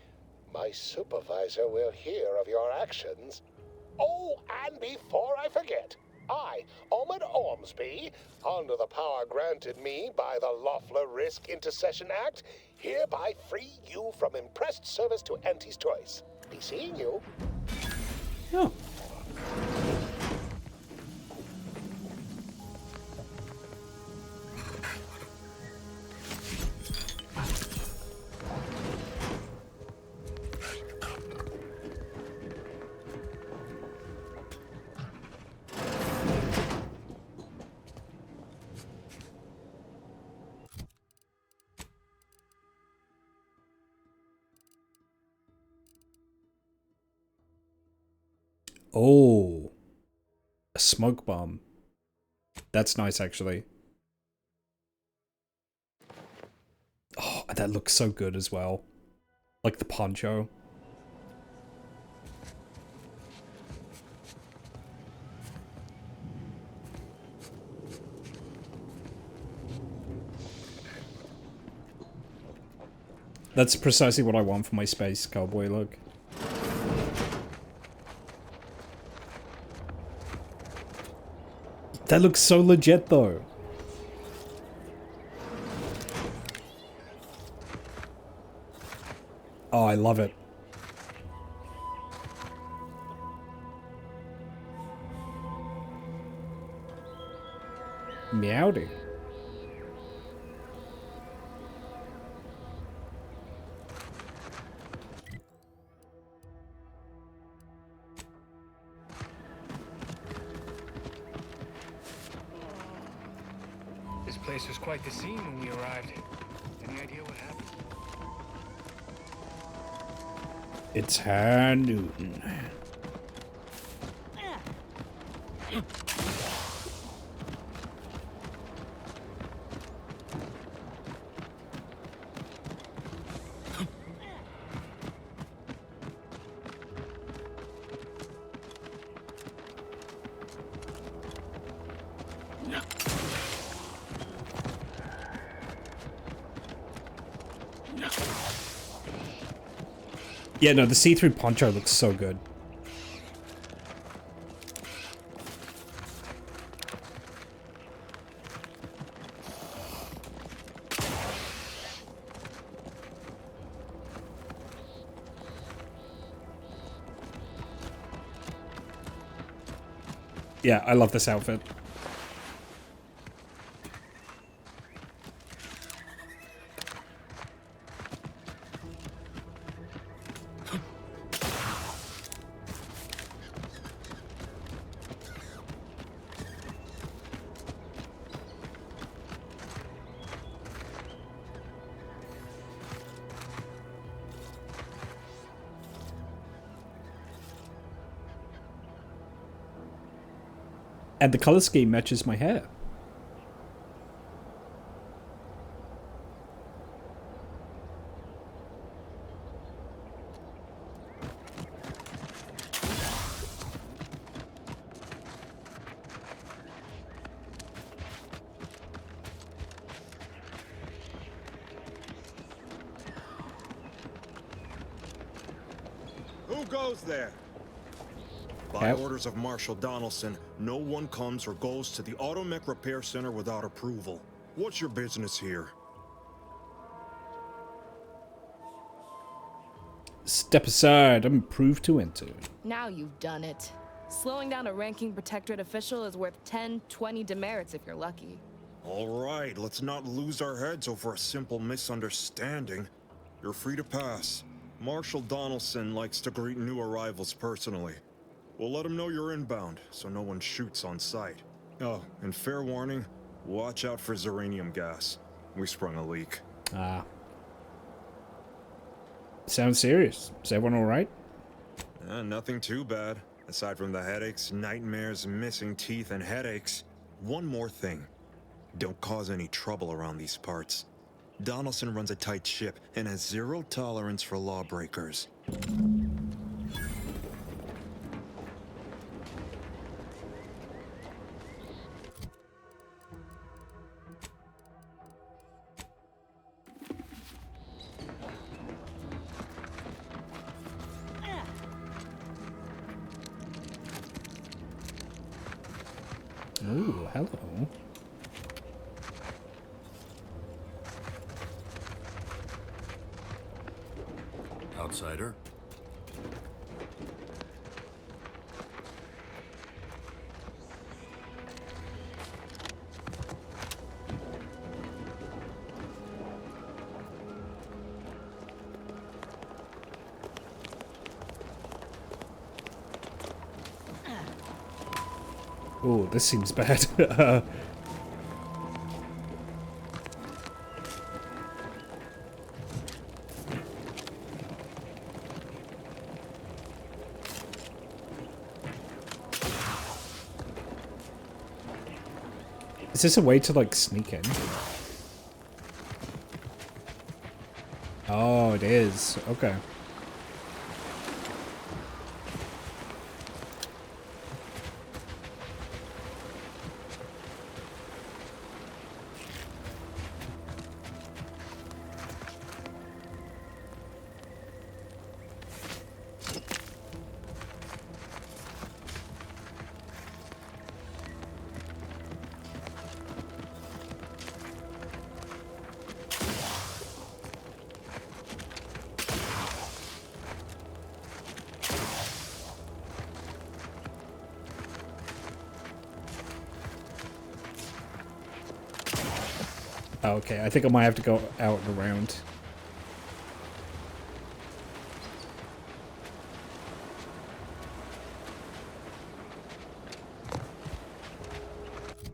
[SPEAKER 14] My supervisor will hear of your actions. Oh, and before I forget, I, Omid Ormsby, under the power granted me by the Loeffler Risk Intercession Act, hereby free you from impressed service to Auntie's Choice. Be seeing you.
[SPEAKER 3] Oh. Oh, a smoke bomb. That's nice, actually. Oh, that looks so good as well. Like the poncho. That's precisely what I want for my space cowboy look. That looks so legit, though. Oh, I love it. Meowdy.
[SPEAKER 11] This place was quite the scene when we arrived. Any idea what happened?
[SPEAKER 3] It's High Newton. Yeah, no, the see-through poncho looks so good. Yeah, I love this outfit. And the color scheme matches my hair.
[SPEAKER 2] Who goes there? By orders of Marshal Donaldson, no one comes or goes to the Automech Repair Center without approval. What's your business here?
[SPEAKER 3] Step aside, I'm approved to enter.
[SPEAKER 4] Now you've done it. Slowing down a ranking protectorate official is worth 10, 20 demerits if you're lucky.
[SPEAKER 2] All right, let's not lose our heads over a simple misunderstanding. You're free to pass. Marshal Donaldson likes to greet new arrivals personally. We'll let them know you're inbound, so no one shoots on sight. Oh, and fair warning, watch out for xeranium gas. We sprung a leak.
[SPEAKER 3] Ah. Sounds serious. Is everyone alright?
[SPEAKER 2] Nothing too bad. Aside from the headaches, nightmares, missing teeth, and headaches. One more thing. Don't cause any trouble around these parts. Donaldson runs a tight ship and has zero tolerance for lawbreakers.
[SPEAKER 3] Ooh, hello.
[SPEAKER 7] Outsider?
[SPEAKER 3] Ooh, this seems bad. Is this a way to, like, sneak in? Oh, it is. Okay. Okay, I think I might have to go out and around.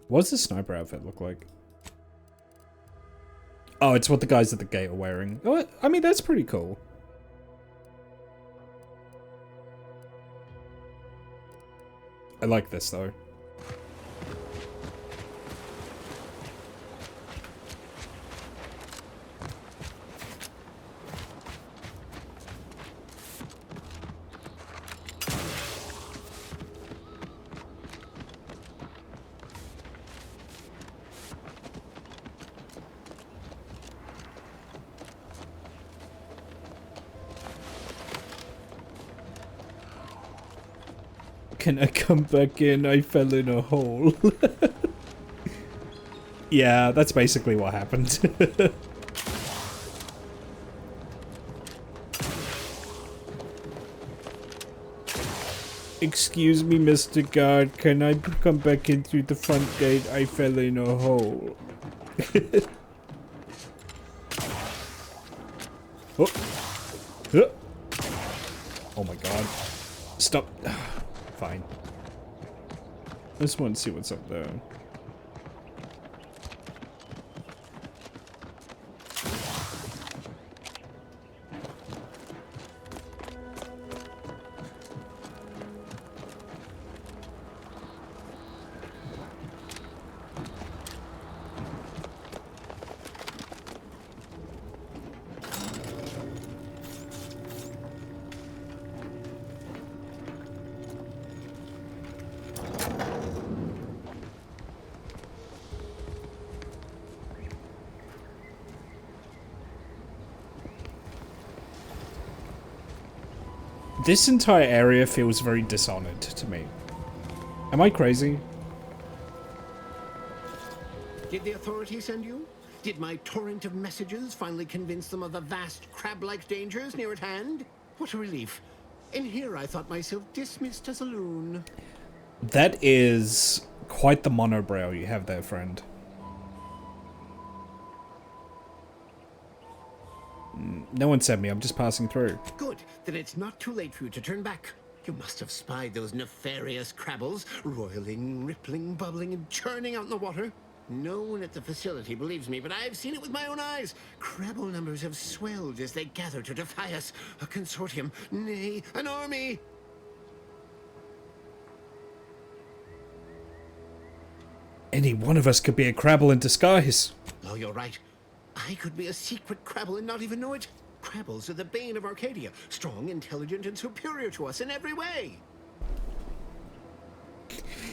[SPEAKER 3] What does the sniper outfit look like? Oh, it's what the guys at the gate are wearing. Oh, I mean, that's pretty cool. I like this, though. Can I come back in? I fell in a hole. Yeah, that's basically what happened. Excuse me, Mr. Guard. Can I come back in through the front gate? I fell in a hole. Oh. Oh my god. Stop. Fine. I just want to see what's up there. This entire area feels very Dishonored to me. Am I crazy?
[SPEAKER 18] Did the authorities send you? Did my torrent of messages finally convince them of the vast crab-like dangers near at hand? What a relief. In here I thought myself dismissed as a loon.
[SPEAKER 3] That is quite the monobrow you have there, friend. No one sent me, I'm just passing through.
[SPEAKER 18] Good, then it's not too late for you to turn back. You must have spied those nefarious crabbles, roiling, rippling, bubbling, and churning out in the water. No one at the facility believes me, but I've seen it with my own eyes. Crabble numbers have swelled as they gather to defy us. A consortium, nay, an army.
[SPEAKER 3] Any one of us could be a Crabble in disguise.
[SPEAKER 18] Oh, you're right. I could be a secret Crabble and not even know it. Crabbles are the bane of Arcadia. Strong, intelligent, and superior to us in every way.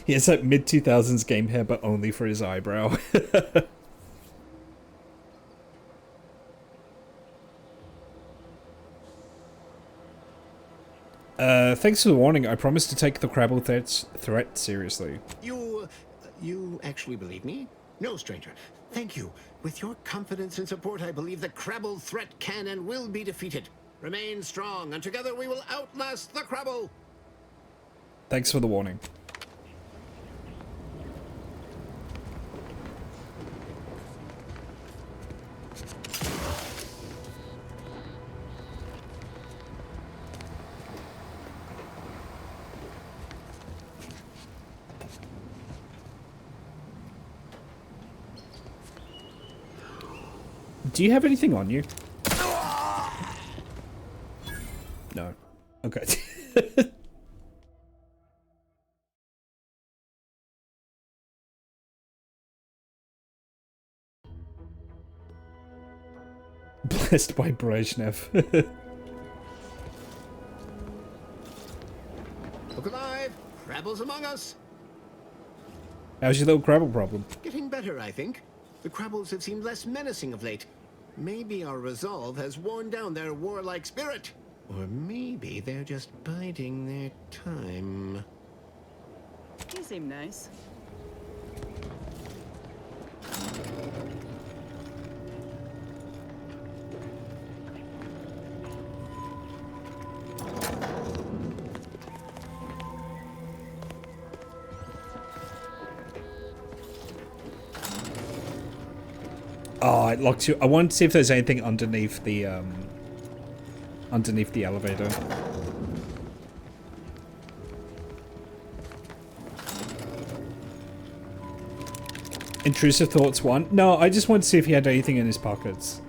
[SPEAKER 3] He has that mid-2000s game hair, but only for his eyebrow. Thanks for the warning. I promise to take the Crabble threat seriously.
[SPEAKER 18] You actually believe me? No, stranger. Thank you. With your confidence and support, I believe the Crabble threat can and will be defeated. Remain strong, and together we will outlast the Crabble.
[SPEAKER 3] Thanks for the warning. Do you have anything on you? No. Okay. Blessed by Brezhnev.
[SPEAKER 18] Look alive! Crabbles among us!
[SPEAKER 3] How's your little Crabble problem?
[SPEAKER 18] Getting better, I think. The Crabbles have seemed less menacing of late. Maybe our resolve has worn down their warlike spirit. Or maybe they're just biding their time.
[SPEAKER 10] You seem nice.
[SPEAKER 3] Oh, it locked you. I wanted to see if there's anything underneath the elevator. Intrusive thoughts 1. No, I just wanted to see if he had anything in his pockets.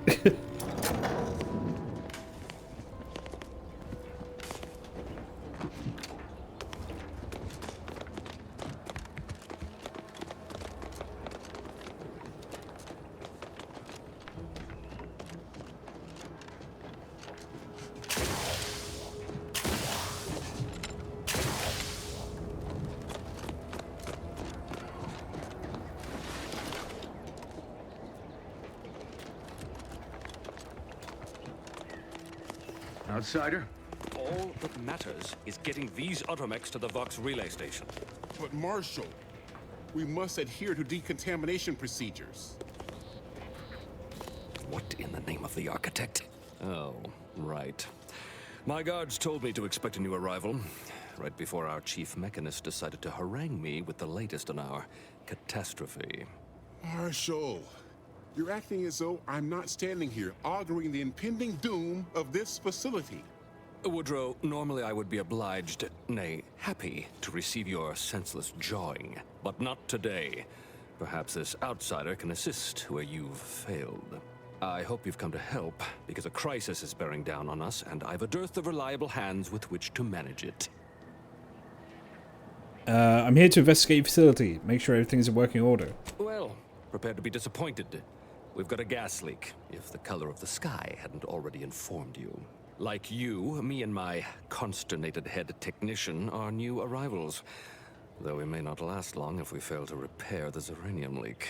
[SPEAKER 20] Outsider?
[SPEAKER 19] All that matters is getting these automechs to the Vox relay station.
[SPEAKER 21] But Marshal, we must adhere to decontamination procedures.
[SPEAKER 19] What in the name of the architect? Oh, right. My guards told me to expect a new arrival, right before our chief mechanist decided to harangue me with the latest in our catastrophe.
[SPEAKER 21] Marshal, you're acting as though I'm not standing here auguring the impending doom of this facility.
[SPEAKER 19] Woodrow, normally I would be obliged, nay, happy, to receive your senseless jawing. But not today. Perhaps this outsider can assist where you've failed. I hope you've come to help, because a crisis is bearing down on us, and I've a dearth of reliable hands with which to manage it.
[SPEAKER 3] I'm here to investigate your facility. Make sure everything's in working order.
[SPEAKER 19] Well, prepare to be disappointed. We've got a gas leak, if the color of the sky hadn't already informed you. Like you, me and my consternated head technician are new arrivals, though we may not last long if we fail to repair the uranium leak.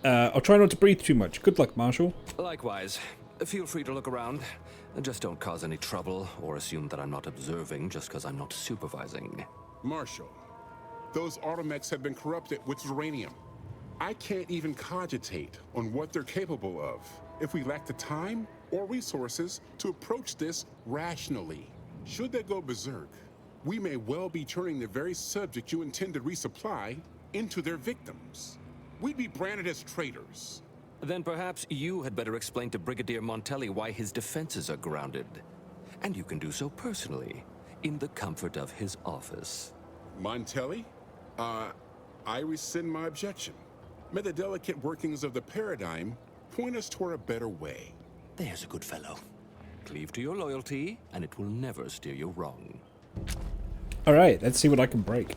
[SPEAKER 3] I'll try not to breathe too much. Good luck, Marshal.
[SPEAKER 19] Likewise. Feel free to look around. Just don't cause any trouble or assume that I'm not observing just because I'm not supervising.
[SPEAKER 21] Marshal, those automechs have been corrupted with uranium. I can't even cogitate on what they're capable of if we lack the time or resources to approach this rationally. Should they go berserk, we may well be turning the very subject you intend to resupply into their victims. We'd be branded as traitors.
[SPEAKER 19] Then perhaps you had better explain to Brigadier Montelli why his defenses are grounded. And you can do so personally, in the comfort of his office.
[SPEAKER 21] Montelli? I rescind my objection. May the delicate workings of the paradigm point us toward a better way.
[SPEAKER 19] There's a good fellow. Cleave to your loyalty, and it will never steer you wrong.
[SPEAKER 3] Alright, let's see what I can break.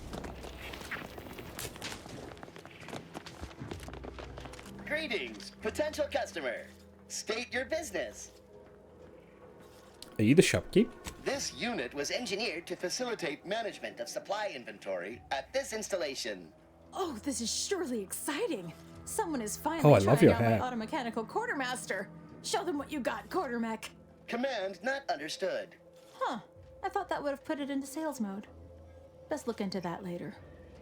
[SPEAKER 9] Greetings, potential customer. State your business.
[SPEAKER 3] Are you the shopkeep?
[SPEAKER 9] This unit was engineered to facilitate management of supply inventory at this installation.
[SPEAKER 13] Oh, this is surely exciting. Someone is finally
[SPEAKER 3] Oh, I love
[SPEAKER 13] trying
[SPEAKER 3] your
[SPEAKER 13] out
[SPEAKER 3] hat.
[SPEAKER 13] my automechanical quartermaster. Show them what you got, quartermech.
[SPEAKER 9] Command not understood.
[SPEAKER 13] Huh. I thought that would have put it into sales mode. Best look into that later.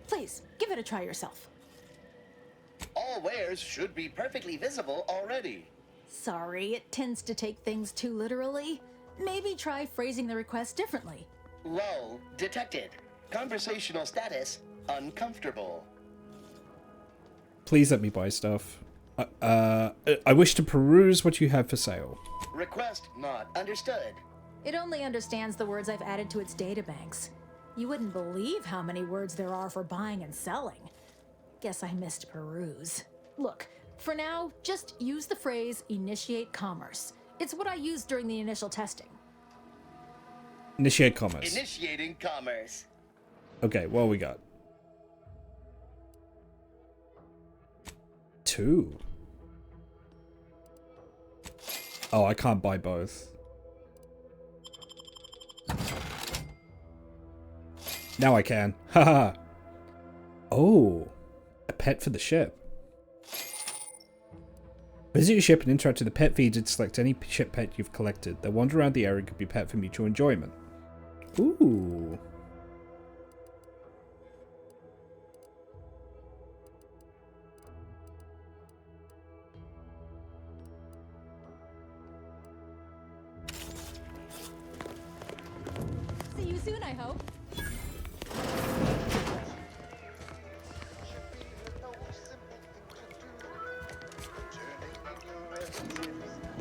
[SPEAKER 13] Please, give it a try yourself.
[SPEAKER 9] All wares should be perfectly visible already.
[SPEAKER 13] Sorry, it tends to take things too literally. Maybe try phrasing the request differently.
[SPEAKER 9] Lull detected. Conversational status uncomfortable.
[SPEAKER 3] Please let me buy stuff. I wish to peruse what you have for sale.
[SPEAKER 9] Request not understood.
[SPEAKER 13] It only understands the words I've added to its databanks. You wouldn't believe how many words there are for buying and selling. Guess I missed peruse. Look, for now, just use the phrase initiate commerce. It's what I used during the initial testing.
[SPEAKER 3] Initiate commerce.
[SPEAKER 9] Initiating commerce.
[SPEAKER 3] Okay, what we got? 2. Oh, I can't buy both. Now I can. Haha. Oh, a pet for the ship. Visit your ship and interact with the pet feed and select any ship pet you've collected. They'll wander around the area and could be pet for mutual enjoyment. Ooh.
[SPEAKER 13] See you soon, I hope.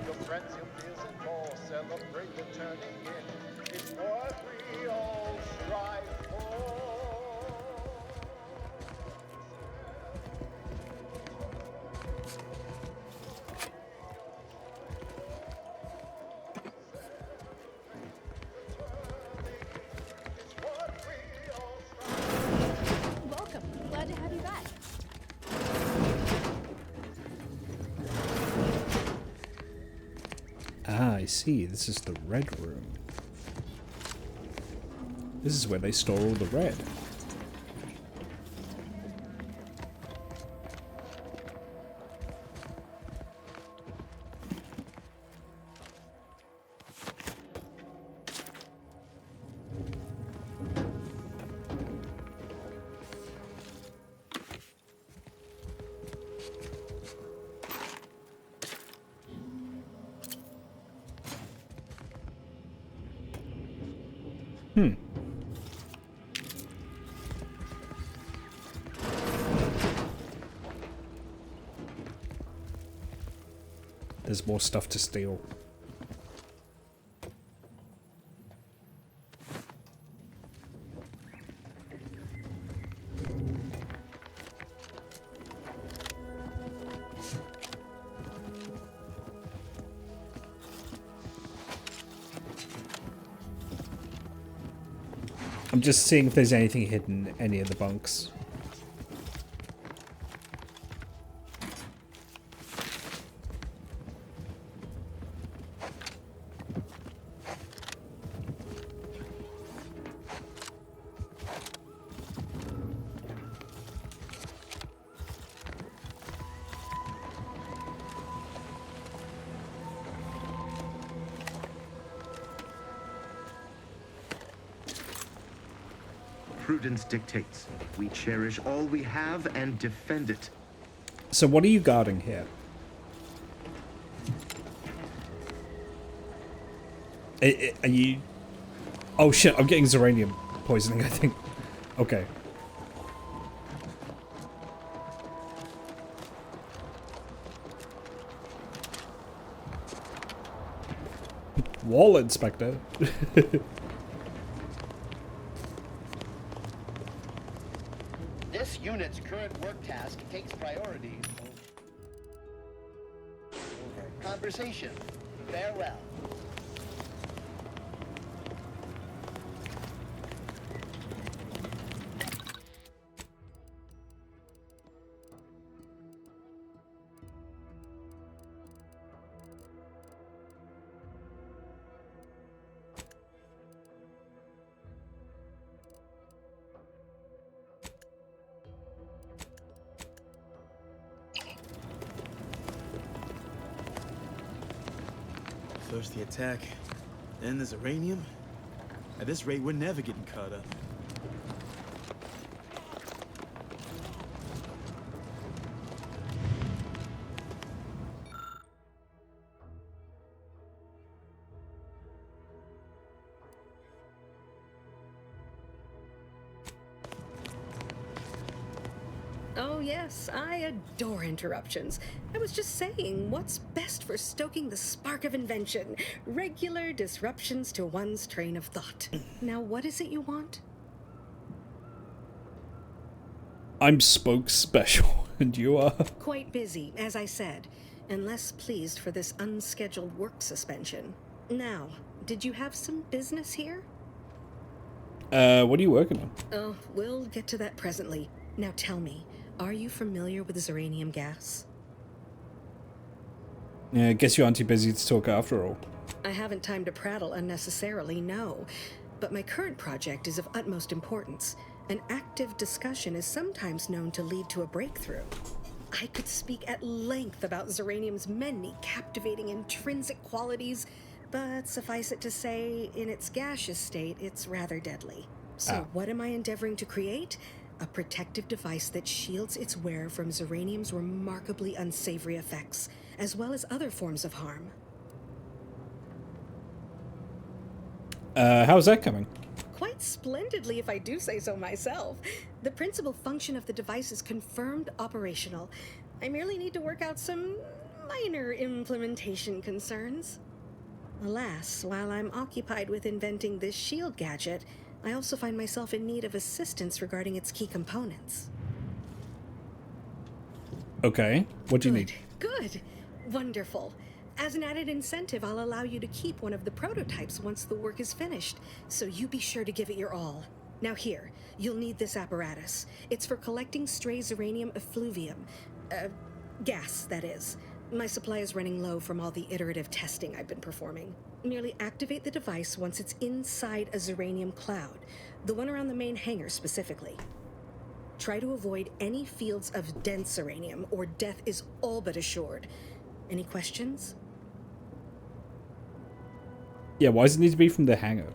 [SPEAKER 22] Your friends, your peers, and more celebrate the turning in. It's what we all strive for.
[SPEAKER 13] Welcome. Glad to have you back.
[SPEAKER 3] Ah, I see. This is the red room. This is where they store all the red. There's more stuff to steal. I'm just seeing if there's anything hidden in any of the bunks.
[SPEAKER 24] Prudence dictates. We cherish all we have and defend it.
[SPEAKER 3] So what are you guarding here? Are you... Oh shit, I'm getting xeranium poisoning, I think. Okay. Wall inspector.
[SPEAKER 9] This unit's current work task takes priority over conversation. Farewell.
[SPEAKER 1] First the attack, then there's uranium. At this rate, we're never getting caught up.
[SPEAKER 5] Oh yes, I adore interruptions. I was just saying, what's best for stoking the spark of invention? Regular disruptions to one's train of thought. Now, what is it you want?
[SPEAKER 3] I'm spoke special, and you are?
[SPEAKER 5] Quite busy, as I said, and less pleased for this unscheduled work suspension. Now, did you have some business here?
[SPEAKER 3] What are you working on?
[SPEAKER 5] Oh, we'll get to that presently. Now tell me, are you familiar with Zeranium gas?
[SPEAKER 3] Yeah, I guess you aren't too busy to talk after all.
[SPEAKER 5] I haven't time to prattle unnecessarily, no. But my current project is of utmost importance. An active discussion is sometimes known to lead to a breakthrough. I could speak at length about Zeranium's many captivating intrinsic qualities, but suffice it to say, in its gaseous state, it's rather deadly. So what am I endeavoring to create? A protective device that shields its wearer from Zeranium's remarkably unsavory effects, as well as other forms of harm.
[SPEAKER 3] How's that coming?
[SPEAKER 5] Quite splendidly, if I do say so myself. The principal function of the device is confirmed operational. I merely need to work out some minor implementation concerns. Alas, while I'm occupied with inventing this shield gadget, I also find myself in need of assistance regarding its key components.
[SPEAKER 3] Okay, what do you need?
[SPEAKER 5] Good. Wonderful. As an added incentive, I'll allow you to keep one of the prototypes once the work is finished, so you be sure to give it your all. Now here, you'll need this apparatus. It's for collecting stray Zeranium effluvium. Gas, that is. My supply is running low from all the iterative testing I've been performing. Merely activate the device once it's inside a Zeranium cloud, the one around the main hangar specifically. Try to avoid any fields of dense Zeranium, or death is all but assured. Any questions?
[SPEAKER 3] Yeah, why does it need to be from the hangar?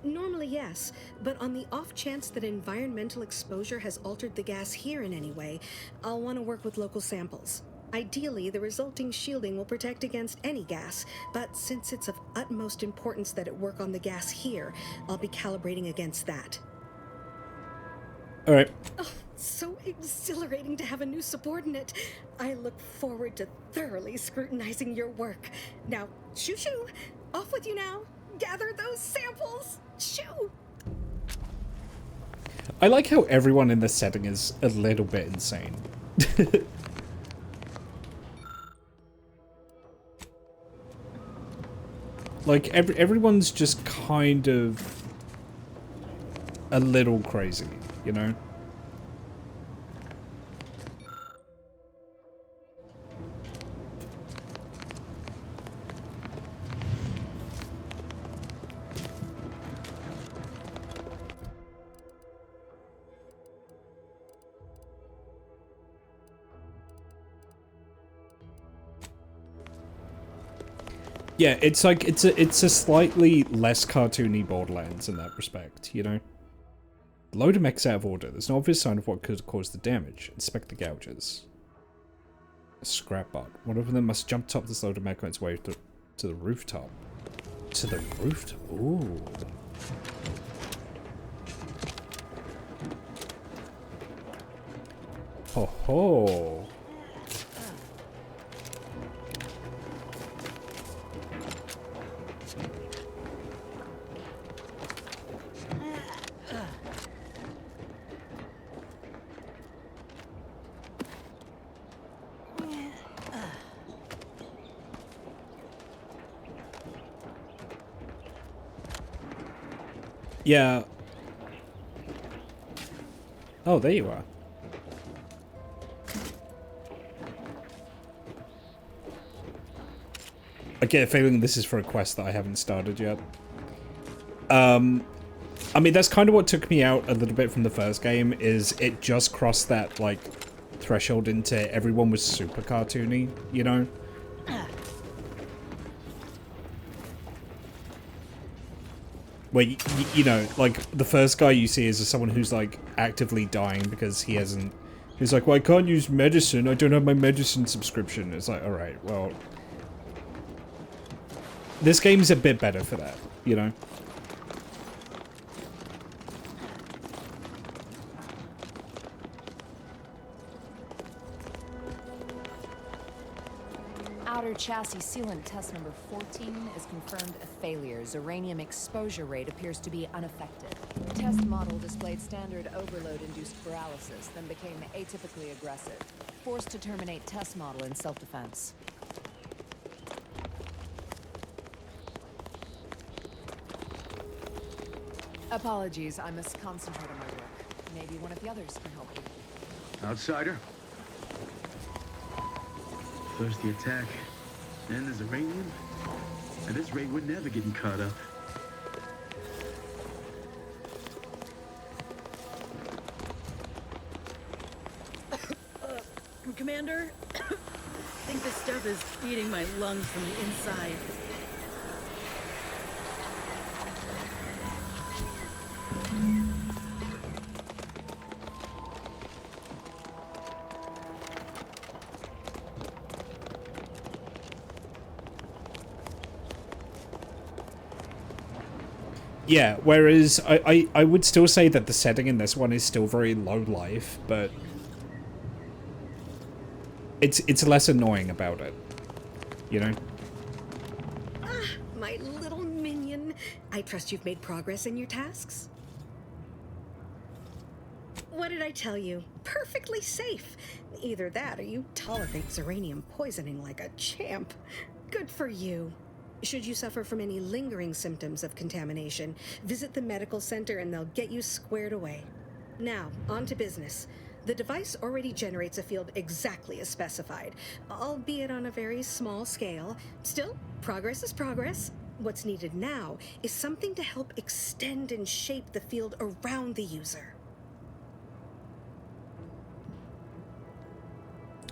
[SPEAKER 5] Normally, yes, but on the off chance that environmental exposure has altered the gas here in any way, I'll want to work with local samples. Ideally, the resulting shielding will protect against any gas, but since it's of utmost importance that it work on the gas here, I'll be calibrating against that.
[SPEAKER 3] All right.
[SPEAKER 5] Oh, so exhilarating to have a new subordinate. I look forward to thoroughly scrutinizing your work. Now, shoo-shoo! Off with you now! Gather those samples! Shoo!
[SPEAKER 3] I like how everyone in this setting is a little bit insane. Like, everyone's just kind of a little crazy, you know? Yeah, it's like it's a slightly less cartoony Borderlands in that respect, you know? Load a mechs out of order. There's no obvious sign of what could cause the damage. Inspect the gouges. A scrap bot. One of them must jump top this loader mech on its way to the rooftop. To the rooftop? Ooh. Ho ho. Yeah. Oh, there you are. I get a feeling this is for a quest that I haven't started yet. I mean, that's kind of what took me out a little bit from the first game, is it just crossed that, like, threshold into everyone was super cartoony, you know? Where, you know, like, the first guy you see is someone who's, like, actively dying because he hasn't... He's like, well, I can't use medicine, I don't have my medicine subscription. It's like, alright, well... This game's a bit better for that, you know?
[SPEAKER 6] Outer chassis sealant test number 14 is confirmed a failure. Uranium exposure rate appears to be unaffected. Test model displayed standard overload-induced paralysis, then became atypically aggressive. Forced to terminate test model in self-defense. Apologies, I must concentrate on my work. Maybe one of the others can help you.
[SPEAKER 20] Outsider?
[SPEAKER 1] First the attack, then there's uranium. At this rate, we're never getting caught up.
[SPEAKER 10] Commander, I think this stuff is eating my lungs from the inside.
[SPEAKER 3] Yeah, whereas I would still say that the setting in this one is still very low life, but it's less annoying about it, you know?
[SPEAKER 5] Ah, my little minion. I trust you've made progress in your tasks? What did I tell you? Perfectly safe. Either that or you tolerate uranium poisoning like a champ. Good for you. Should you suffer from any lingering symptoms of contamination, visit the medical center and they'll get you squared away. Now, on to business. The device already generates a field exactly as specified, albeit on a very small scale. Still, progress is progress. What's needed now is something to help extend and shape the field around the user.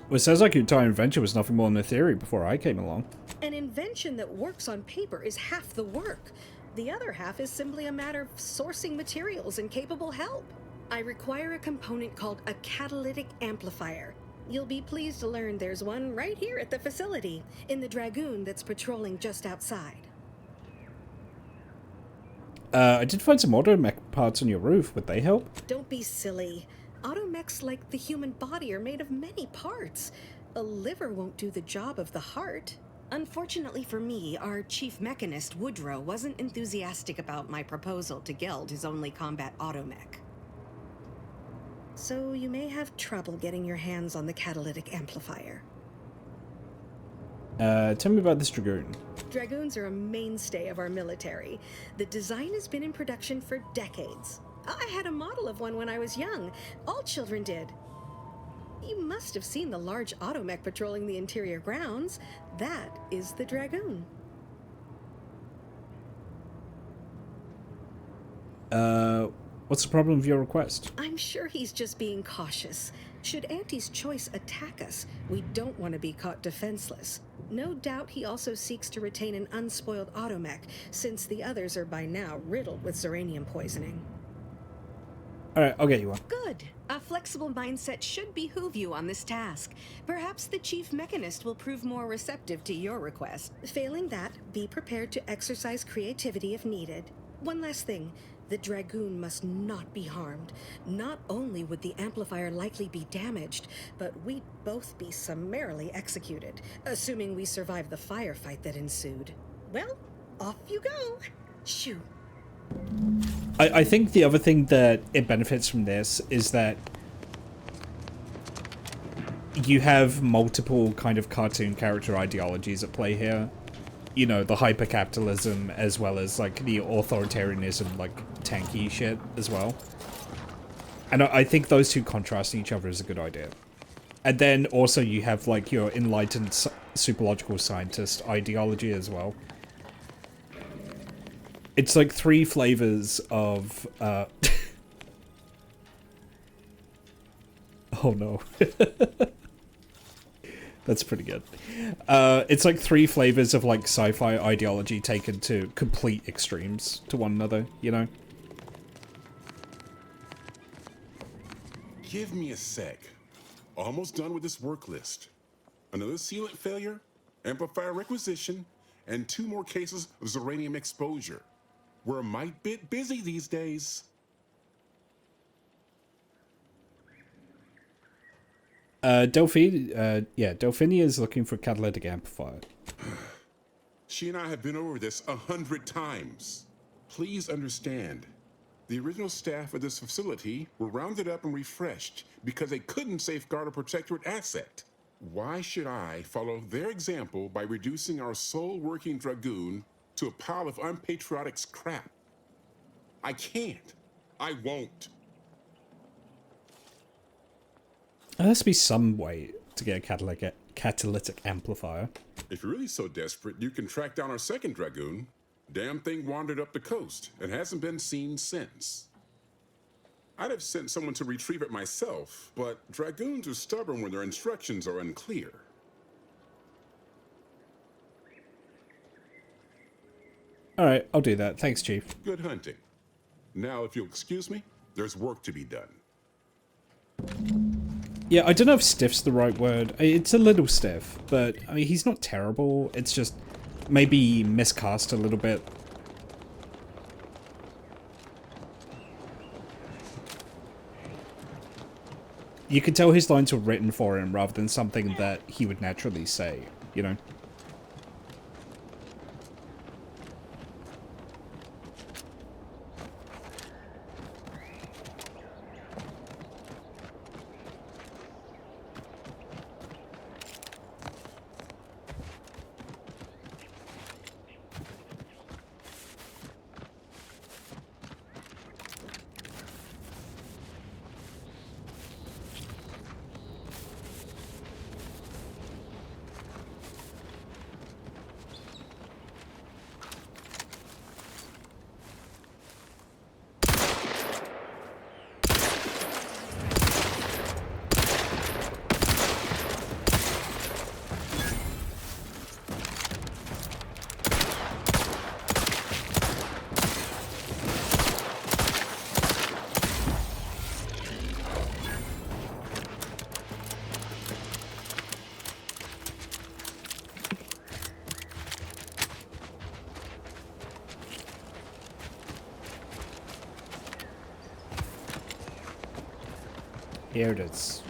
[SPEAKER 3] Well, it sounds like your entire invention was nothing more than a theory before I came along.
[SPEAKER 5] An invention that works on paper is half the work. The other half is simply a matter of sourcing materials and capable help. I require a component called a catalytic amplifier. You'll be pleased to learn there's one right here at the facility, in the Dragoon that's patrolling just outside.
[SPEAKER 3] I did find some automech parts on your roof. Would they help?
[SPEAKER 5] Don't be silly. Automechs, like the human body, are made of many parts. A liver won't do the job of the heart. Unfortunately for me, our chief mechanist, Woodrow, wasn't enthusiastic about my proposal to Geld his only combat automech. So you may have trouble getting your hands on the catalytic amplifier.
[SPEAKER 3] Tell me about this Dragoon.
[SPEAKER 5] Dragoons are a mainstay of our military. The design has been in production for decades. I had a model of one when I was young. All children did. You must have seen the large automech patrolling the interior grounds. That is the Dragoon.
[SPEAKER 3] What's the problem with your request?
[SPEAKER 5] I'm sure he's just being cautious. Should Auntie's choice attack us, we don't want to be caught defenseless. No doubt he also seeks to retain an unspoiled automech, since the others are by now riddled with uranium poisoning.
[SPEAKER 3] Alright, I'll get you one.
[SPEAKER 5] Good. A flexible mindset should behoove you on this task. Perhaps the chief mechanist will prove more receptive to your request. Failing that, be prepared to exercise creativity if needed. One last thing. The Dragoon must not be harmed. Not only would the amplifier likely be damaged, but we'd both be summarily executed, assuming we survive the firefight that ensued. Well, off you go. Shoo.
[SPEAKER 3] I think the other thing that it benefits from this is that you have multiple kind of cartoon character ideologies at play here. you know, the hyper-capitalism as well as, like, the authoritarianism, like, tanky shit as well. And I think those two contrasting each other is a good idea. And then also you have, like, your enlightened superlogical scientist ideology as well. It's like 3 flavors of, oh no. That's pretty good. It's like 3 flavors of, like, sci-fi ideology taken to complete extremes to one another, you know?
[SPEAKER 21] Give me a sec. Almost done with this work list. Another sealant failure, amplifier requisition, and 2 more cases of uranium exposure. We're a mite bit busy these days.
[SPEAKER 3] Delphinia is looking for catalytic amplifier.
[SPEAKER 21] She and I have been over this 100 times. Please understand, the original staff of this facility were rounded up and refreshed because they couldn't safeguard a protectorate asset. Why should I follow their example by reducing our sole working dragoon to a pile of unpatriotic scrap? I can't. I won't.
[SPEAKER 3] There has to be some way to get a catalytic amplifier.
[SPEAKER 21] If you're really so desperate, you can track down our second dragoon. Damn thing wandered up the coast and hasn't been seen since. I'd have sent someone to retrieve it myself, but dragoons are stubborn when their instructions are unclear.
[SPEAKER 3] Alright, I'll do that. Thanks, Chief.
[SPEAKER 21] Good hunting. Now, if you'll excuse me, there's work to be done.
[SPEAKER 3] Yeah, I don't know if stiff's the right word. It's a little stiff, but I mean, he's not terrible. It's just maybe miscast a little bit. You can tell his lines were written for him rather than something that he would naturally say, you know? Here it is.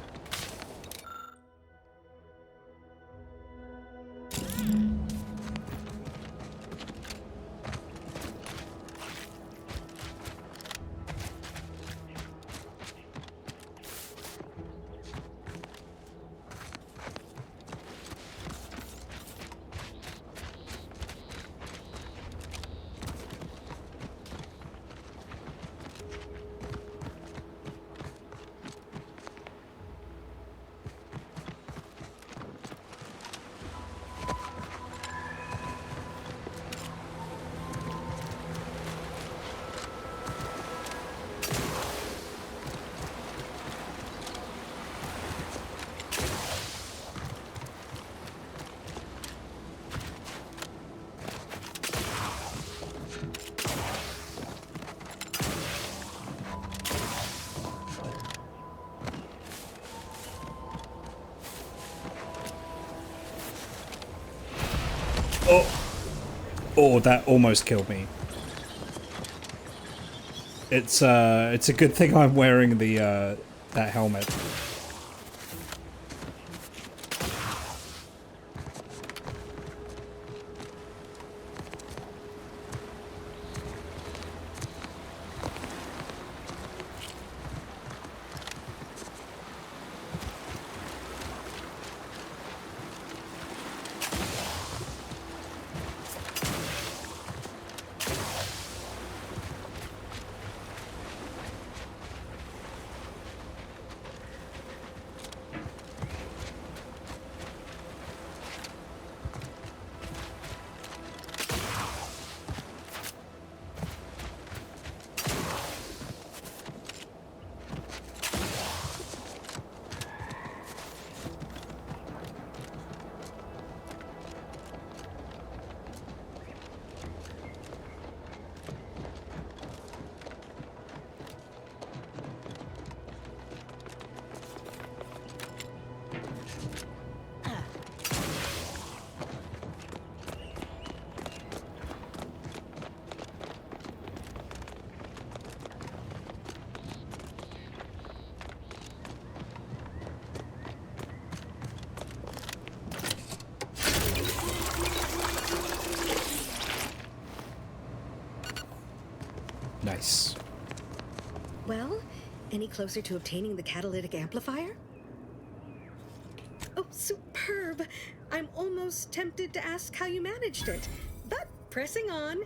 [SPEAKER 3] Oh, that almost killed me. It's a good thing I'm wearing the that helmet. Nice.
[SPEAKER 5] Well, any closer to obtaining the catalytic amplifier? Oh, superb! I'm almost tempted to ask how you managed it. But pressing on,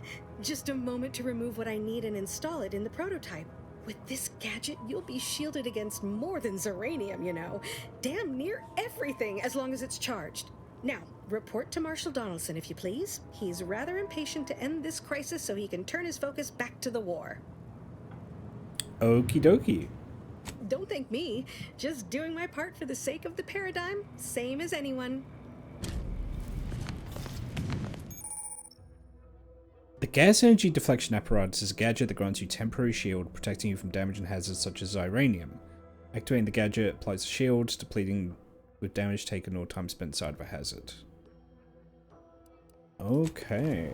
[SPEAKER 5] just a moment to remove what I need and install it in the prototype. With this gadget, you'll be shielded against more than Zeranium, you know. Damn near everything, as long as it's charged. Now, report to Marshal Donaldson, if you please. He's rather impatient to end this crisis so he can turn his focus back to the war.
[SPEAKER 3] Okie dokie.
[SPEAKER 5] Don't thank me. Just doing my part for the sake of the paradigm, same as anyone.
[SPEAKER 3] The gas energy deflection apparatus is a gadget that grants you temporary shield, protecting you from damage and hazards such as Ziranium. Activating the gadget applies a shield, depleting with damage taken or time spent inside of a hazard. Okay.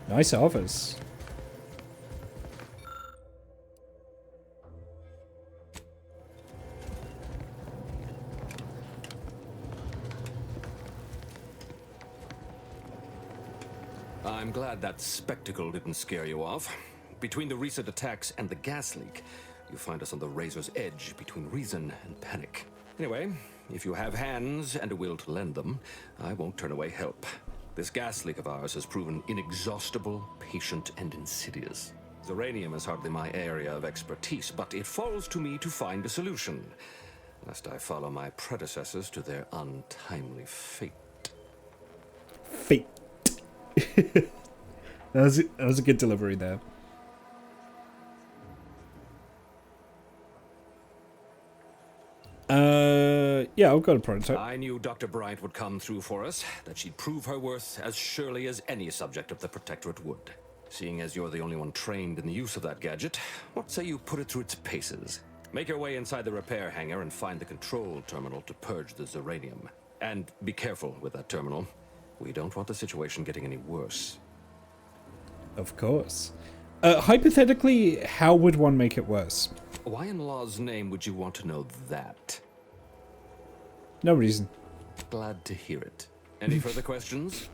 [SPEAKER 3] Nice office.
[SPEAKER 19] I'm glad that spectacle didn't scare you off. Between the recent attacks and the gas leak, you find us on the razor's edge between reason and panic. Anyway, if you have hands and a will to lend them, I won't turn away help. This gas leak of ours has proven inexhaustible, patient, and insidious. Zeranium is hardly my area of expertise, but it falls to me to find a solution, lest I follow my predecessors to their untimely fate.
[SPEAKER 3] Fate. That was a good delivery there. Yeah, I've got a prototype.
[SPEAKER 19] I knew Dr. Bryant would come through for us, that she'd prove her worth as surely as any subject of the Protectorate would. Seeing as you're the only one trained in the use of that gadget, what say you put it through its paces? Make your way inside the repair hangar and find the control terminal to purge the Zeranium. And be careful with that terminal. We don't want the situation getting any worse.
[SPEAKER 3] Of course. Hypothetically, how would one make it worse?
[SPEAKER 19] Why in law's name would you want to know that?
[SPEAKER 3] No reason.
[SPEAKER 19] Glad to hear it. Any further questions?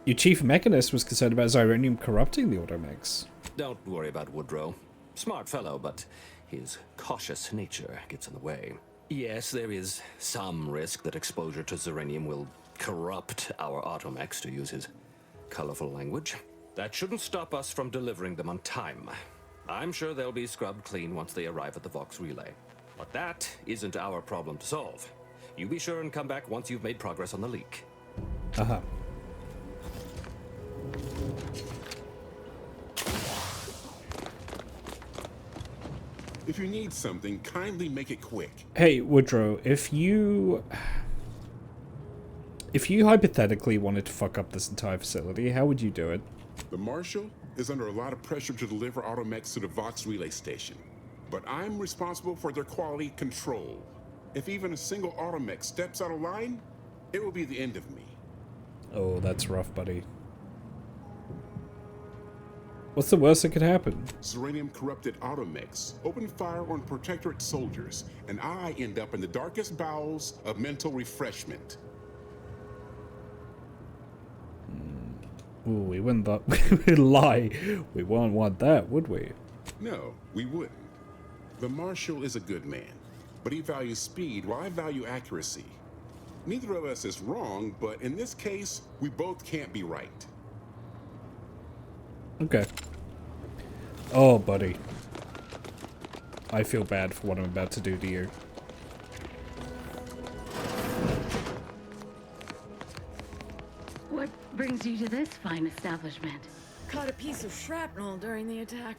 [SPEAKER 3] Your chief mechanist was concerned about Ziranium corrupting the automechs.
[SPEAKER 19] Don't worry about Woodrow. Smart fellow, but his cautious nature gets in the way. Yes, there is some risk that exposure to Zeranium will corrupt our automechs, to use his colorful language. That shouldn't stop us from delivering them on time. I'm sure they'll be scrubbed clean once they arrive at the Vox relay. But that isn't our problem to solve. You be sure and come back once you've made progress on the leak.
[SPEAKER 3] Uh-huh.
[SPEAKER 21] If you need something, kindly make it quick.
[SPEAKER 3] Hey, Woodrow, if you hypothetically wanted to fuck up this entire facility, how would you do it?
[SPEAKER 21] The Marshal is under a lot of pressure to deliver automechs to the Vox relay station, but I'm responsible for their quality control. If even a single automech steps out of line, it will be the end of me.
[SPEAKER 3] Oh, that's rough, buddy. What's the worst that could happen?
[SPEAKER 21] Zeranium corrupted automechs open fire on Protectorate soldiers, and I end up in the darkest bowels of mental refreshment.
[SPEAKER 3] Ooh, we wouldn't lie. We wouldn't want that, would we?
[SPEAKER 21] No, we wouldn't. The Marshal is a good man, but he values speed while I value accuracy. Neither of us is wrong, but in this case, we both can't be right.
[SPEAKER 3] Okay. Oh, buddy. I feel bad for what I'm about to do to you.
[SPEAKER 8] What brings you to this fine establishment?
[SPEAKER 12] Caught a piece of shrapnel during the attack.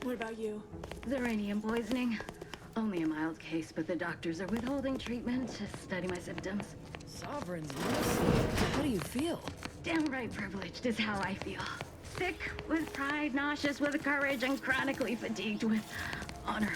[SPEAKER 12] What about you?
[SPEAKER 8] Zeranium poisoning. Only a mild case, but the doctors are withholding treatment to study my symptoms.
[SPEAKER 12] Sovereign's mercy. How do you feel?
[SPEAKER 8] Damn Downright privileged is how I feel. Sick with pride, nauseous with courage, and chronically fatigued with honor.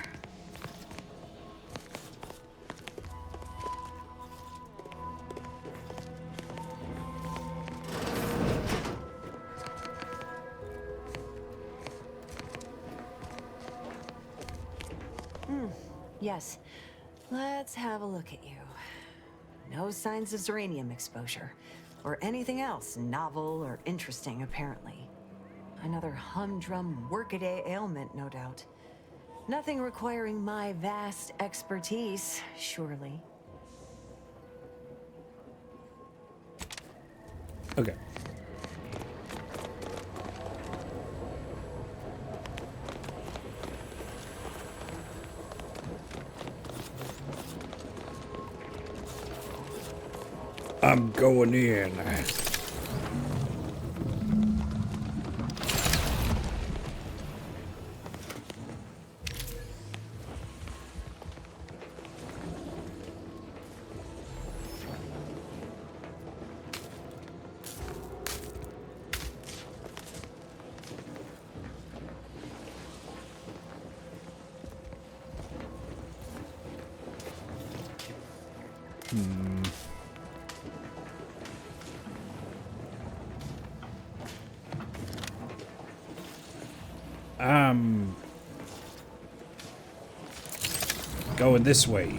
[SPEAKER 6] Yes. Let's have a look at you. No signs of Zeranium exposure, or anything else novel or interesting, apparently. Another humdrum workaday ailment, no doubt. Nothing requiring my vast expertise, surely.
[SPEAKER 3] Okay. I'm going in. Going this way.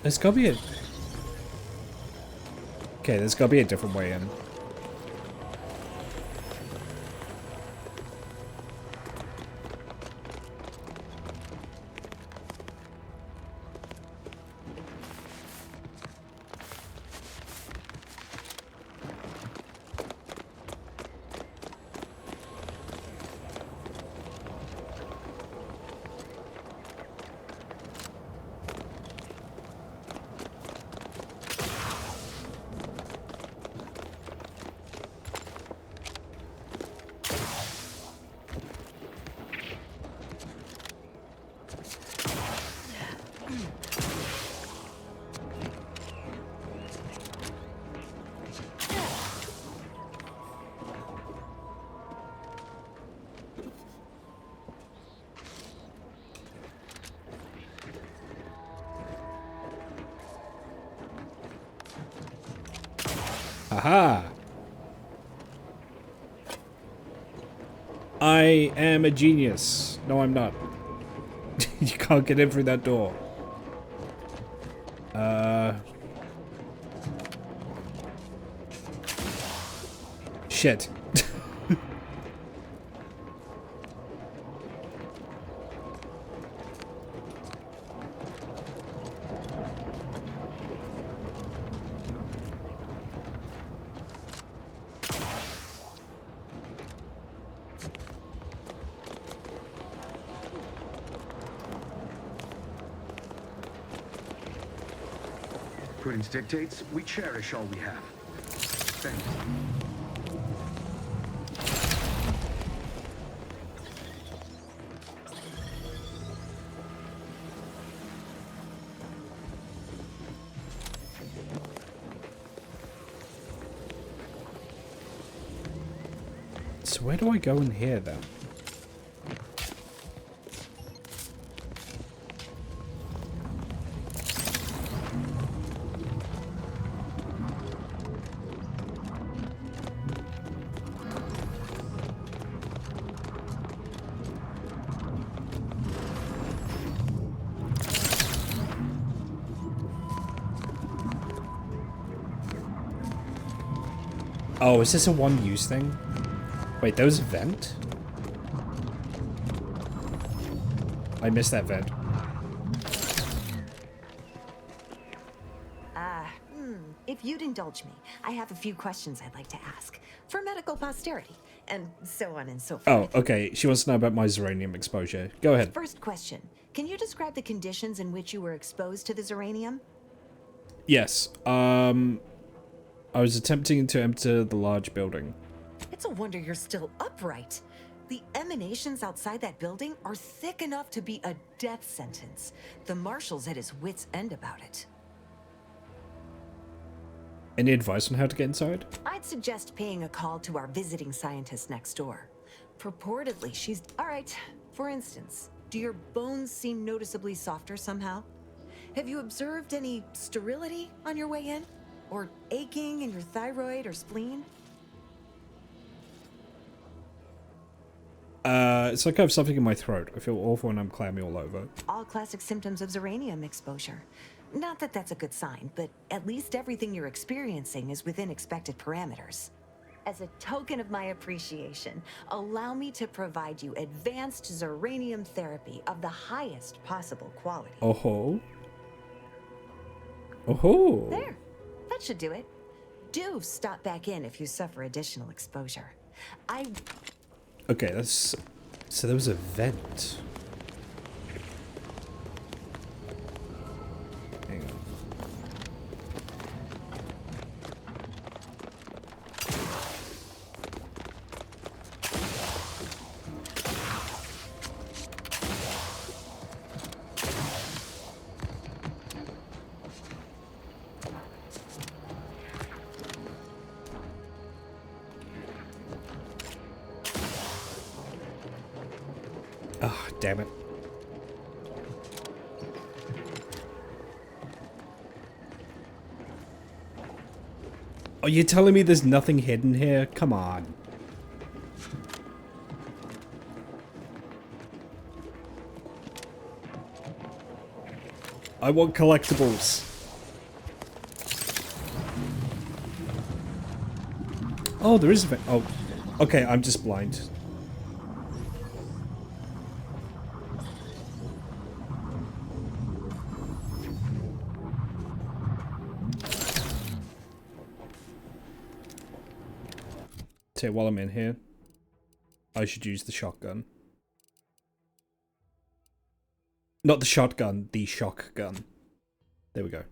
[SPEAKER 3] There's gotta be a... Okay, there's gotta be a different way in. Aha! I am a genius. No, I'm not. You can't get in through that door. Shit.
[SPEAKER 24] Prudence dictates we cherish all we have. Thank you.
[SPEAKER 3] So where do I go in here then? Oh, is this a one-use thing? Wait, there was a vent? I missed that vent.
[SPEAKER 6] If you'd indulge me, I have a few questions I'd like to ask. For medical posterity, and so on and so forth.
[SPEAKER 3] Oh, okay. She wants to know about my Zeranium exposure. Go ahead.
[SPEAKER 6] First question. Can you describe the conditions in which you were exposed to the Zeranium?
[SPEAKER 3] Yes. I was attempting to enter the large building.
[SPEAKER 6] It's a wonder you're still upright. The emanations outside that building are thick enough to be a death sentence. The marshal's at his wit's end about it.
[SPEAKER 3] Any advice on how to get inside?
[SPEAKER 6] I'd suggest paying a call to our visiting scientist next door. Purportedly, she's... All right, for instance, do your bones seem noticeably softer somehow? Have you observed any sterility on your way in? Or aching in your thyroid or spleen?
[SPEAKER 3] It's like I have something in my throat. I feel awful and I'm clammy all over.
[SPEAKER 6] All classic symptoms of Zeranium exposure. Not that that's a good sign, but at least everything you're experiencing is within expected parameters. As a token of my appreciation, allow me to provide you advanced Zeranium therapy of the highest possible quality.
[SPEAKER 3] Oh-ho. Oh-ho.
[SPEAKER 6] There. That should do it. Do stop back in if you suffer additional exposure.
[SPEAKER 3] Okay, that's... So there was a vent. Hang on. Ah, damn it. Are you telling me there's nothing hidden here? Come on. I want collectibles. Oh, there is a... Oh, okay, I'm just blind. So while I'm in here, I should use the shotgun. Not the shotgun, the shock gun. There we go.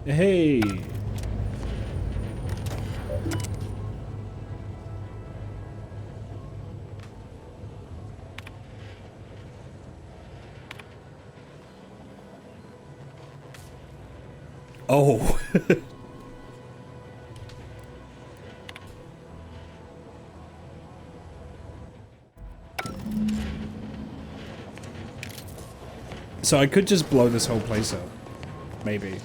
[SPEAKER 3] Hey. Oh. So I could just blow this whole place up. Maybe.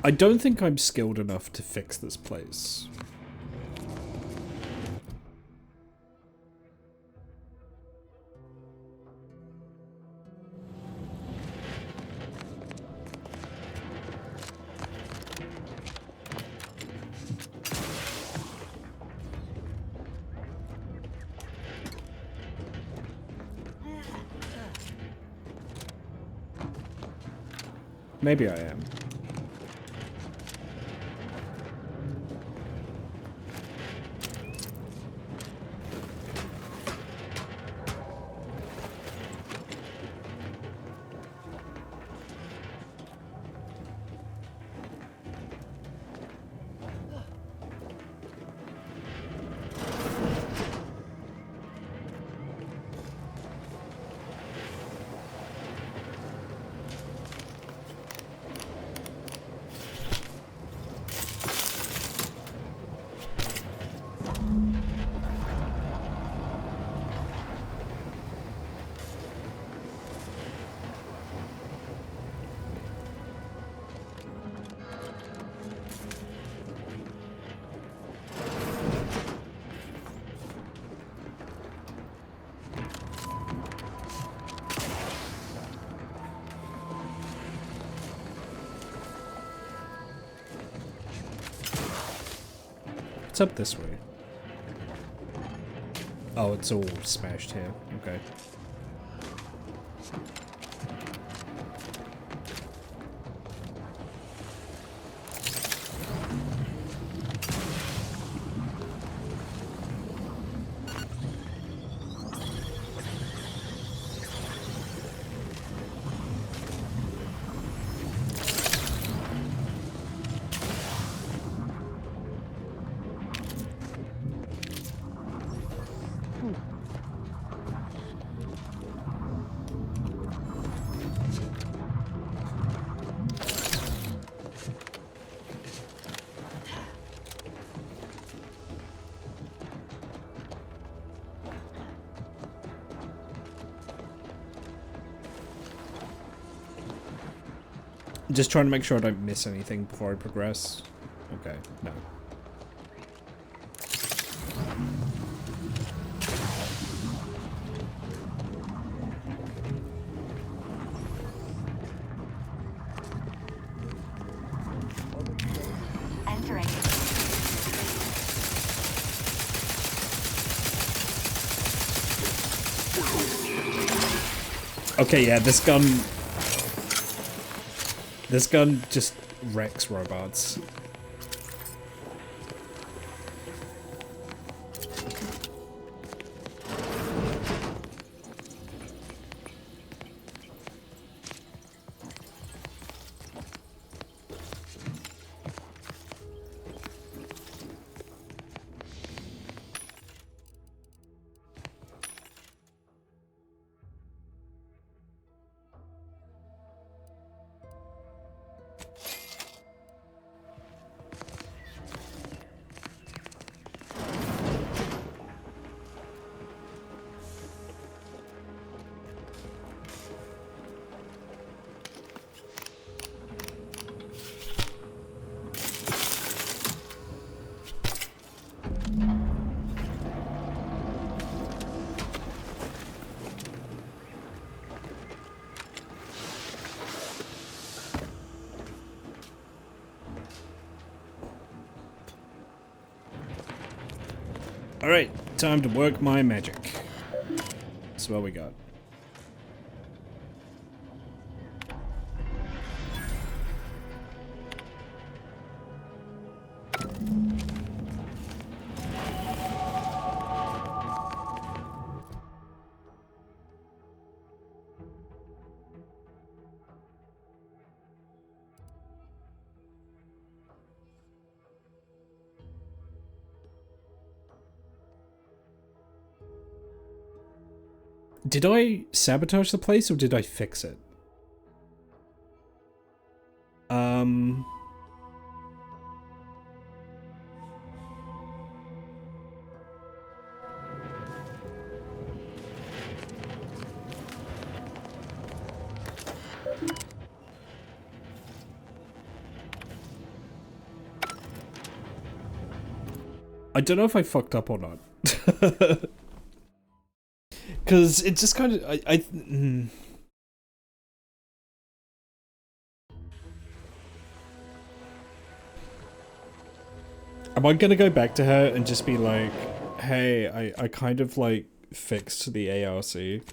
[SPEAKER 3] I don't think I'm skilled enough to fix this place. Maybe I am. It's up this way. Oh, it's all smashed here. Okay. Just trying to make sure I don't miss anything before I progress. Okay, no.
[SPEAKER 15] Entering.
[SPEAKER 3] Okay, yeah, this gun just wrecks robots. Alright, time to work my magic. That's what we got. Did I sabotage the place or did I fix it? I don't know if I fucked up or not. Because it just kind of... Am I gonna go back to her and just be like, hey, I kind of like fixed the ARC.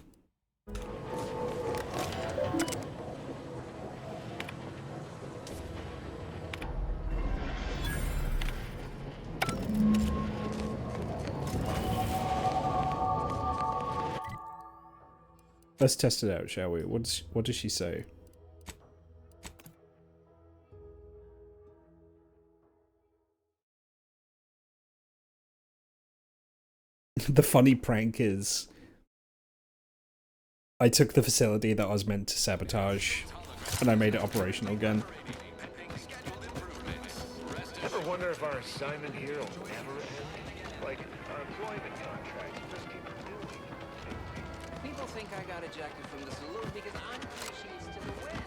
[SPEAKER 3] Let's test it out, shall we? What does she say? The funny prank is I took the facility that I was meant to sabotage and I made it operational again.
[SPEAKER 11] Ever wonder if our assignment here will never end? Like our employment contract just keep renewing.
[SPEAKER 15] People think I got ejected from the saloon because I'm three sheets to the wind.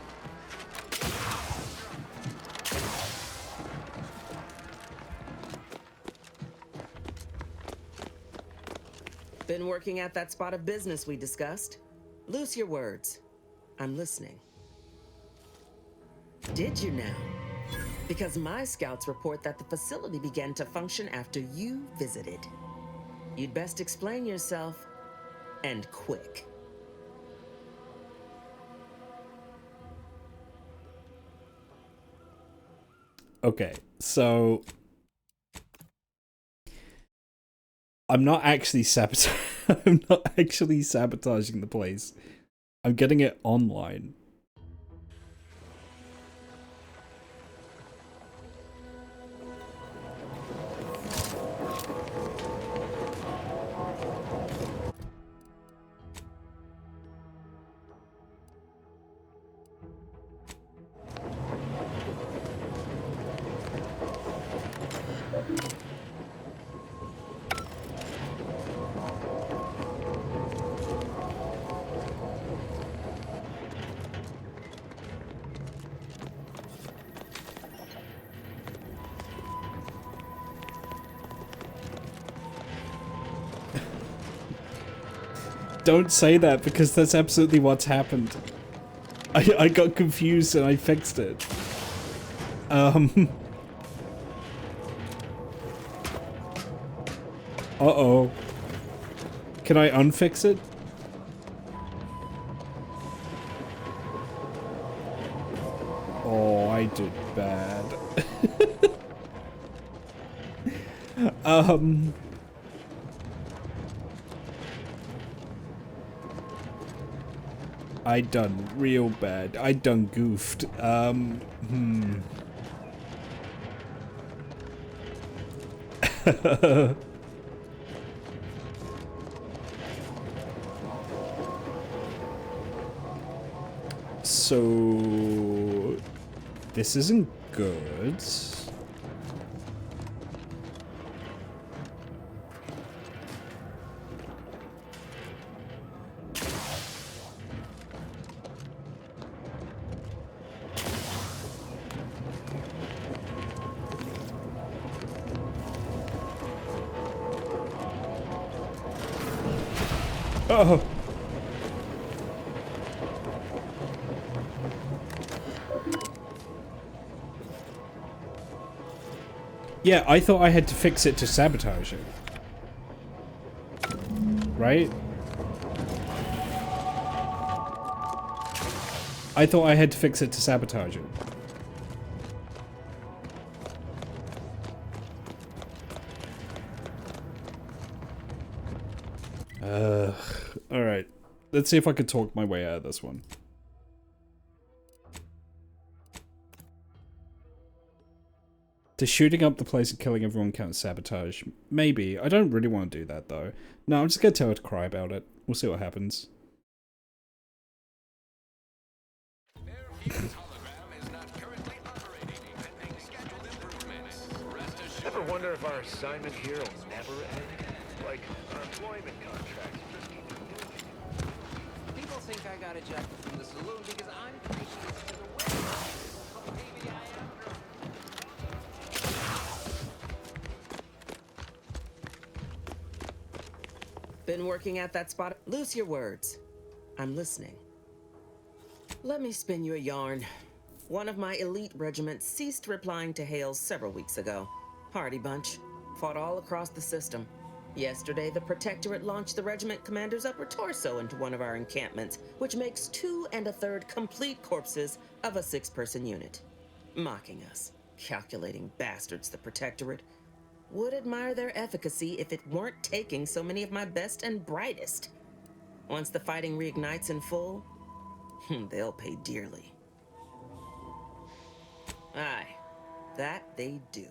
[SPEAKER 10] Been working at that spot of business we discussed? Loose your words. I'm listening. Did you now? Because my scouts report that the facility began to function after you visited. You'd best explain yourself, and quick.
[SPEAKER 3] Okay, so I'm not actually I'm not actually sabotaging the place. I'm getting it online. Don't say that, because that's absolutely what's happened. I got confused and I fixed it. Uh-oh. Can I unfix it? Oh, I did bad. I done real bad. I done goofed. So this isn't good. Oh. Yeah, I thought I had to fix it to sabotage it. Right? I thought I had to fix it to sabotage it. Alright. Let's see if I can talk my way out of this one. Does shooting up the place and killing everyone count as sabotage? Maybe. I don't really want to do that, though. No, I'm just gonna tell her to cry about it. We'll see what happens.
[SPEAKER 11] Ever wonder if our assignment here will never end? Like our employment contract just keep renewing.
[SPEAKER 15] People think I got ejected from the saloon because I'm three sheets to the wind. But maybe I am.
[SPEAKER 14] Been working at that spot? Loose your words. I'm listening. Let me spin you a yarn. One of my elite regiments ceased replying to hails several weeks ago. Hardy bunch. Fought all across the system. Yesterday, the Protectorate launched the regiment commander's upper torso into one of our encampments, which makes 2 1/3 complete corpses of a 6-person unit. Mocking us. Calculating bastards, the Protectorate. Would admire their efficacy if it weren't taking so many of my best and brightest. Once the fighting reignites in full, they'll pay dearly. Aye, that they do.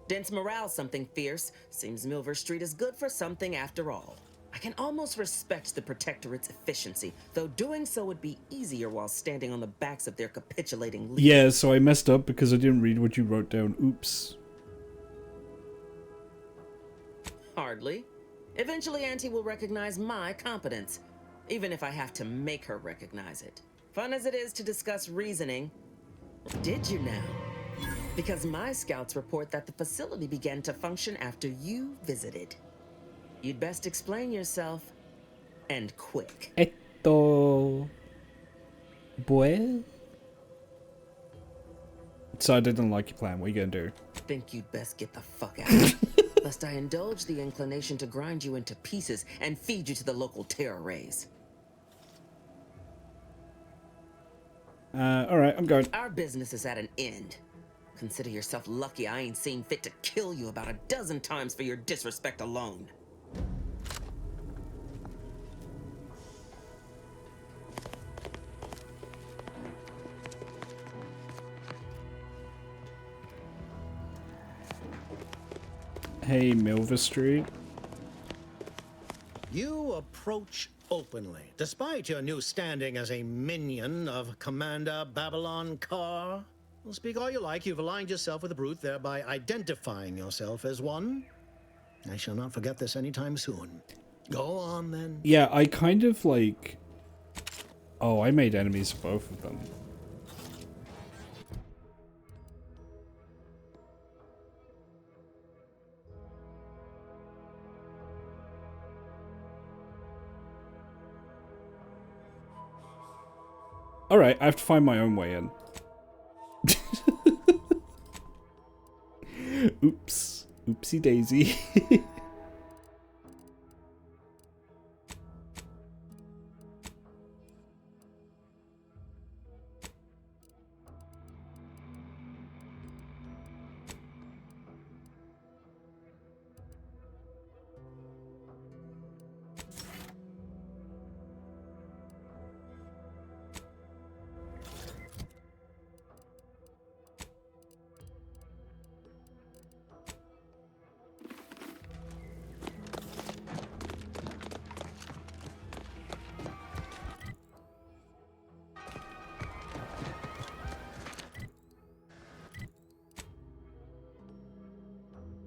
[SPEAKER 14] Dents morale something fierce. Seems Milver Street is good for something after all. I can almost respect the Protectorate's efficiency, though doing so would be easier while standing on the backs of their capitulating leaders.
[SPEAKER 3] Yeah, so I messed up because I didn't read what you wrote down. Oops.
[SPEAKER 14] Hardly. Eventually, Auntie will recognize my competence, even if I have to make her recognize it. Fun as it is to discuss reasoning, did you now? Because my scouts report that the facility began to function after you visited. You'd best explain yourself, and quick.
[SPEAKER 3] Esto... Boy? So I didn't like your plan. What are you gonna do?
[SPEAKER 14] Think you'd best get the fuck out. Lest I indulge the inclination to grind you into pieces and feed you to the local terror rays.
[SPEAKER 3] Alright, I'm going.
[SPEAKER 14] Our business is at an end. Consider yourself lucky I ain't seen fit to kill you about 12 times for your disrespect alone.
[SPEAKER 3] Hey, Milver Street.
[SPEAKER 16] You approach openly, despite your new standing as a minion of Commander Babylon Carr. Well, speak all you like, you've aligned yourself with the brute, thereby identifying yourself as one. I shall not forget this anytime soon. Go on, then.
[SPEAKER 3] Yeah, I kind of like... Oh, I made enemies of both of them. Alright, I have to find my own way in. Oops. Oopsie daisy.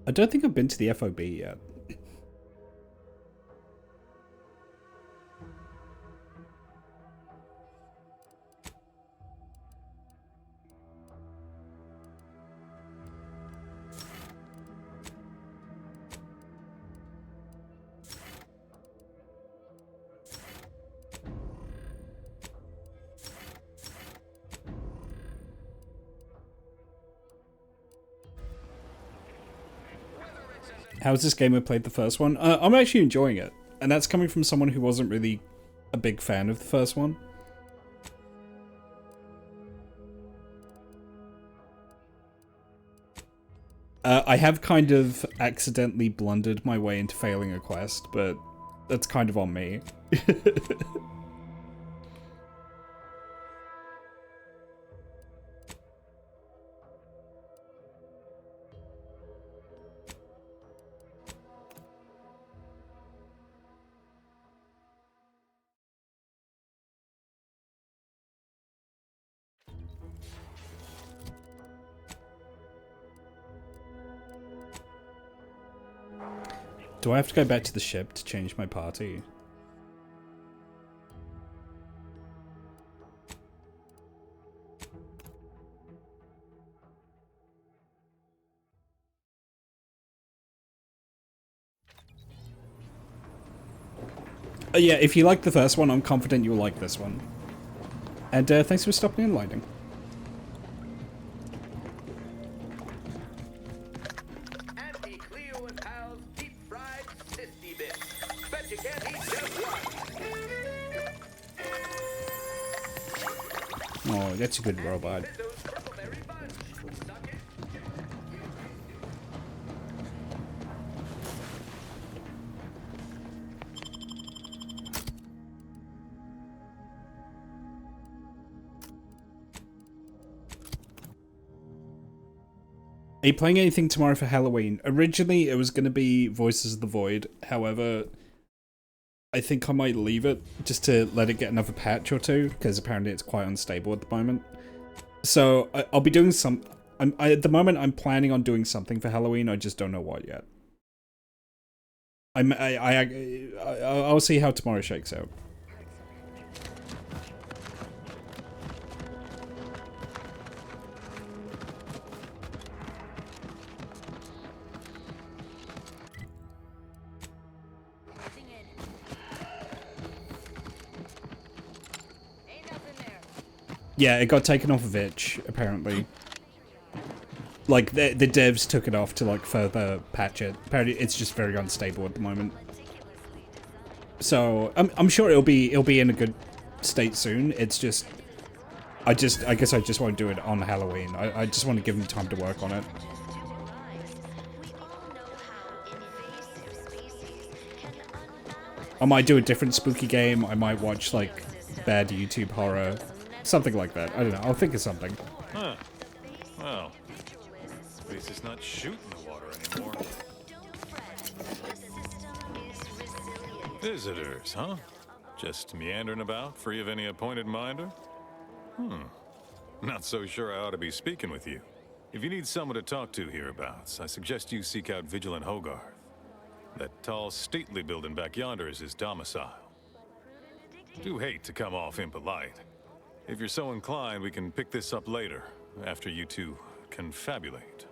[SPEAKER 3] I don't think I've been to the FOB yet. How's this game? I played the first one. I'm actually enjoying it, and that's coming from someone who wasn't really a big fan of the first one. I have kind of accidentally blundered my way into failing a quest, but that's kind of on me. Do I have to go back to the ship to change my party? Yeah, if you like the first one, I'm confident you'll like this one. And thanks for stopping in, Lightning.
[SPEAKER 2] Addi Cleo and Pal's deep fried sissy bits. Bet you can't eat just one.
[SPEAKER 3] Oh, that's a good robot. Are you playing anything tomorrow for Halloween? Originally, it was going to be Voices of the Void. However, I think I might leave it just to let it get another patch or two, because apparently it's quite unstable at the moment. So I'll be doing some. At the moment, I'm planning on doing something for Halloween. I just don't know what yet. I'll see how tomorrow shakes out. Yeah, it got taken off of itch, apparently. Like, the devs took it off to, like, further patch it. Apparently, it's just very unstable at the moment. So, I'm sure it'll be in a good state soon. It's just... I guess I just won't do it on Halloween. I just want to give them time to work on it. I might do a different spooky game. I might watch, like, bad YouTube horror. Something like that. I don't know. I'll think of something.
[SPEAKER 4] Huh. Well, at least it's not shooting the water anymore. Visitors, huh? Just meandering about, free of any appointed minder? Not so sure I ought to be speaking with you. If you need someone to talk to hereabouts, I suggest you seek out Vigilant Hogarth. That tall, stately building back yonder is his domicile. Do hate to come off impolite. If you're so inclined, we can pick this up later, after you two confabulate.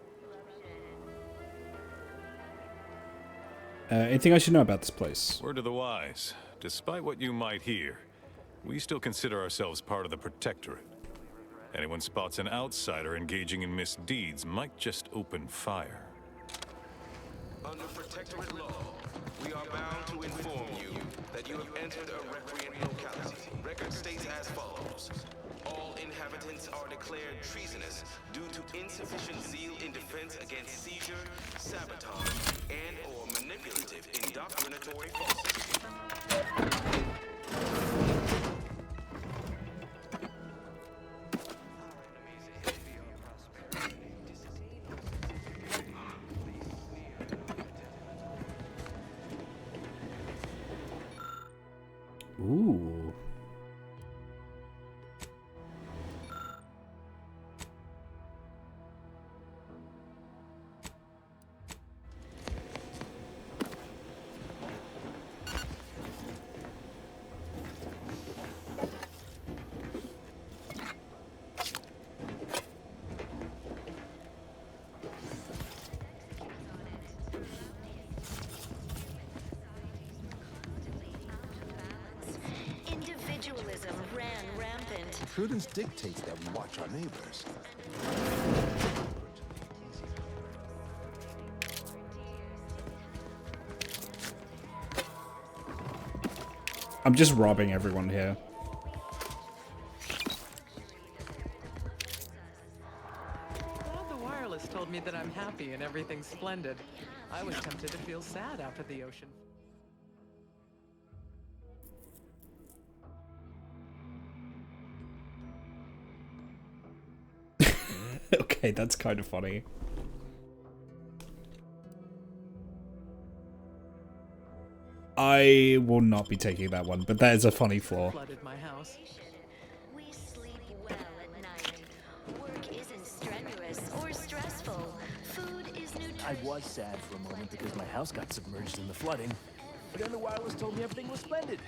[SPEAKER 3] Anything I should know about this place?
[SPEAKER 4] Word to the wise. Despite what you might hear, we still consider ourselves part of the Protectorate. Anyone spots an outsider engaging in misdeeds might just open fire.
[SPEAKER 17] Under Protectorate law, we are bound to inform you that you have entered a recreant locality. Record states as follows. All inhabitants are declared treasonous due to insufficient zeal in defense against seizure, sabotage, and/or manipulative indoctrinatory forces.
[SPEAKER 3] Ooh.
[SPEAKER 23] Individualism ran rampant.
[SPEAKER 25] Prudence dictates that we watch our neighbors.
[SPEAKER 3] I'm just robbing everyone here.
[SPEAKER 26] Glad the wireless told me that I'm happy and everything's splendid. I was tempted to feel sad after the ocean.
[SPEAKER 3] Okay, that's kind of funny. I will not be taking that one, but that is a funny flaw.
[SPEAKER 26] Flooded my house.
[SPEAKER 23] We sleep well at night. Work isn't strenuous or stressful. Food is nutritious.
[SPEAKER 27] I was sad for a moment because my house got submerged in the flooding, but then the wireless told me everything was splendid.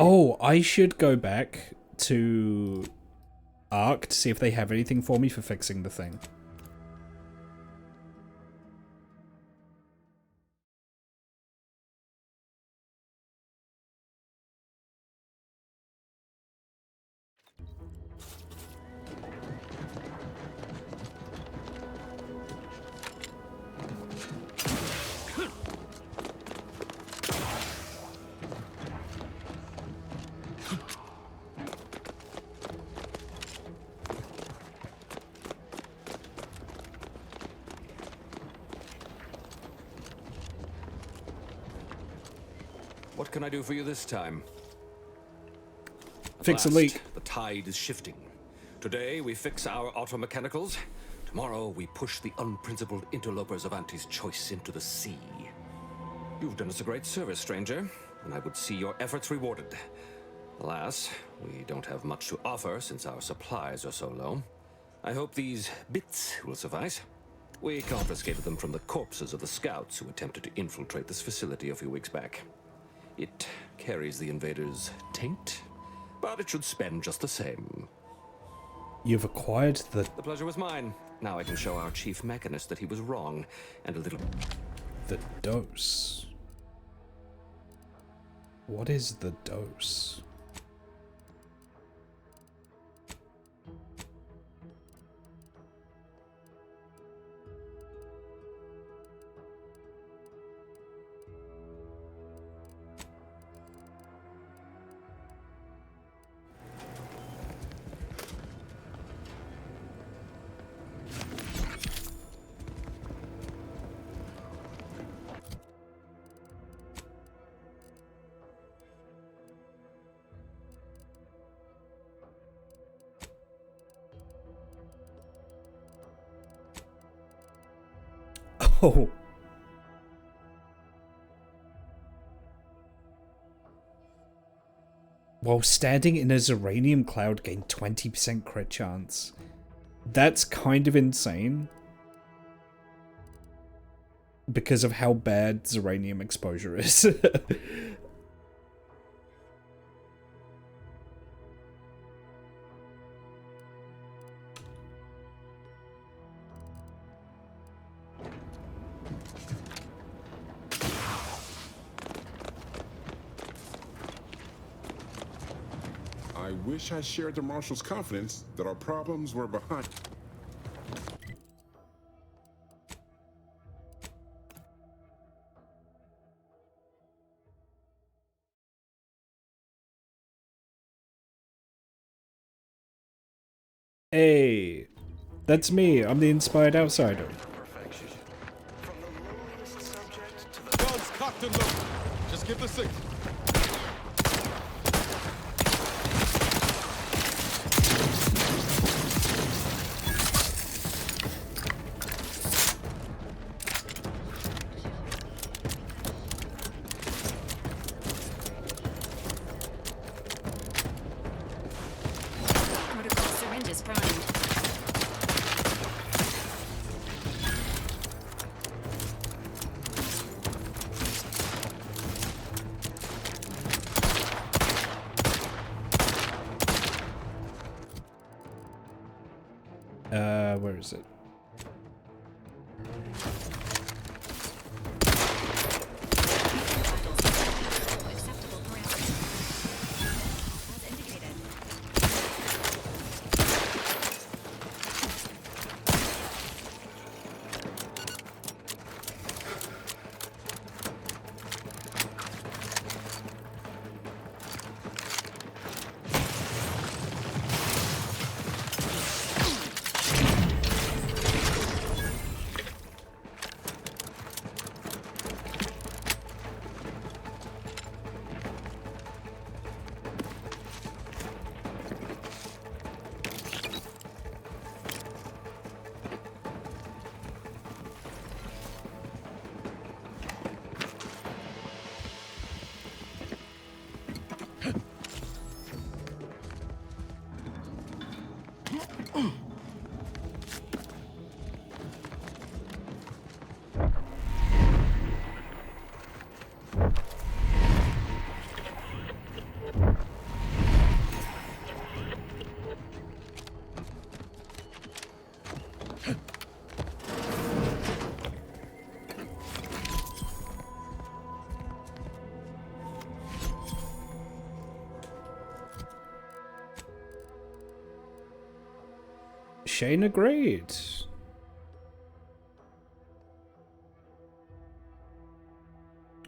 [SPEAKER 3] Oh, I should go back to Ark to see if they have anything for me for fixing the thing.
[SPEAKER 19] What can I do for you this time? At
[SPEAKER 3] Fix a
[SPEAKER 19] last,
[SPEAKER 3] leak.
[SPEAKER 19] The tide is shifting. Today we fix our automechanicals. Tomorrow we push the unprincipled interlopers of Auntie's choice into the sea. You've done us a great service, stranger, and I would see your efforts rewarded. Alas, we don't have much to offer since our supplies are so low. I hope these bits will suffice. We confiscated them from the corpses of the scouts who attempted to infiltrate this facility a few weeks back. It carries the invaders' taint, but it should spend just the same.
[SPEAKER 3] You've acquired the...
[SPEAKER 19] The pleasure was mine. Now I can show our chief mechanist that he was wrong, and a little...
[SPEAKER 3] The dose. What is the dose? Oh. While standing in a Zeranium cloud, gain 20% crit chance. That's kind of insane. Because of how bad Zeranium exposure is.
[SPEAKER 21] I wish I shared the Marshal's confidence that our problems were behind.
[SPEAKER 3] Hey, that's me. I'm the inspired outsider.
[SPEAKER 1] Guns cocked and loaded. Just give the signal.
[SPEAKER 7] Protocol syringes primed.
[SPEAKER 3] Where is it? Chain of Greed.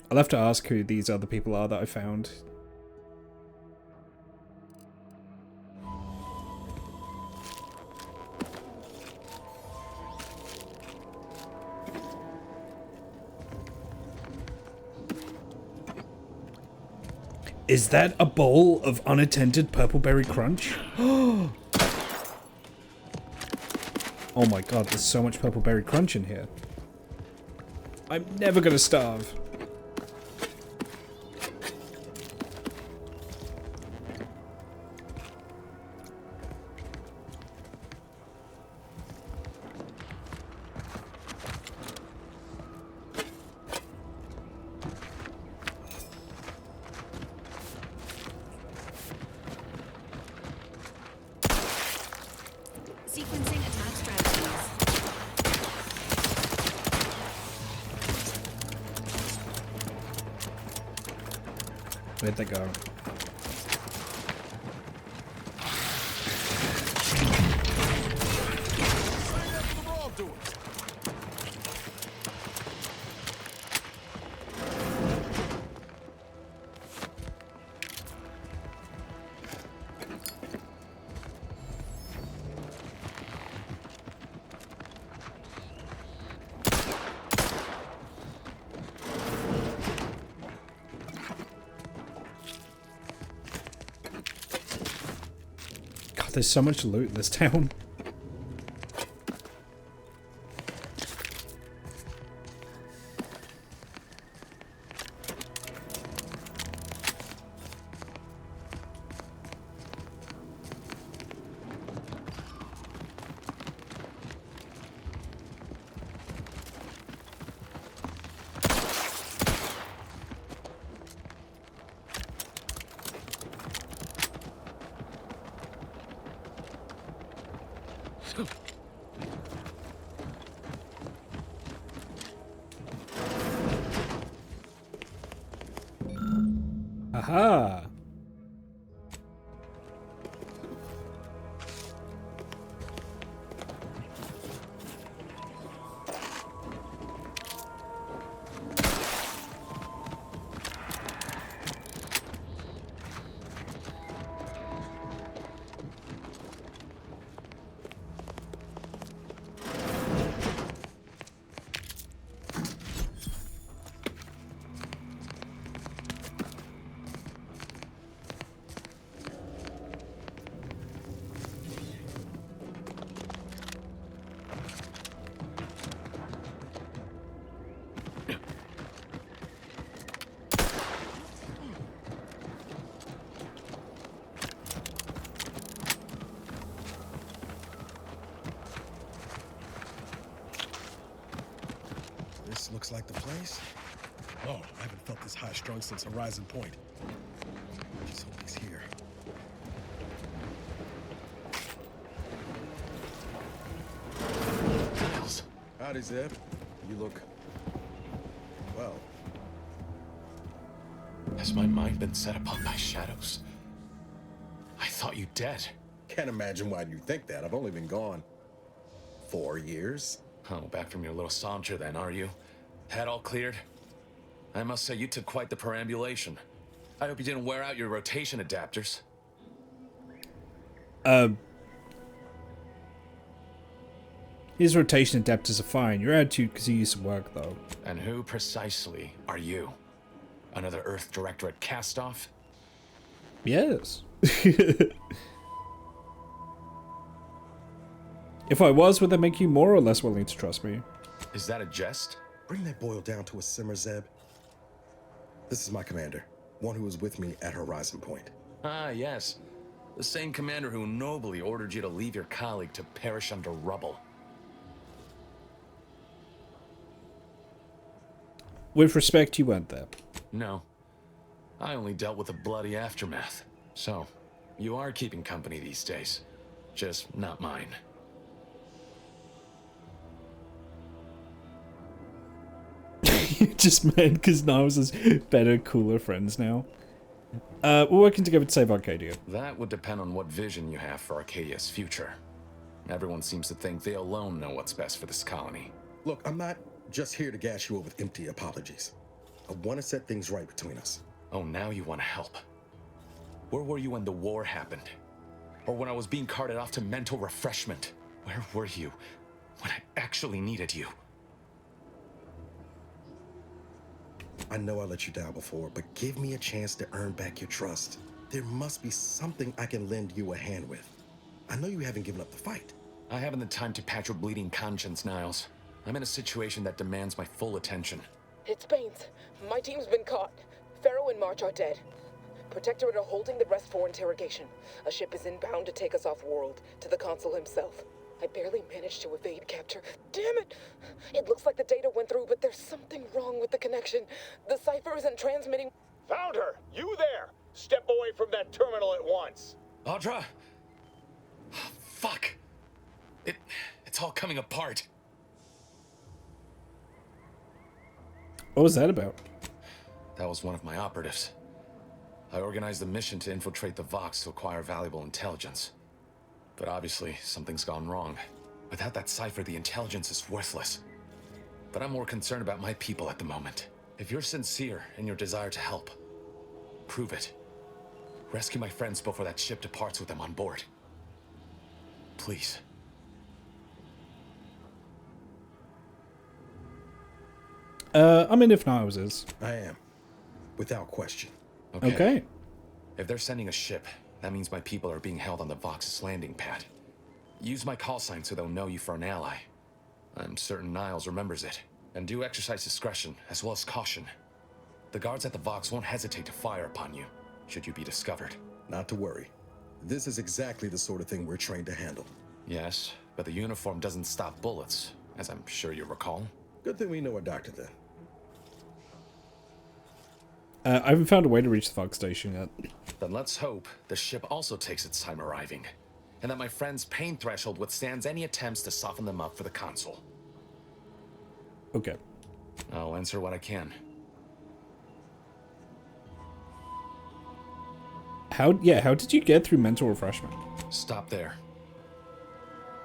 [SPEAKER 3] I'll have to ask who these other people are that I found. Is that a bowl of unattended purple berry crunch? Oh my god, there's so much purple berry crunch in here. I'm never gonna starve.
[SPEAKER 5] Sequencing attack strategies.
[SPEAKER 3] Where'd they go? There's so much loot in this town. Aha!
[SPEAKER 7] This looks like the place. Oh, I haven't felt this high-strung since Horizon Point. Just hope he's here. Miles. Howdy, Zeb. You look... well.
[SPEAKER 9] Has my mind been set upon by shadows? I thought you dead.
[SPEAKER 7] Can't imagine why you think that. I've only been gone 4 years.
[SPEAKER 9] Oh, back from your little saunter then, are you? Head all cleared? I must say you took quite the perambulation. I hope you didn't wear out your rotation adapters.
[SPEAKER 3] His rotation adapters are fine. Your attitude because you used to work, though.
[SPEAKER 9] And who precisely are you? Another Earth Directorate cast-off?
[SPEAKER 3] Yes. If I was, would that make you more or less willing to trust me?
[SPEAKER 9] Is that a jest?
[SPEAKER 7] Bring that boil down to a simmer, Zeb. This is my commander, one who was with me at Horizon Point.
[SPEAKER 9] Ah, yes. The same commander who nobly ordered you to leave your colleague to perish under rubble.
[SPEAKER 3] With respect, you weren't there.
[SPEAKER 9] No. I only dealt with the bloody aftermath. So, you are keeping company these days. Just not mine.
[SPEAKER 3] Just mad because Niles is better, cooler friends now. We're working together to save Arcadia.
[SPEAKER 9] That would depend on what vision you have for Arcadia's future. Everyone seems to think they alone know what's best for this colony.
[SPEAKER 7] Look, I'm not just here to gas you up with empty apologies. I want to set things right between us.
[SPEAKER 9] Oh, now you want to help. Where were you when the war happened? Or when I was being carted off to mental refreshment? Where were you when I actually needed you?
[SPEAKER 7] I know I let you down before, but give me a chance to earn back your trust. There must be something I can lend you a hand with. I know you haven't given up the fight.
[SPEAKER 9] I haven't the time to patch your bleeding conscience, Niles. I'm in a situation that demands my full attention.
[SPEAKER 5] It's Baines. My team's been caught. Pharaoh and March are dead. Protectorate are holding the rest for interrogation. A ship is inbound to take us off-world, to the consul himself. I barely managed to evade capture. Damn it! It looks like the data went through, but there's something wrong with the connection. The cipher isn't transmitting.
[SPEAKER 8] Found her! You there! Step away from that terminal at once!
[SPEAKER 9] Audra! Fuck! It's all coming apart.
[SPEAKER 3] What was that about?
[SPEAKER 9] That was one of my operatives. I organized a mission to infiltrate the Vox to acquire valuable intelligence. But obviously, something's gone wrong. Without that cipher, the intelligence is worthless. But I'm more concerned about my people at the moment. If you're sincere in your desire to help, prove it. Rescue my friends before that ship departs with them on board. Please.
[SPEAKER 3] I mean, if Niles is.
[SPEAKER 7] I am. Without question.
[SPEAKER 3] Okay.
[SPEAKER 9] If they're sending a ship, that means my people are being held on the Vox's landing pad. Use my call sign so they'll know you for an ally. I'm certain Niles remembers it. And do exercise discretion, as well as caution. The guards at the Vox won't hesitate to fire upon you, should you be discovered.
[SPEAKER 7] Not to worry. This is exactly the sort of thing we're trained to handle.
[SPEAKER 9] Yes, but the uniform doesn't stop bullets, as I'm sure you recall.
[SPEAKER 7] Good thing we know a doctor then.
[SPEAKER 3] I haven't found a way to reach the Vox station yet.
[SPEAKER 9] Then let's hope the ship also takes its time arriving, and that my friend's pain threshold withstands any attempts to soften them up for the consul.
[SPEAKER 3] Okay.
[SPEAKER 9] I'll answer what I can.
[SPEAKER 3] How did you get through mental refreshment?
[SPEAKER 9] Stop there.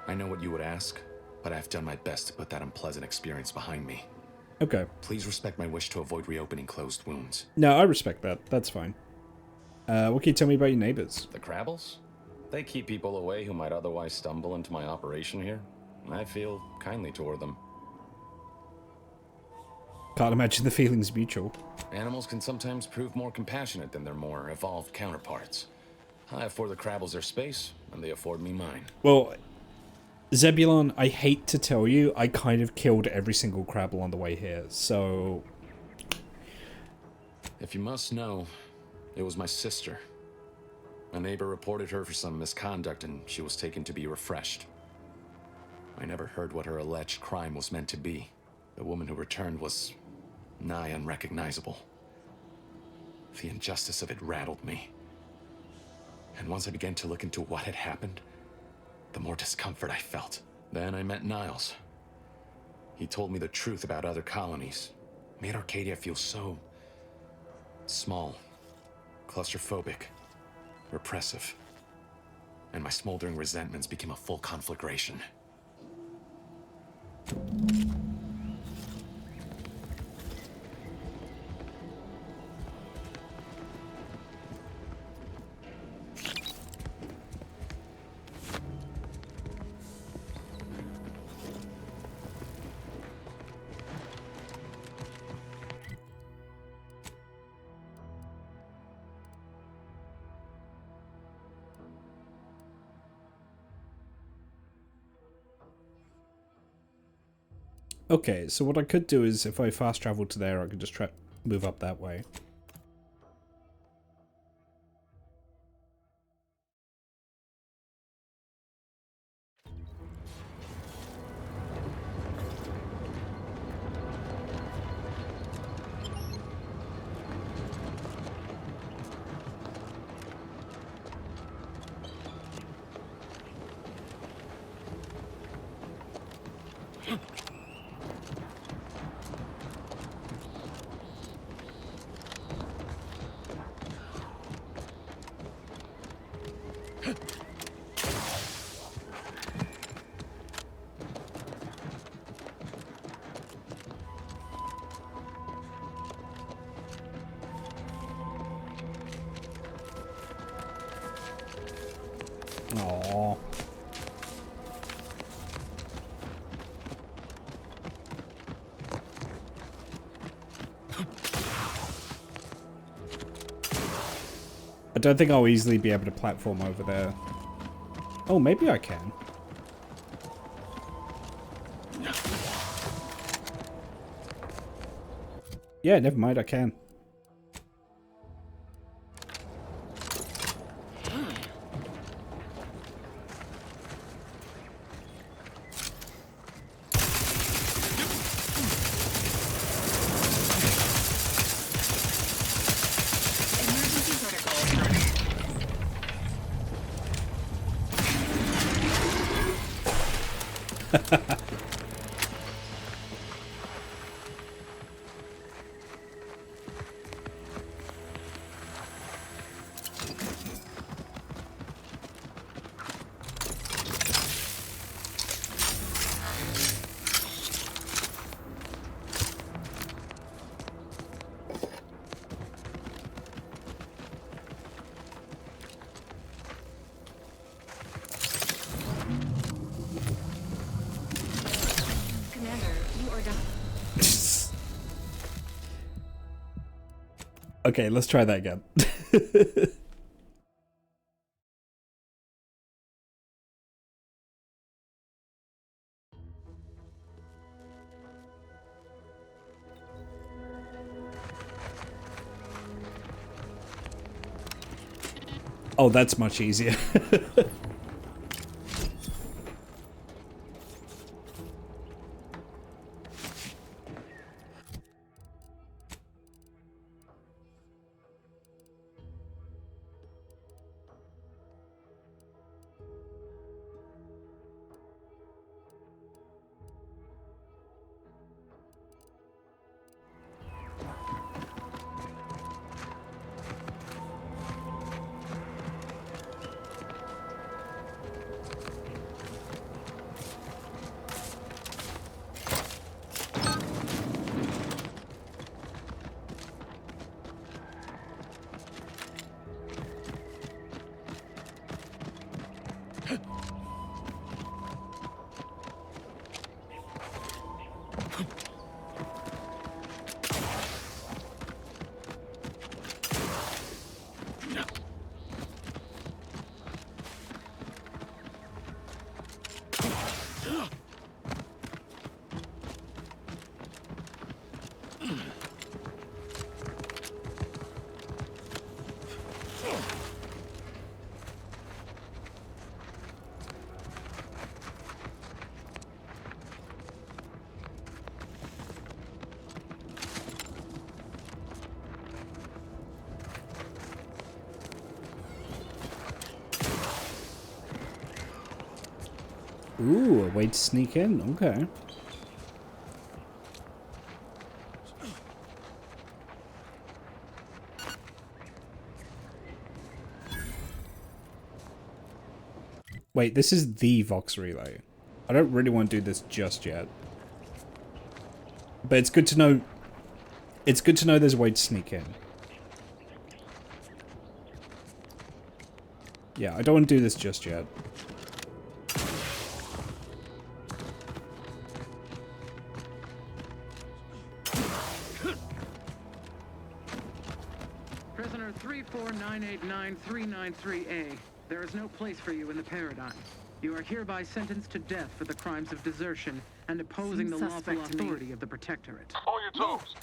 [SPEAKER 9] I know what you would ask, but I've done my best to put that unpleasant experience behind me.
[SPEAKER 3] Okay.
[SPEAKER 9] Please respect my wish to avoid reopening closed wounds.
[SPEAKER 3] No, I respect that. That's fine. What can you tell me about your neighbors?
[SPEAKER 9] The Crabbles? They keep people away who might otherwise stumble into my operation here. I feel kindly toward them.
[SPEAKER 3] Can't imagine the feeling's mutual.
[SPEAKER 9] Animals can sometimes prove more compassionate than their more evolved counterparts. I afford the Crabbles their space, and they afford me mine.
[SPEAKER 3] Well, Zebulon, I hate to tell you, I kind of killed every single Crabble on the way here, so...
[SPEAKER 9] If you must know, it was my sister. A neighbor reported her for some misconduct, and she was taken to be refreshed. I never heard what her alleged crime was meant to be. The woman who returned was nigh unrecognizable. The injustice of it rattled me. And once I began to look into what had happened, the more discomfort I felt. Then I met Niles. He told me the truth about other colonies. Made Arcadia feel so... small, claustrophobic, repressive. And my smoldering resentments became a full conflagration.
[SPEAKER 3] Okay, so what I could do is, if I fast travel to there, I could just move up that way. Aww. I don't think I'll easily be able to platform over there. Oh, maybe I can. Yeah, never mind, I can. Okay, let's try that again. Oh, that's much easier. Ooh, a way to sneak in. Okay. Wait, this is the Vox Relay. I don't really want to do this just yet. But it's good to know... It's good to know there's a way to sneak in. Yeah, I don't want to do this just yet.
[SPEAKER 6] Prisoner 34989-393A. There is no place for you in the paradigm. You are hereby sentenced to death for the crimes of desertion and opposing the lawful authority of the Protectorate.
[SPEAKER 8] On your toes.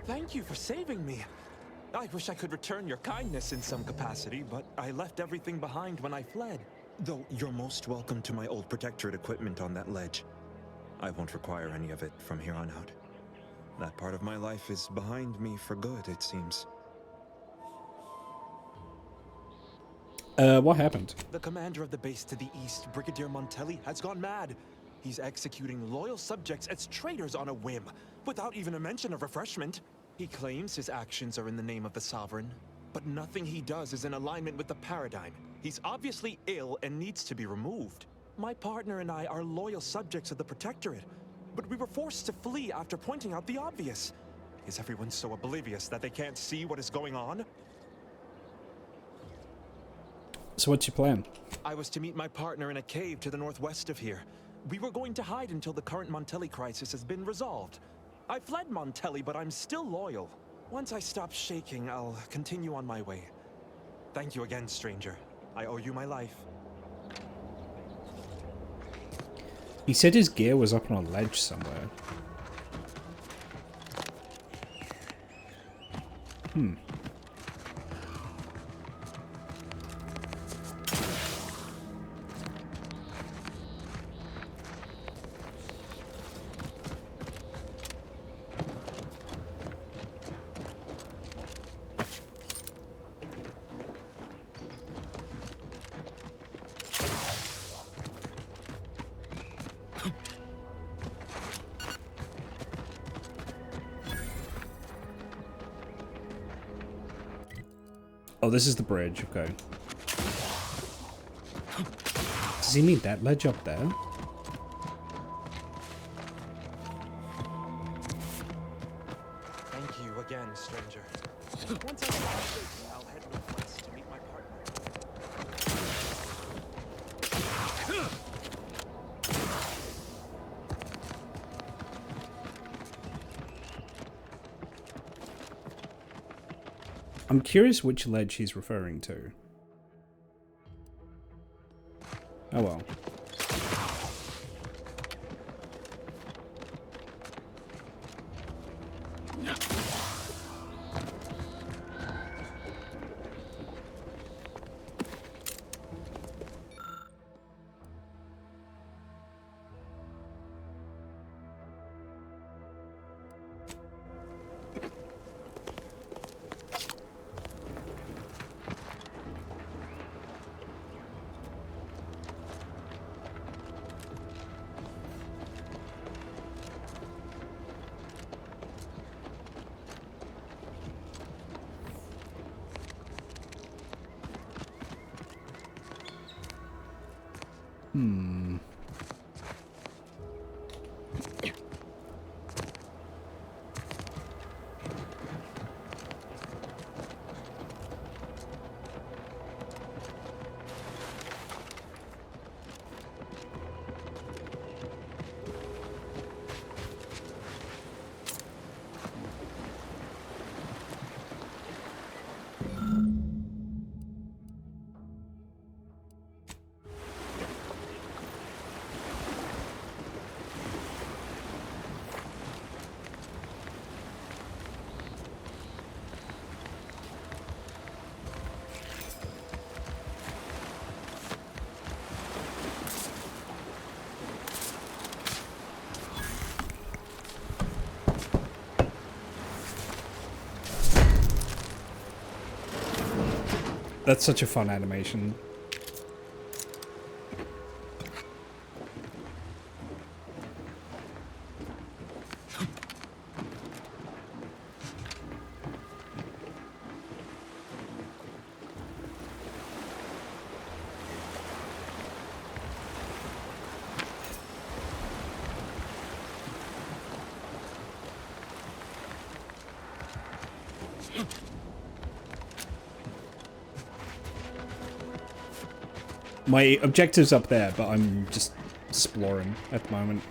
[SPEAKER 12] Thank you for saving me. I wish I could return your kindness in some capacity, but I left everything behind when I fled.
[SPEAKER 13] Though you're most welcome to my old Protectorate equipment on that ledge. I won't require any of it from here on out. That part of my life is behind me for good, it seems.
[SPEAKER 3] What happened?
[SPEAKER 12] The commander of the base to the east, Brigadier Montelli, has gone mad. He's executing loyal subjects as traitors on a whim, without even a mention of refreshment. He claims his actions are in the name of the Sovereign, but nothing he does is in alignment with the paradigm. He's obviously ill and needs to be removed. My partner and I are loyal subjects of the Protectorate, but we were forced to flee after pointing out the obvious. Is everyone so oblivious that they can't see what is going on?
[SPEAKER 3] So what's your plan?
[SPEAKER 12] I was to meet my partner in a cave to the northwest of here. We were going to hide until the current Montelli crisis has been resolved. I fled Montelli, but I'm still loyal. Once I stop shaking, I'll continue on my way. Thank you again, stranger. I owe you my life.
[SPEAKER 3] He said his gear was up on a ledge somewhere. Oh, this is the bridge, okay. Does he mean that ledge up there?
[SPEAKER 12] Thank you again, stranger. Once I stop shaking, I'll head northwest to meet my partner.
[SPEAKER 3] I'm curious which ledge he's referring to. Oh well. That's such a fun animation. My objective's up there, but I'm just exploring at the moment.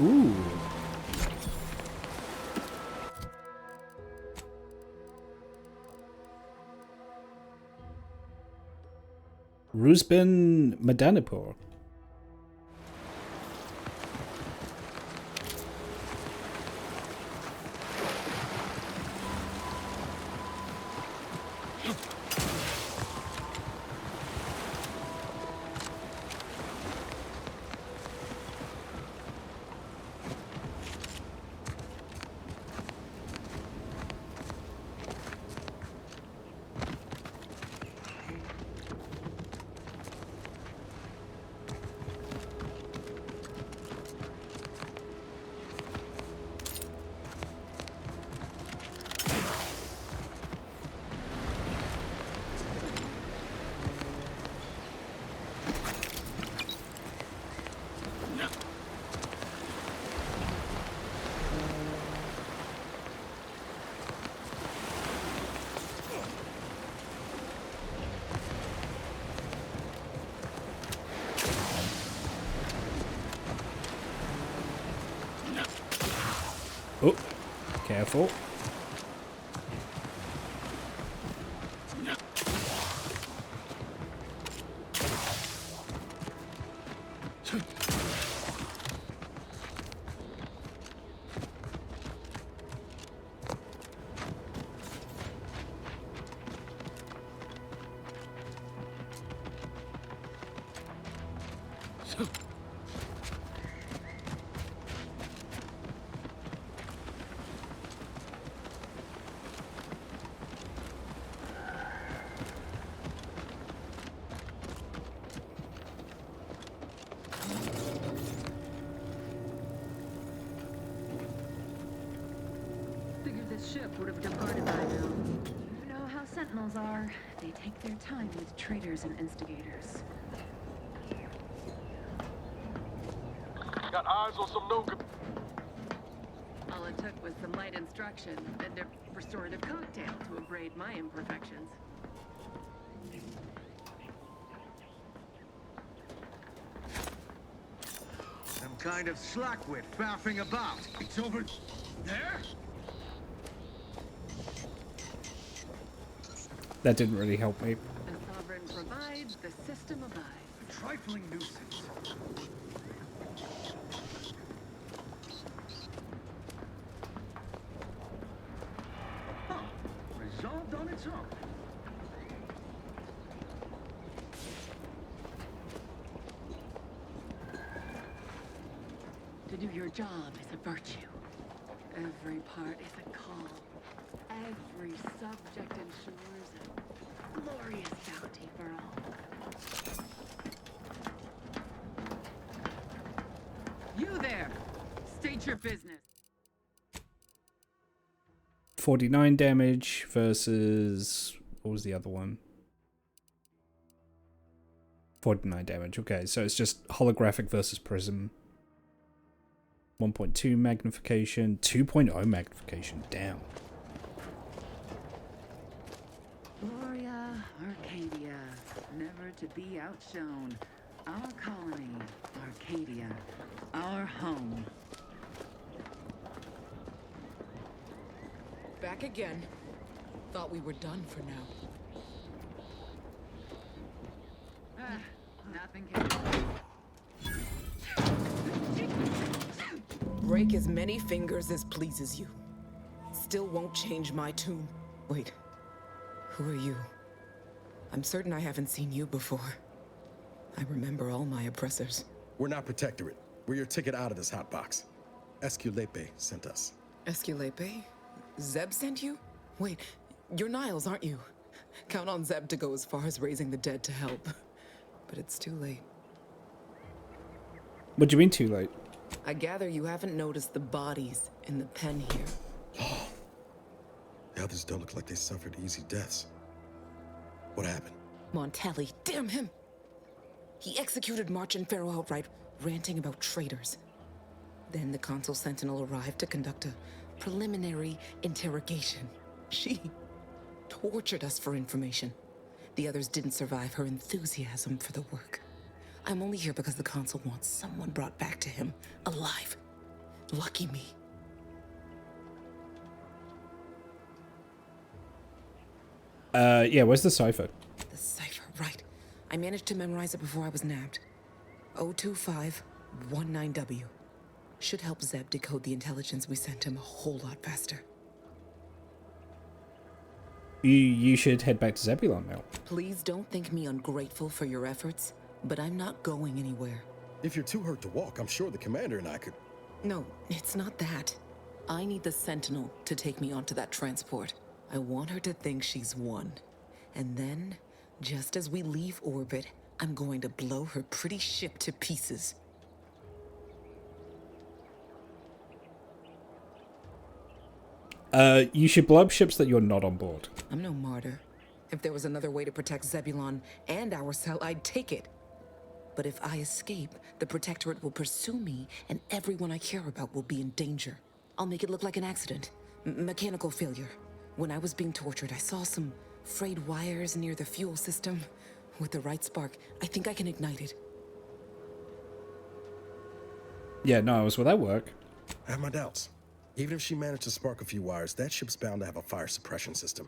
[SPEAKER 3] Ooh. Rusbin Madanipur. Oh, careful.
[SPEAKER 10] Figured this ship would have departed by now. You know how Sentinels are. They take their time with traitors and instigators.
[SPEAKER 8] Got eyes on some no.
[SPEAKER 10] All it took was some light instruction and a restorative cocktail to abrade my imperfections.
[SPEAKER 11] Some kind of slackwit faffing about. It's over there?
[SPEAKER 3] That didn't really help me.
[SPEAKER 10] The Sovereign provides, the system abides.
[SPEAKER 11] A trifling nuisance. Huh. Resolved on its own.
[SPEAKER 10] To do your job is a virtue. Every part is a call. Every subject ensures a glorious bounty for all. You there! State your business.
[SPEAKER 3] 49 damage versus... what was the other one? 49 damage. Okay, so it's just holographic versus prism. 1.2 magnification, 2.0 magnification. Damn.
[SPEAKER 10] Gloria, Arcadia, never to be outshone. Our colony, Arcadia, our home.
[SPEAKER 5] Back again. Thought we were done for now.
[SPEAKER 10] Nothing can...
[SPEAKER 5] Break as many fingers as pleases you. Still won't change my tune. Wait, who are you? I'm certain I haven't seen you before. I remember all my oppressors.
[SPEAKER 7] We're not Protectorate. We're your ticket out of this hotbox. Esculepe sent us.
[SPEAKER 5] Esculepe? Zeb sent you? Wait, you're Niles, aren't you? Count on Zeb to go as far as raising the dead to help. But it's too late.
[SPEAKER 3] What do you mean too late?
[SPEAKER 5] I gather you haven't noticed the bodies in the pen here.
[SPEAKER 7] The others don't look like they suffered easy deaths. What happened?
[SPEAKER 5] Montelli, damn him! He executed March and Pharaoh outright, ranting about traitors. Then the Consul Sentinel arrived to conduct a preliminary interrogation. She tortured us for information. The others didn't survive her enthusiasm for the work. I'm only here because the Consul wants someone brought back to him, alive. Lucky me.
[SPEAKER 3] Yeah, where's the cipher?
[SPEAKER 5] The cipher, right. I managed to memorize it before I was nabbed. 02519W. Should help Zeb decode the intelligence we sent him a whole lot faster.
[SPEAKER 3] You should head back to Zebulon now.
[SPEAKER 5] Please don't think me ungrateful for your efforts, but I'm not going anywhere.
[SPEAKER 7] If you're too hurt to walk, I'm sure the commander and I could...
[SPEAKER 5] No, it's not that. I need the Sentinel to take me onto that transport. I want her to think she's won. And then, just as we leave orbit, I'm going to blow her pretty ship to pieces.
[SPEAKER 3] You should blow up ships that you're not on board.
[SPEAKER 5] I'm no martyr. If there was another way to protect Zebulon and our cell, I'd take it. But if I escape, the Protectorate will pursue me, and everyone I care about will be in danger. I'll make it look like an accident. Mechanical failure. When I was being tortured, I saw some frayed wires near the fuel system. With the right spark, I think I can ignite it.
[SPEAKER 3] Yeah, no, will that work?
[SPEAKER 7] I have my doubts. Even if she managed to spark a few wires, that ship's bound to have a fire suppression system.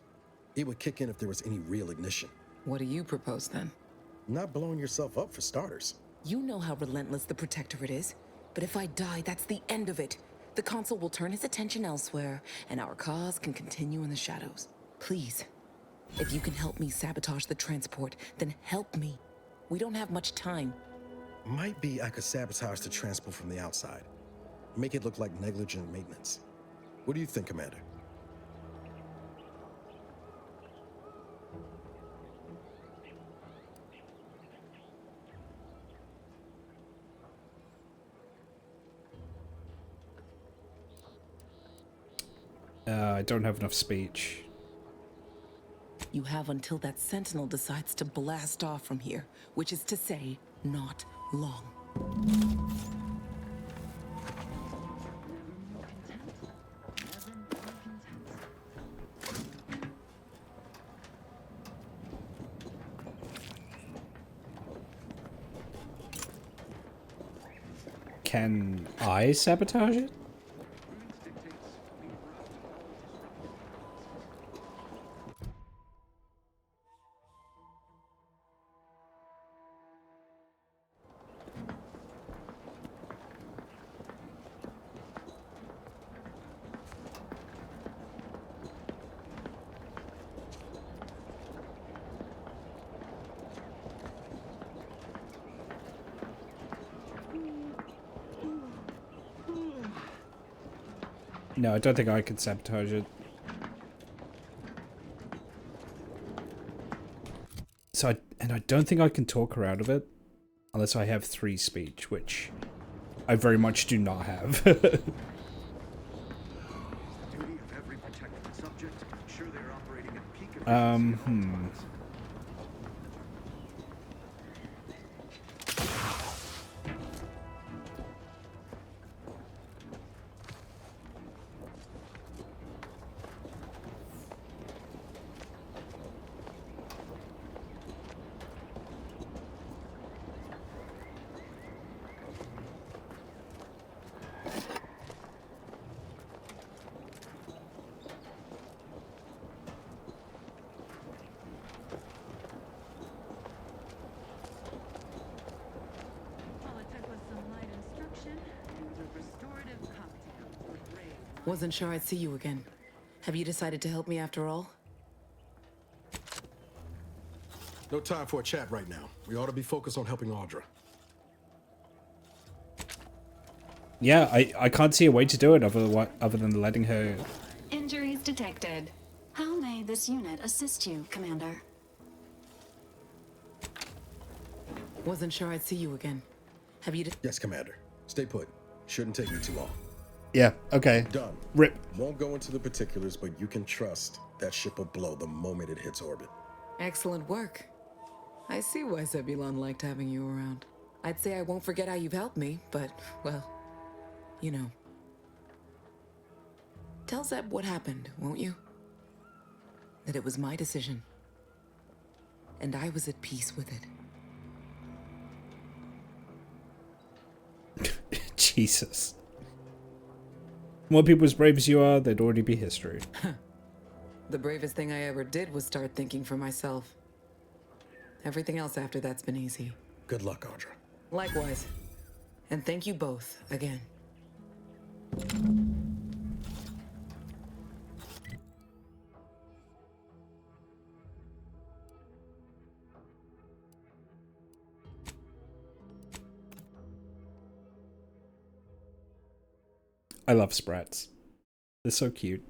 [SPEAKER 7] It would kick in if there was any real ignition.
[SPEAKER 5] What do you propose, then?
[SPEAKER 7] Not blowing yourself up, for starters.
[SPEAKER 5] You know how relentless the Protectorate is. But if I die, that's the end of it. The Consul will turn his attention elsewhere, and our cause can continue in the shadows. Please, if you can help me sabotage the transport, then help me. We don't have much time.
[SPEAKER 7] Might be I could sabotage the transport from the outside. Make it look like negligent maintenance. What do you think, Commander?
[SPEAKER 3] I don't have enough speech.
[SPEAKER 5] You have until that Sentinel decides to blast off from here, which is to say, not long.
[SPEAKER 3] Can I sabotage it? No, I don't think I can sabotage it. So, I don't think I can talk her out of it, unless I have 3 speech, which I very much do not have.
[SPEAKER 5] Wasn't sure I'd see you again. Have you decided to help me after all?
[SPEAKER 7] No time for a chat right now. We ought to be focused on helping Audra.
[SPEAKER 3] Yeah, I can't see a way to do it other than letting her...
[SPEAKER 14] Injuries detected. How may this unit assist you, Commander?
[SPEAKER 5] Wasn't sure I'd see you again. Have you...
[SPEAKER 7] Yes, Commander. Stay put. Shouldn't take me too long.
[SPEAKER 3] Yeah, okay.
[SPEAKER 7] Done.
[SPEAKER 3] Rip.
[SPEAKER 7] Won't go into the particulars, but you can trust that ship will blow the moment it hits orbit.
[SPEAKER 5] Excellent work. I see why Zebulon liked having you around. I'd say I won't forget how you've helped me, but, well, you know. Tell Zeb what happened, won't you? That it was my decision. And I was at peace with it.
[SPEAKER 3] Jesus. More people as brave as you are, there'd already be history.
[SPEAKER 5] The bravest thing I ever did was start thinking for myself. Everything else after that's been easy.
[SPEAKER 7] Good luck, Audra.
[SPEAKER 5] Likewise. And thank you both again.
[SPEAKER 3] I love sprats. They're so cute.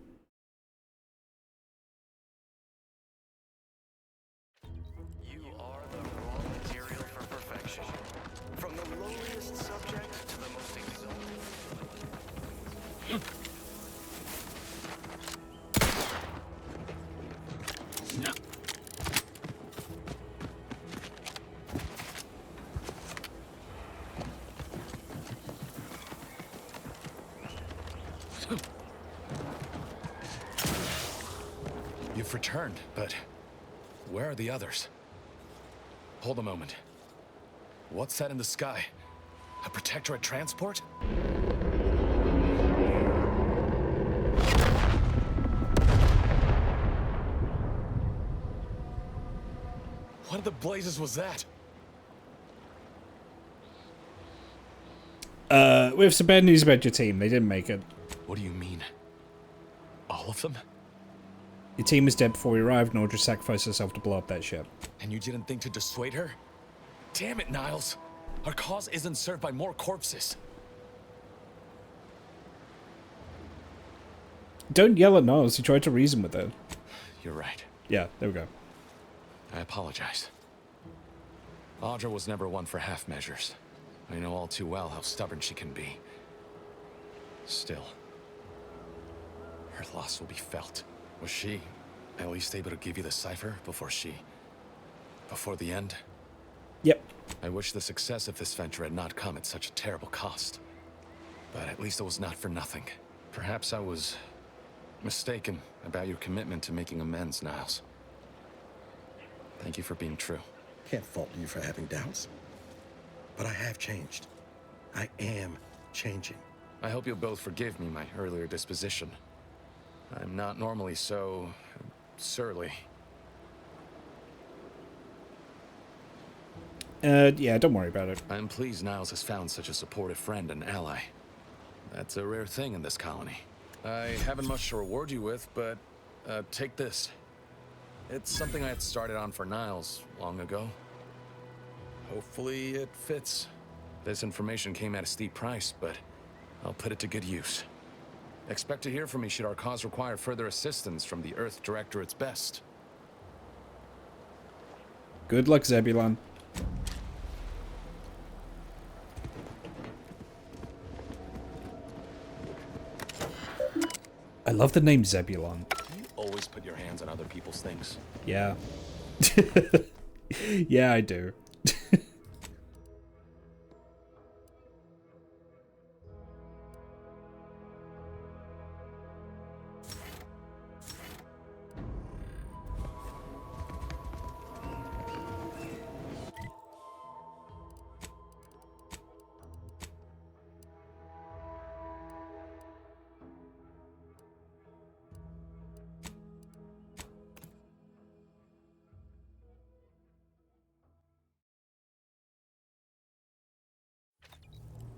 [SPEAKER 17] You are the raw material for perfection. From the lowliest subject to the most exalted.
[SPEAKER 9] You've returned, but where are the others? Hold a moment. What's that in the sky? A Protectorate transport? What in the blazes was that?
[SPEAKER 3] We have some bad news about your team. They didn't make it.
[SPEAKER 9] What do you mean? All of them?
[SPEAKER 3] Your team was dead before we arrived, and Audra sacrificed herself to blow up that ship.
[SPEAKER 9] And you didn't think to dissuade her? Damn it, Niles! Our cause isn't served by more corpses.
[SPEAKER 3] Don't yell at Niles. He tried to reason with her.
[SPEAKER 9] You're right.
[SPEAKER 3] Yeah, there we go.
[SPEAKER 9] I apologize. Audra was never one for half measures. I know all too well how stubborn she can be. Still, her loss will be felt. Was she at least able to give you the cipher before the end?
[SPEAKER 3] Yep.
[SPEAKER 9] I wish the success of this venture had not come at such a terrible cost. But at least it was not for nothing. Perhaps I was mistaken about your commitment to making amends, Niles. Thank you for being true.
[SPEAKER 7] Can't fault you for having doubts. But I have changed. I am changing.
[SPEAKER 9] I hope you'll both forgive me my earlier disposition. I'm not normally so surly.
[SPEAKER 3] Yeah, don't worry about it.
[SPEAKER 9] I'm pleased Niles has found such a supportive friend and ally. That's a rare thing in this colony. I haven't much to reward you with, but take this. It's something I had started on for Niles long ago. Hopefully it fits. This information came at a steep price, but I'll put it to good use. Expect to hear from me should our cause require further assistance from the Earth Directorate's best.
[SPEAKER 3] Good luck, Zebulon. I love the name Zebulon.
[SPEAKER 9] You always put your hands on other people's things.
[SPEAKER 3] Yeah. Yeah, I do.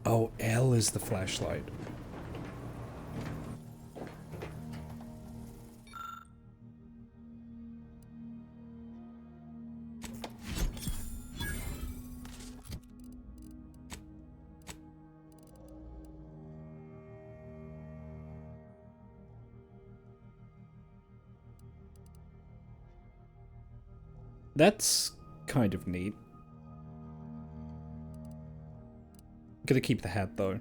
[SPEAKER 3] Oh, L is the flashlight. That's kind of neat. Gonna keep the hat though.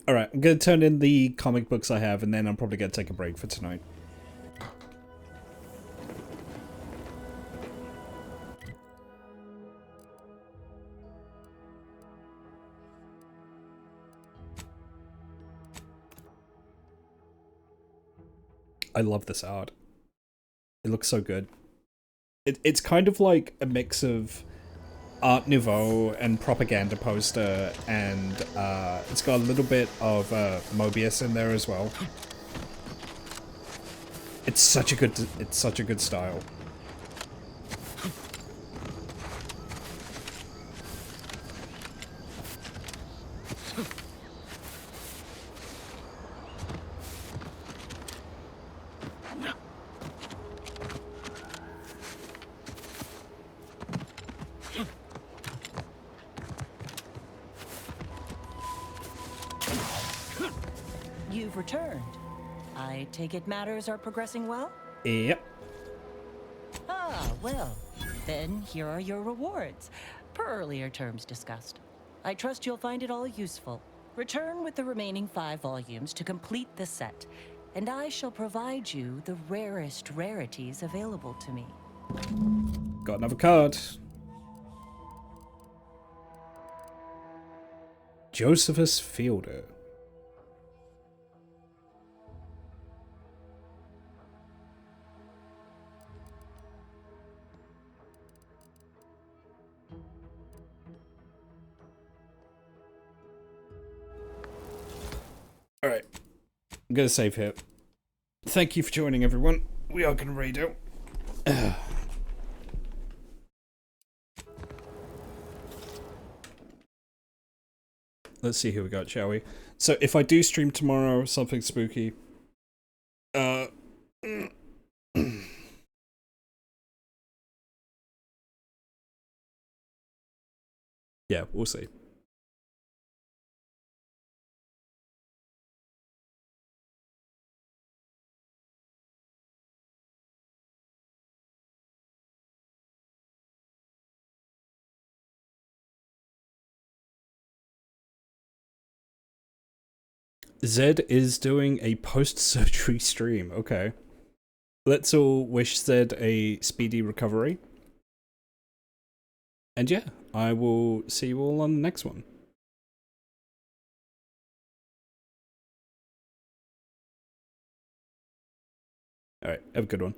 [SPEAKER 3] Alright, I'm gonna turn in the comic books I have, and then I'm probably gonna take a break for tonight. I love this art. It looks so good. It's kind of like a mix of Art Nouveau and propaganda poster, and it's got a little bit of Mobius in there as well. It's such a good style.
[SPEAKER 2] You've returned. I take it matters are progressing well?
[SPEAKER 3] Yep.
[SPEAKER 2] Ah, well, then here are your rewards, per earlier terms discussed. I trust you'll find it all useful. Return with the remaining 5 volumes to complete the set, and I shall provide you the rarest rarities available to me.
[SPEAKER 3] Got another card. Josephus Fielder. Alright. I'm gonna save here. Thank you for joining, everyone. We are gonna raid out. Let's see who we got, shall we? So if I do stream tomorrow, something spooky. Yeah, we'll see. Zed is doing a post-surgery stream. Okay. Let's all wish Zed a speedy recovery. And yeah, I will see you all on the next one. Alright, have a good one.